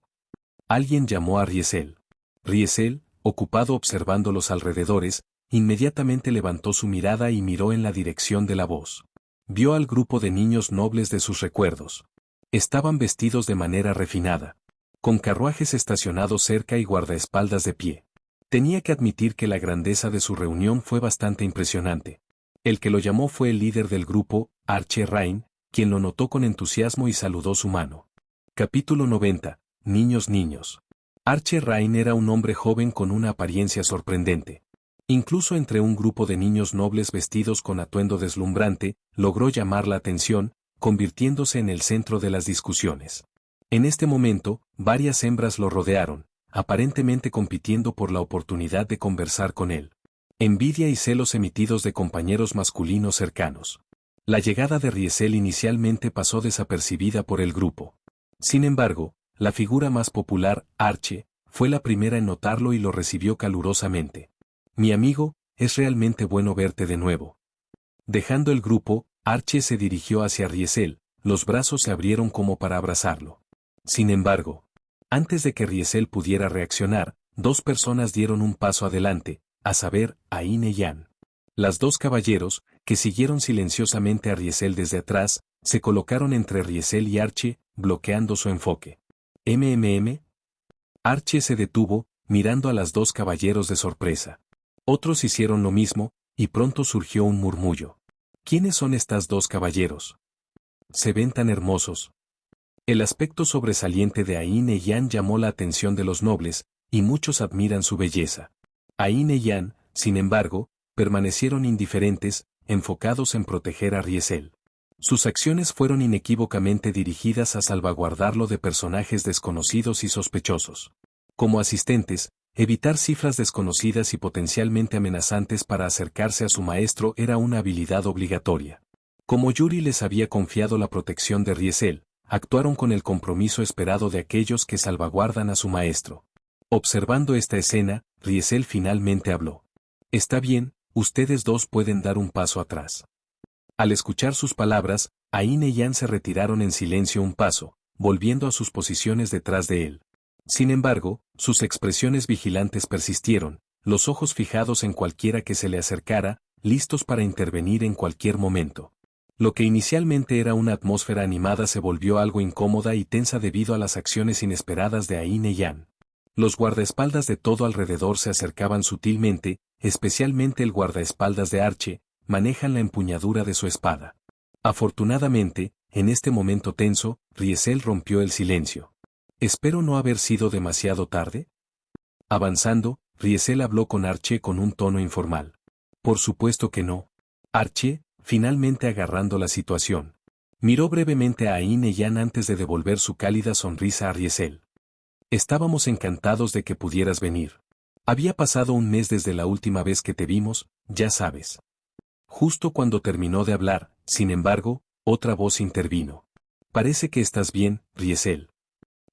S1: Alguien llamó a Riesel. Riesel, ocupado observando los alrededores, inmediatamente levantó su mirada y miró en la dirección de la voz. Vio al grupo de niños nobles de sus recuerdos. Estaban vestidos de manera refinada, con carruajes estacionados cerca y guardaespaldas de pie. Tenía que admitir que la grandeza de su reunión fue bastante impresionante. El que lo llamó fue el líder del grupo, Archer Rain, quien lo notó con entusiasmo y saludó su mano. Capítulo 90. Niños. Archer Rain era un hombre joven con una apariencia sorprendente. Incluso entre un grupo de niños nobles vestidos con atuendo deslumbrante, logró llamar la atención, convirtiéndose en el centro de las discusiones. En este momento, varias hembras lo rodearon, aparentemente compitiendo por la oportunidad de conversar con él. Envidia y celos emitidos de compañeros masculinos cercanos. La llegada de Riesel inicialmente pasó desapercibida por el grupo. Sin embargo, la figura más popular, Arche, fue la primera en notarlo y lo recibió calurosamente. Mi amigo, es realmente bueno verte de nuevo. Dejando el grupo, Arche se dirigió hacia Riesel, los brazos se abrieron como para abrazarlo. Sin embargo, antes de que Riesel pudiera reaccionar, dos personas dieron un paso adelante, a saber, Aín y Jan. Las dos caballeros, que siguieron silenciosamente a Riesel desde atrás, se colocaron entre Riesel y Arche, bloqueando su enfoque. Arche se detuvo, mirando a las dos caballeros de sorpresa. Otros hicieron lo mismo, y pronto surgió un murmullo. ¿Quiénes son estas dos caballeros? Se ven tan hermosos. El aspecto sobresaliente de Aín y Jan llamó la atención de los nobles, y muchos admiran su belleza. Aín y Jan, sin embargo, permanecieron indiferentes, enfocados en proteger a Riesel. Sus acciones fueron inequívocamente dirigidas a salvaguardarlo de personajes desconocidos y sospechosos. Como asistentes, evitar cifras desconocidas y potencialmente amenazantes para acercarse a su maestro era una habilidad obligatoria. Como Yuri les había confiado la protección de Riesel, actuaron con el compromiso esperado de aquellos que salvaguardan a su maestro. Observando esta escena, Riesel finalmente habló. Está bien, ustedes dos pueden dar un paso atrás. Al escuchar sus palabras, Aín y Jan se retiraron en silencio un paso, volviendo a sus posiciones detrás de él. Sin embargo, sus expresiones vigilantes persistieron, los ojos fijados en cualquiera que se le acercara, listos para intervenir en cualquier momento. Lo que inicialmente era una atmósfera animada se volvió algo incómoda y tensa debido a las acciones inesperadas de Aín y Jan. Los guardaespaldas de todo alrededor se acercaban sutilmente, especialmente el guardaespaldas de Arche, manejan la empuñadura de su espada. Afortunadamente, en este momento tenso, Riesel rompió el silencio. ¿Espero no haber sido demasiado tarde? Avanzando, Riesel habló con Arche con un tono informal. Por supuesto que no. Arche, finalmente agarrando la situación, miró brevemente a Aín y Jan antes de devolver su cálida sonrisa a Riesel. Estábamos encantados de que pudieras venir. Había pasado un mes desde la última vez que te vimos, ya sabes. Justo cuando terminó de hablar, sin embargo, otra voz intervino. Parece que estás bien, Riesel.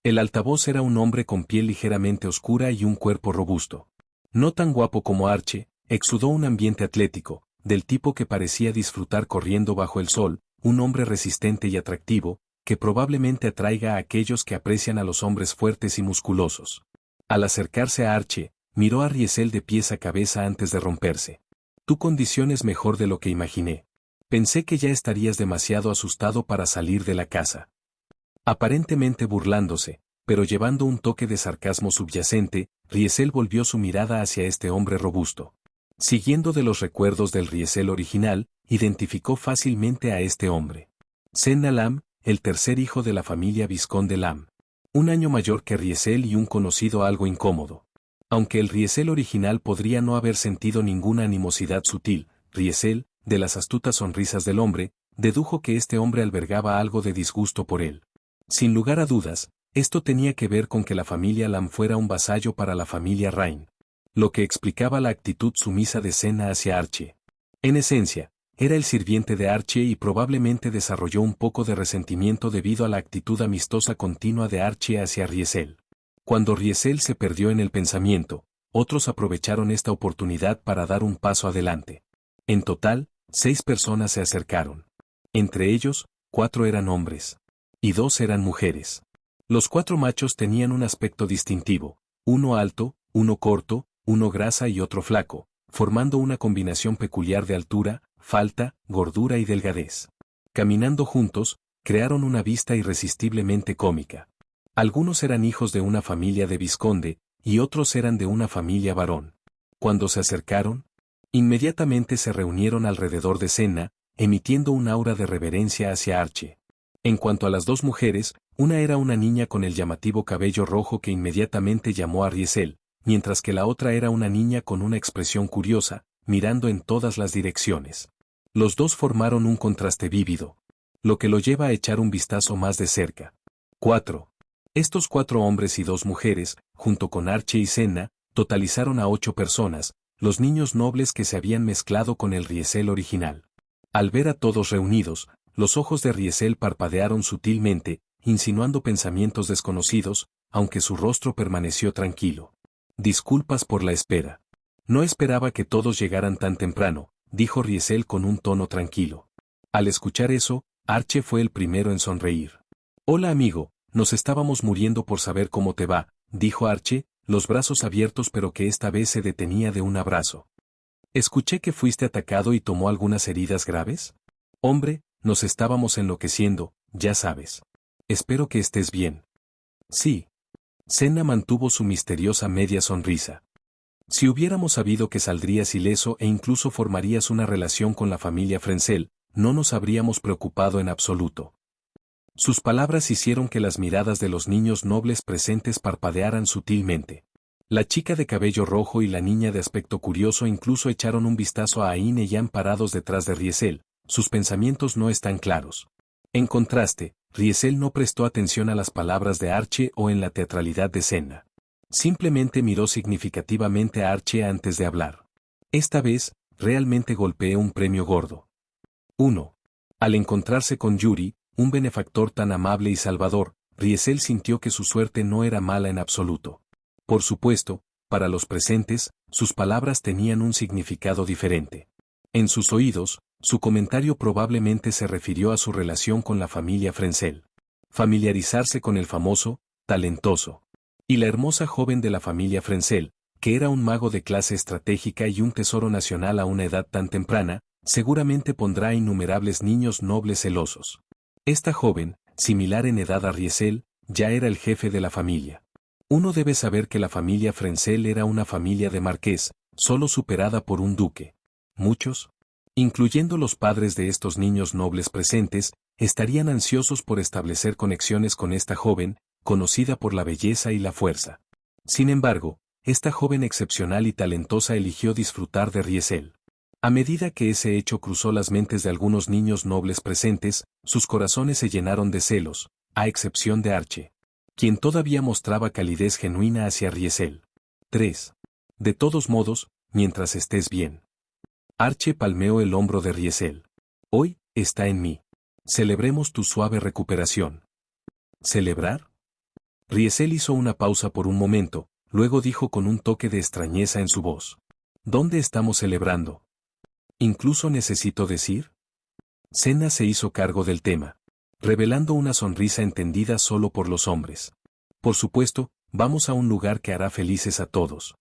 S1: El altavoz era un hombre con piel ligeramente oscura y un cuerpo robusto. No tan guapo como Arche, exudó un ambiente atlético, del tipo que parecía disfrutar corriendo bajo el sol, un hombre resistente y atractivo, que probablemente atraiga a aquellos que aprecian a los hombres fuertes y musculosos. Al acercarse a Arche, miró a Riesel de pies a cabeza antes de romperse. Tu condición es mejor de lo que imaginé. Pensé que ya estarías demasiado asustado para salir de la casa. Aparentemente burlándose, pero llevando un toque de sarcasmo subyacente, Riesel volvió su mirada hacia este hombre robusto. Siguiendo de los recuerdos del Riesel original, identificó fácilmente a este hombre. Senna Lam, el tercer hijo de la familia Vizconde Lam. Un año mayor que Riesel y un conocido algo incómodo. Aunque el Riesel original podría no haber sentido ninguna animosidad sutil, Riesel, de las astutas sonrisas del hombre, dedujo que este hombre albergaba algo de disgusto por él. Sin lugar a dudas, esto tenía que ver con que la familia Lam fuera un vasallo para la familia Rain, lo que explicaba la actitud sumisa de Senna hacia Arche. En esencia, era el sirviente de Arche y probablemente desarrolló un poco de resentimiento debido a la actitud amistosa continua de Arche hacia Riesel. Cuando Riesel se perdió en el pensamiento, otros aprovecharon esta oportunidad para dar un paso adelante. En total, 6 personas se acercaron. Entre ellos, 4 eran hombres. Y 2 eran mujeres. Los 4 machos tenían un aspecto distintivo, uno alto, uno corto, uno grasa y otro flaco, formando una combinación peculiar de altura, falta, gordura y delgadez. Caminando juntos, crearon una vista irresistiblemente cómica. Algunos eran hijos de una familia de vizconde, y otros eran de una familia varón. Cuando se acercaron, inmediatamente se reunieron alrededor de Senna, emitiendo un aura de reverencia hacia Arche. En cuanto a las 2 mujeres, una era una niña con el llamativo cabello rojo que inmediatamente llamó a Riesel, mientras que la otra era una niña con una expresión curiosa, mirando en todas las direcciones. Los dos formaron un contraste vívido, lo que lo lleva a echar un vistazo más de cerca. 4. Estos 4 hombres y 2 mujeres, junto con Arche y Senna, totalizaron a 8 personas, los niños nobles que se habían mezclado con el Riesel original. Al ver a todos reunidos, los ojos de Riesel parpadearon sutilmente, insinuando pensamientos desconocidos, aunque su rostro permaneció tranquilo. Disculpas por la espera. No esperaba que todos llegaran tan temprano, dijo Riesel con un tono tranquilo. Al escuchar eso, Archie fue el primero en sonreír. Hola amigo, nos estábamos muriendo por saber cómo te va, dijo Archie, los brazos abiertos pero que esta vez se detenía de un abrazo. Escuché que fuiste atacado y tomó algunas heridas graves. Hombre, nos estábamos enloqueciendo, ya sabes. Espero que estés bien. Sí. Senna mantuvo su misteriosa media sonrisa. Si hubiéramos sabido que saldrías ileso e incluso formarías una relación con la familia Frenzel, no nos habríamos preocupado en absoluto. Sus palabras hicieron que las miradas de los niños nobles presentes parpadearan sutilmente. La chica de cabello rojo y la niña de aspecto curioso incluso echaron un vistazo a Ain y Jan parados detrás de Riesel, sus pensamientos no están claros. En contraste, Riesel no prestó atención a las palabras de Archie o en la teatralidad de Senna. Simplemente miró significativamente a Archie antes de hablar. Esta vez, realmente golpeé un premio gordo. 1. Al encontrarse con Yuri, un benefactor tan amable y salvador, Riesel sintió que su suerte no era mala en absoluto. Por supuesto, para los presentes, sus palabras tenían un significado diferente. En sus oídos, su comentario probablemente se refirió a su relación con la familia Frenzel. Familiarizarse con el famoso, talentoso y la hermosa joven de la familia Frenzel, que era un mago de clase estratégica y un tesoro nacional a una edad tan temprana, seguramente pondrá a innumerables niños nobles celosos. Esta joven, similar en edad a Riesel, ya era el jefe de la familia. Uno debe saber que la familia Frenzel era una familia de marqués, solo superada por un duque. Muchos, incluyendo los padres de estos niños nobles presentes, estarían ansiosos por establecer conexiones con esta joven, conocida por la belleza y la fuerza. Sin embargo, esta joven excepcional y talentosa eligió disfrutar de Riesel. A medida que ese hecho cruzó las mentes de algunos niños nobles presentes, sus corazones se llenaron de celos, a excepción de Archie, quien todavía mostraba calidez genuina hacia Riesel. 3. De todos modos, mientras estés bien. Archie palmeó el hombro de Riesel. Hoy, está en mí. Celebremos tu suave recuperación. ¿Celebrar? Riesel hizo una pausa por un momento, luego dijo con un toque de extrañeza en su voz. ¿Dónde estamos celebrando? ¿Incluso necesito decir? Senna se hizo cargo del tema, revelando una sonrisa entendida solo por los hombres. Por supuesto, vamos a un lugar que hará felices a todos.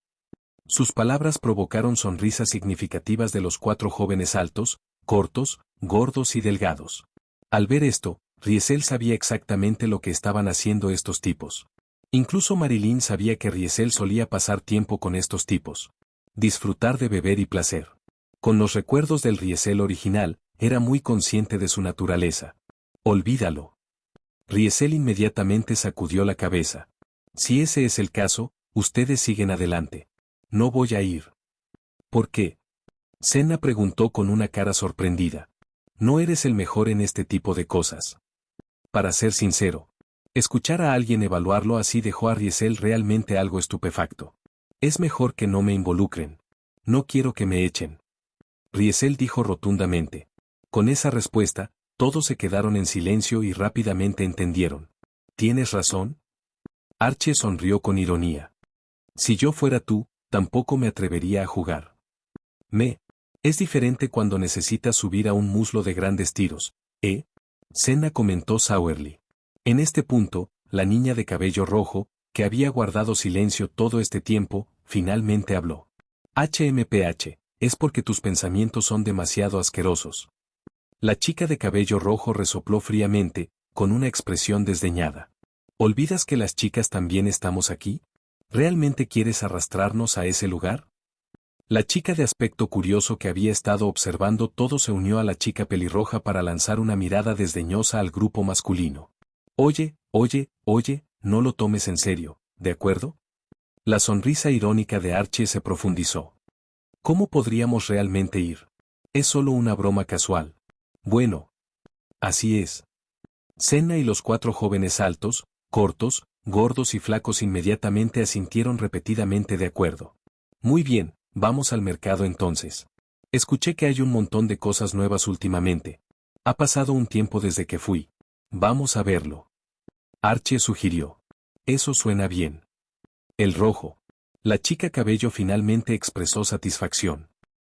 S1: Sus palabras provocaron sonrisas significativas de los 4 jóvenes altos, cortos, gordos y delgados. Al ver esto, Riesel sabía exactamente lo que estaban haciendo estos tipos. Incluso Marilyn sabía que Riesel solía pasar tiempo con estos tipos. Disfrutar de beber y placer. Con los recuerdos del Riesel original, era muy consciente de su naturaleza. Olvídalo. Riesel inmediatamente sacudió la cabeza. Si ese es el caso, ustedes siguen adelante. No voy a ir. ¿Por qué? Senna preguntó con una cara sorprendida. No eres el mejor en este tipo de cosas. Para ser sincero, escuchar a alguien evaluarlo así dejó a Riesel realmente algo estupefacto. Es mejor que no me involucren. No quiero que me echen. Riesel dijo rotundamente. Con esa respuesta, todos se quedaron en silencio y rápidamente entendieron. ¿Tienes razón? Archie sonrió con ironía. Si yo fuera tú, tampoco me atrevería a jugar. Es diferente cuando necesitas subir a un muslo de grandes tiros, ¿eh? Senna comentó sourly. En este punto, la niña de cabello rojo, que había guardado silencio todo este tiempo, finalmente habló. HMPH, es porque tus pensamientos son demasiado asquerosos. La chica de cabello rojo resopló fríamente, con una expresión desdeñada. ¿Olvidas que las chicas también estamos aquí? ¿Realmente quieres arrastrarnos a ese lugar? La chica de aspecto curioso que había estado observando todo se unió a la chica pelirroja para lanzar una mirada desdeñosa al grupo masculino. Oye, no lo tomes en serio, ¿de acuerdo? La sonrisa irónica de Archie se profundizó. ¿Cómo podríamos realmente ir? Es solo una broma casual. Bueno. Así es. Senna y los 4 jóvenes altos, cortos, gordos y flacos inmediatamente asintieron repetidamente de acuerdo. Muy bien, vamos al mercado entonces. Escuché que hay un montón de cosas nuevas últimamente. Ha pasado un tiempo desde que fui. Vamos a verlo. Archie sugirió. Eso suena bien. El rojo. La chica cabello finalmente expresó satisfacción.